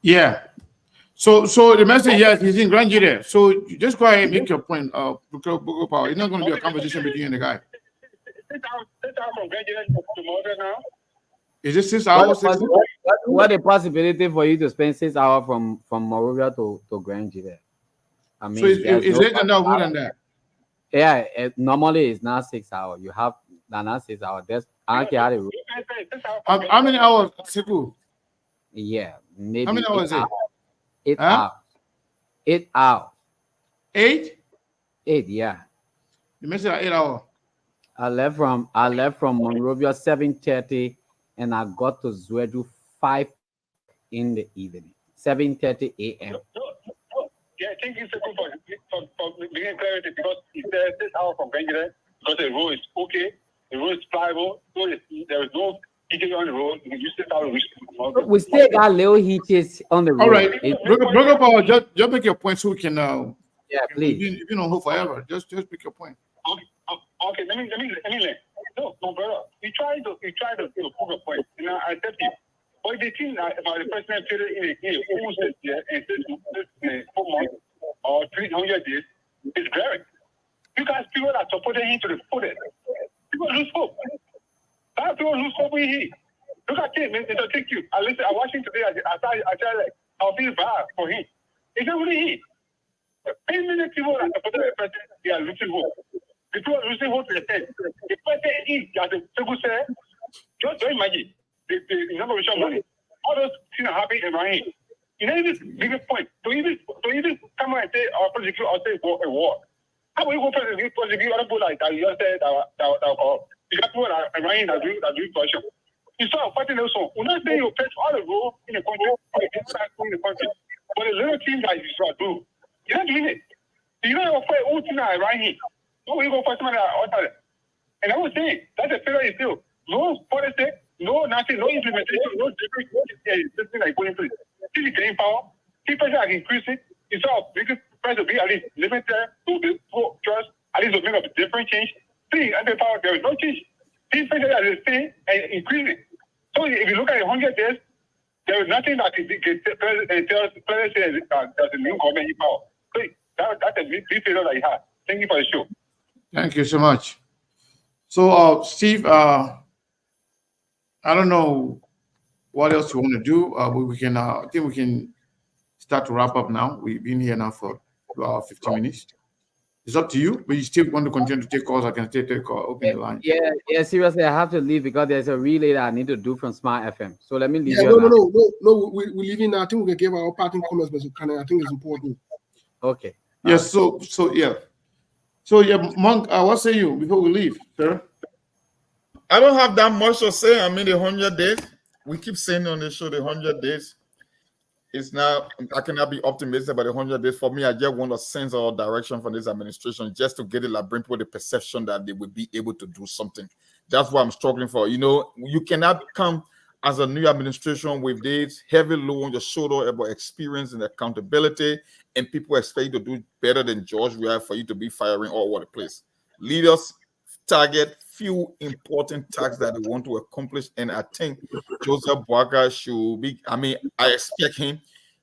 Yeah. So the message here is he's in Grand Judah. So you just go ahead and make your point. Breakable Power. It's not going to be a conversation between you and the guy. 6 hours from Grand Judah to Moray now. Is it 6 hours? What a possibility for you to spend 6 hours from Morovia to Grand Judah. I mean, so it's less than that, more than that. Yeah, normally it's not 6 hours. You have not 6 hours. That's how many hours? Seku? Yeah, maybe. How many hours is it? 8 hours. 8 hours. 8? 8, yeah. You mentioned 8 hours. I left from Monrovia 7:30, and I got to Zwedu 5 in the evening. 7:30 a.m. Yeah, thank you so much for bringing clarity because it's 6 hours from Benjamin because the road is okay, the road is pliable, so there is no hitches on the road. You can use 6 hours. We still got little hitches on the road. All right, Breakable Power, just make your point so we can. Yeah, please. You don't hold forever. Just make your point. Okay, let me learn. No, my brother, you try to prove a point, and I accept you. But the thing about the president in a full set here and 4 months or 300 days is glaring. Because people are supporting him to the fullest. People lose hope. People lose hope in him. Look at him, it'll take you. I watched him today. I feel bad for him. It's not really him. Many people that supporting the president, they are losing hope. People are losing hope to the head. The president is, as the people say, just don't imagine the number of money. All those things are happening around him. You know, this biggest point. To even come out and say, or prosecute or say a war. How will you go prosecute other people like that? You just said that you got people that are around him that do torture. You saw fighting also. We're not saying you face all the rules in the country, or the people that are in the country. But the little thing that you should do, you're not doing it. You know, you're fighting all things that are around him. So we go fight someone that are outside. And I was saying, that's a failure you feel. No policy, no nothing, no implementation, no different system like going through. Still the getting power, people are increasing. You saw biggest price will be at least limited to the trust, at least will make a different change. See, under power, there is no change. These prices are the same and increasing. So if you look at 100 days, there is nothing that can tell us there's a new government in power. So that's a big failure that you have. Thank you for the show. Thank you so much. So, Steve, I don't know what else you want to do. But we can, I think we can start to wrap up now. We've been here now for 15 minutes. It's up to you, but you still want to continue to take calls. I can still open the line. Yeah, seriously, I have to leave because there's a relay that I need to do from Smart FM. So let me leave Yeah, you now. no, we're leaving now. I think we can give our parting comments, but I think it's important. Okay. Yes, so yeah. So yeah, Monk, what say you before we leave, sir? I don't have that much to say. I mean, the 100 days. We keep saying on the show the 100 days. It's now, I cannot be optimistic about the 100 days. For me, I just want a sense or direction from this administration just to get it, like, bring people the perception that they will be able to do something. That's what I'm struggling for. You know, you cannot come as a new administration with this heavy load on your shoulder about experience and accountability, and people expect you to do better than George Weah for you to be firing all over the place. Leaders target few important tasks that they want to accomplish, and I think Joseph Boakai should be, I expect him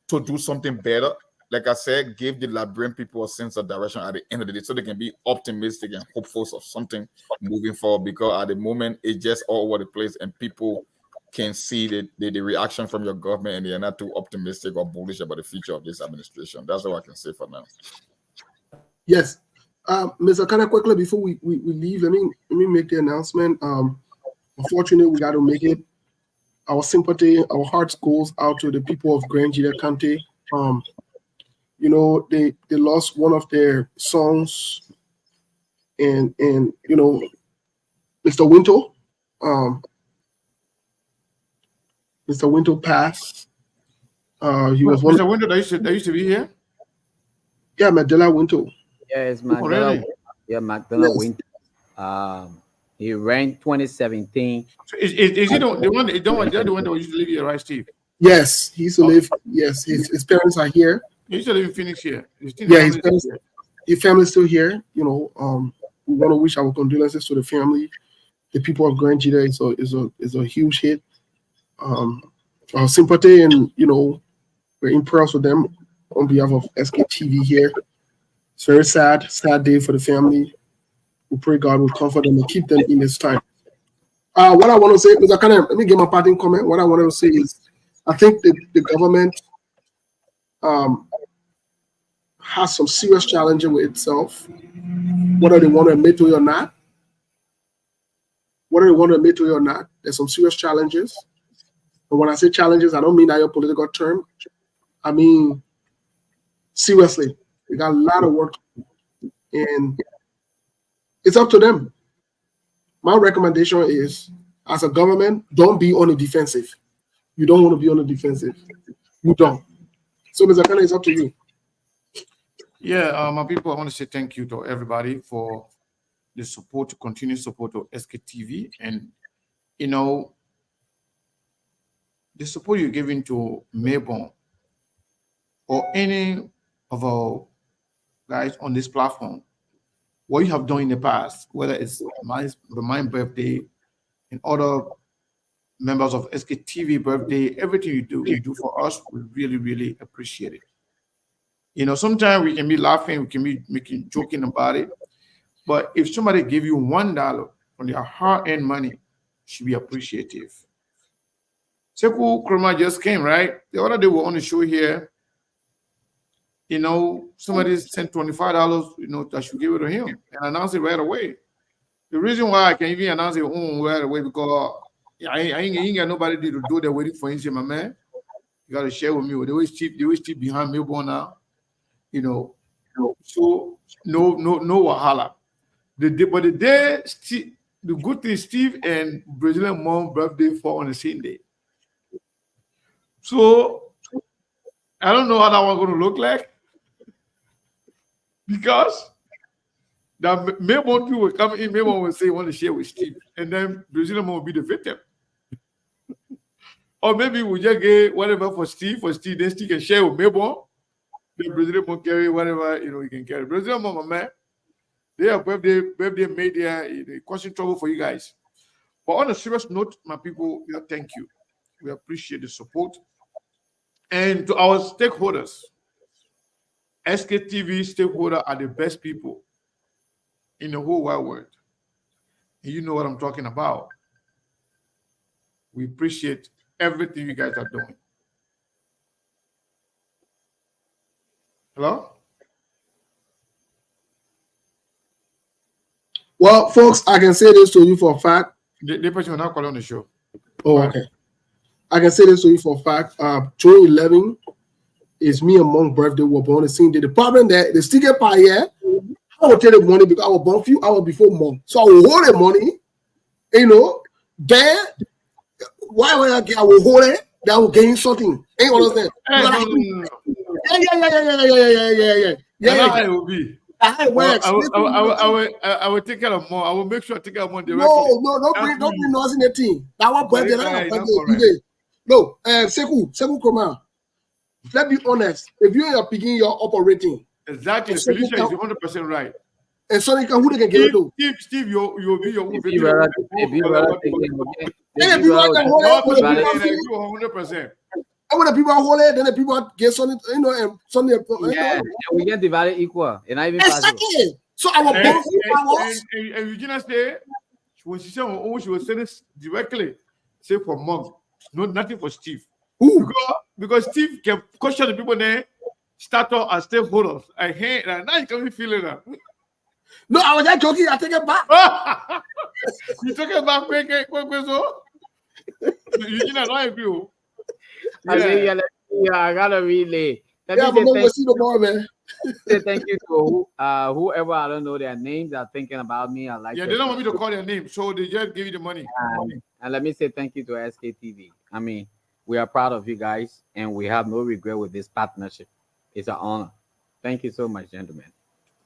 to do something better. Like I said, give the Liberian people a sense of direction at the end of the day so they can be optimistic and hopeful of something moving forward, because at the moment it's just all over the place and people can see the reaction from your government and they're not too optimistic or bullish about the future of this administration. That's all I can say for now. Yes. Mr. Kana, quickly before we leave, let me make the announcement. Unfortunately, we got to make it. Our sympathy, our hearts goes out to the people of Grand Jida County. You know, they lost one of their songs, and you know, Mr. Winto, Mr. Winto passed. He was one. Mr. Winto that used to be here. Yeah, Mandela Winto. Yeah, it's Oh, Mandela. really? Yeah, Mandela Yes. Winter. He ran 2017. So is he the one that used to live here, right, Steve? Yes, he used to live. Yes, his parents are here. He used to live in Phoenix here. Yeah, his family's still here. You know, we want to wish our condolences to the family. The people of Grand Jida is a huge hit. Our sympathy, and you know, we're in prayers with them on behalf of SKTV here. It's very sad day for the family. We pray God will comfort them and keep them in this time. What I want to say, because let me get my parting comment. What I want to say is, I think the government has some serious challenges with itself, whether they want to admit to it or not. There's some serious challenges. And when I say challenges, I don't mean that your political term. I mean, seriously, we got a lot of work, and it's up to them. My recommendation is, as a government, don't be on the defensive. You don't want to be on the defensive. You don't. So, Mr. Kana, it's up to you. Yeah, my people, I want to say thank you to everybody for the support, continued support of SKTV, and you know, the support you're giving to Mayborn or any of our guys on this platform what you have done in the past, whether it's my birthday and other members of SKTV birthday, everything you do for us, we really, really appreciate it. You know, sometimes we can be laughing, we can be joking about it, but if somebody give you $1 from their hard-earned money, it should be appreciative. Sekou Kroma just came, right? The other day we were on the show here. You know, somebody sent $25, you know, I should give it to him and announce it right away. The reason why I can even announce it right away because I ain't got nobody to do that waiting for him. Say, my man, you got to share with me. They always cheap behind Melbourne now. You know, so no wahala. But the day, the good thing, Steve and Brazilian mom birthday fall on the same day. So I don't know how that one's going to look like because that Melbourne people will come in, Melbourne will say, want to share with Steve, and then Brazilian mom will be the victim. Or maybe we just get whatever for Steve, then Steve can share with Melbourne. The Brazilian mom carry whatever, you know, you can carry. Brazilian mom, man, they have birthday made there, causing trouble for you guys. But on a serious note, my people, thank you. We appreciate the support. And to our stakeholders, SKTV stakeholders are the best people in the whole wide world. And you know what I'm talking about. We appreciate everything you guys are doing. Hello? Well, folks, I can say this to you for a fact. The person will not call on the show. Oh, okay. I can say this to you for a fact. 2011 is me and Monk birthday. We were born the same day. The problem that the sticker pie here, I will take the money because I was born a few hours before Monk. So I will hold the money, you know, then why I will hold it, then I will gain something. Ain't understand? Yeah. It will be. I will take care of more. I will make sure I take care of more directly. No, don't bring noise in the team. That one birthday. No, Sekou Kroma. Let's be honest. If you are picking your operating, exactly, Felicia is 100% right. And Sonica, who they can get it to? Steve, you'll be your 100%. And when the people are holy, then the people get something, you know, and something. Yeah, we get divided equal. And I even exactly. So our boss and Regina said when she said she was sending directly, say for Monk, nothing for Steve. Because Steve can question the people there, start off as stakeholders. I hate that. Now you can be feeling that. No, I was just joking. I take it back. You took it back, quick, so. Regina, I don't agree. I gotta relay. But we'll see the ball, man. Say thank you to whoever I don't know their names are thinking about me. I like. Yeah, they don't want me to call their name, so they just give you the money. And let me say thank you to SKTV. I mean, we are proud of you guys, and we have no regret with this partnership. It's an honor. Thank you so much, gentlemen.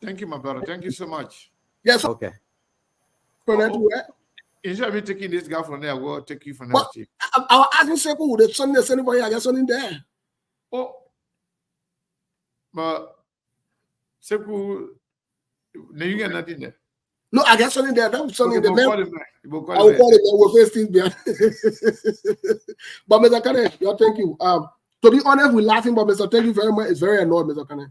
Thank you, my brother. Thank you so much. Yes. Okay. Instead of me taking this guy from there, we'll take you from there. I was asking Sekou, the son that's anybody, I got something there. Oh, but Sekou, no, you got nothing there. No, I got something there. That was something there. I will call it. We'll face things behind. But Mr. Kane, thank you. To be honest, we're laughing, but Mr. Thank you very much. It's very annoying, Mr. Kane.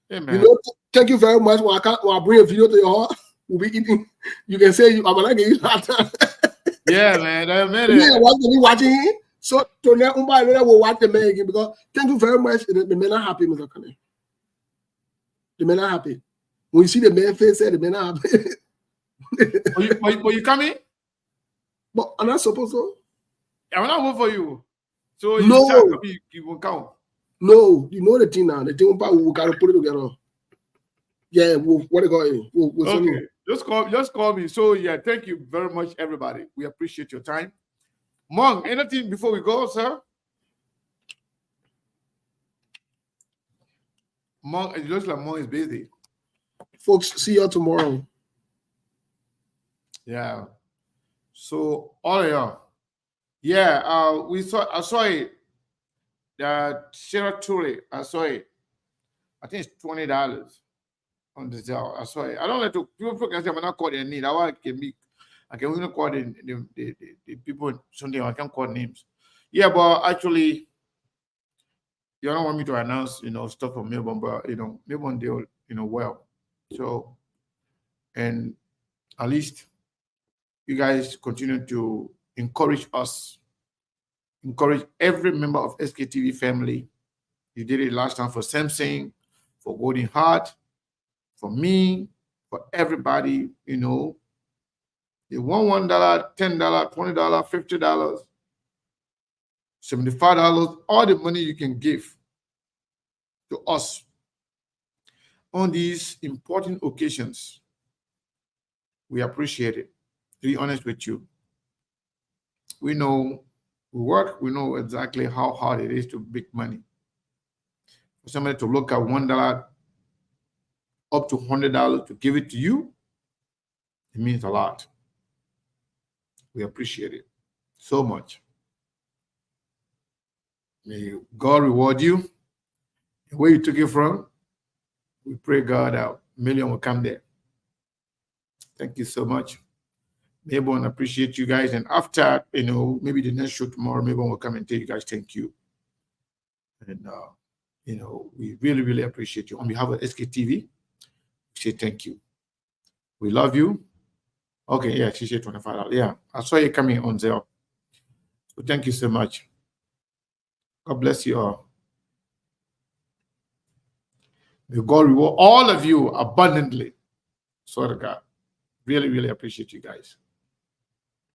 Hey, man. You know, thank you very much. When I bring a video to your heart, we'll be eating. You can say I'm gonna get you laughter. Yeah, man. I made it. Yeah, watching it. So tonight, will watch the man again because thank you very much. The men are happy, Mr. Kane. The men are happy. When you see the man face, the men are happy. But you coming? But I'm not supposed to. I'm not vote for you. So no, you won't count. No, you know the thing now. The thing about we gotta put it together. Yeah, what it we'll okay. Just call me. So yeah, thank you very much, everybody. We appreciate your time. Mong, anything before we go, sir? Mong, it looks like Mong is busy. Folks, see you tomorrow. Yeah. So all of y'all. Yeah, I saw it. That Sarah Touré, I saw it. I think it's $20. on the Zelle. I saw it. I don't like to people can say I'm not calling need. I can be I can even call the people Sunday. I can call names. Yeah, but actually, you don't want me to announce, stuff from Melbourne, but Melbourne deal, well. So, and at least you guys continue to encourage us, encourage every member of SKTV family. You did it last time for Samson, for Golden Heart, for me, for everybody, They want $1, $10, $20, $50, $75, all the money you can give to us on these important occasions. We appreciate it. To be honest with you, we know we work, we know exactly how hard it is to make money. For somebody to look at $1 up to $100 to give it to you, it means a lot. We appreciate it so much. May God reward you. Where you took it from, we pray God that million will come there. Thank you so much. Maybe appreciate you guys. And after, maybe the next show tomorrow, maybe will come and tell you guys thank you. And, we really, really appreciate you. On behalf of SKTV, we say thank you. We love you. Okay, yeah, she said $25. Yeah, I saw you coming on Zelle. So thank you so much. God bless you all. May God reward all of you abundantly. Swear to God. Really, really appreciate you guys.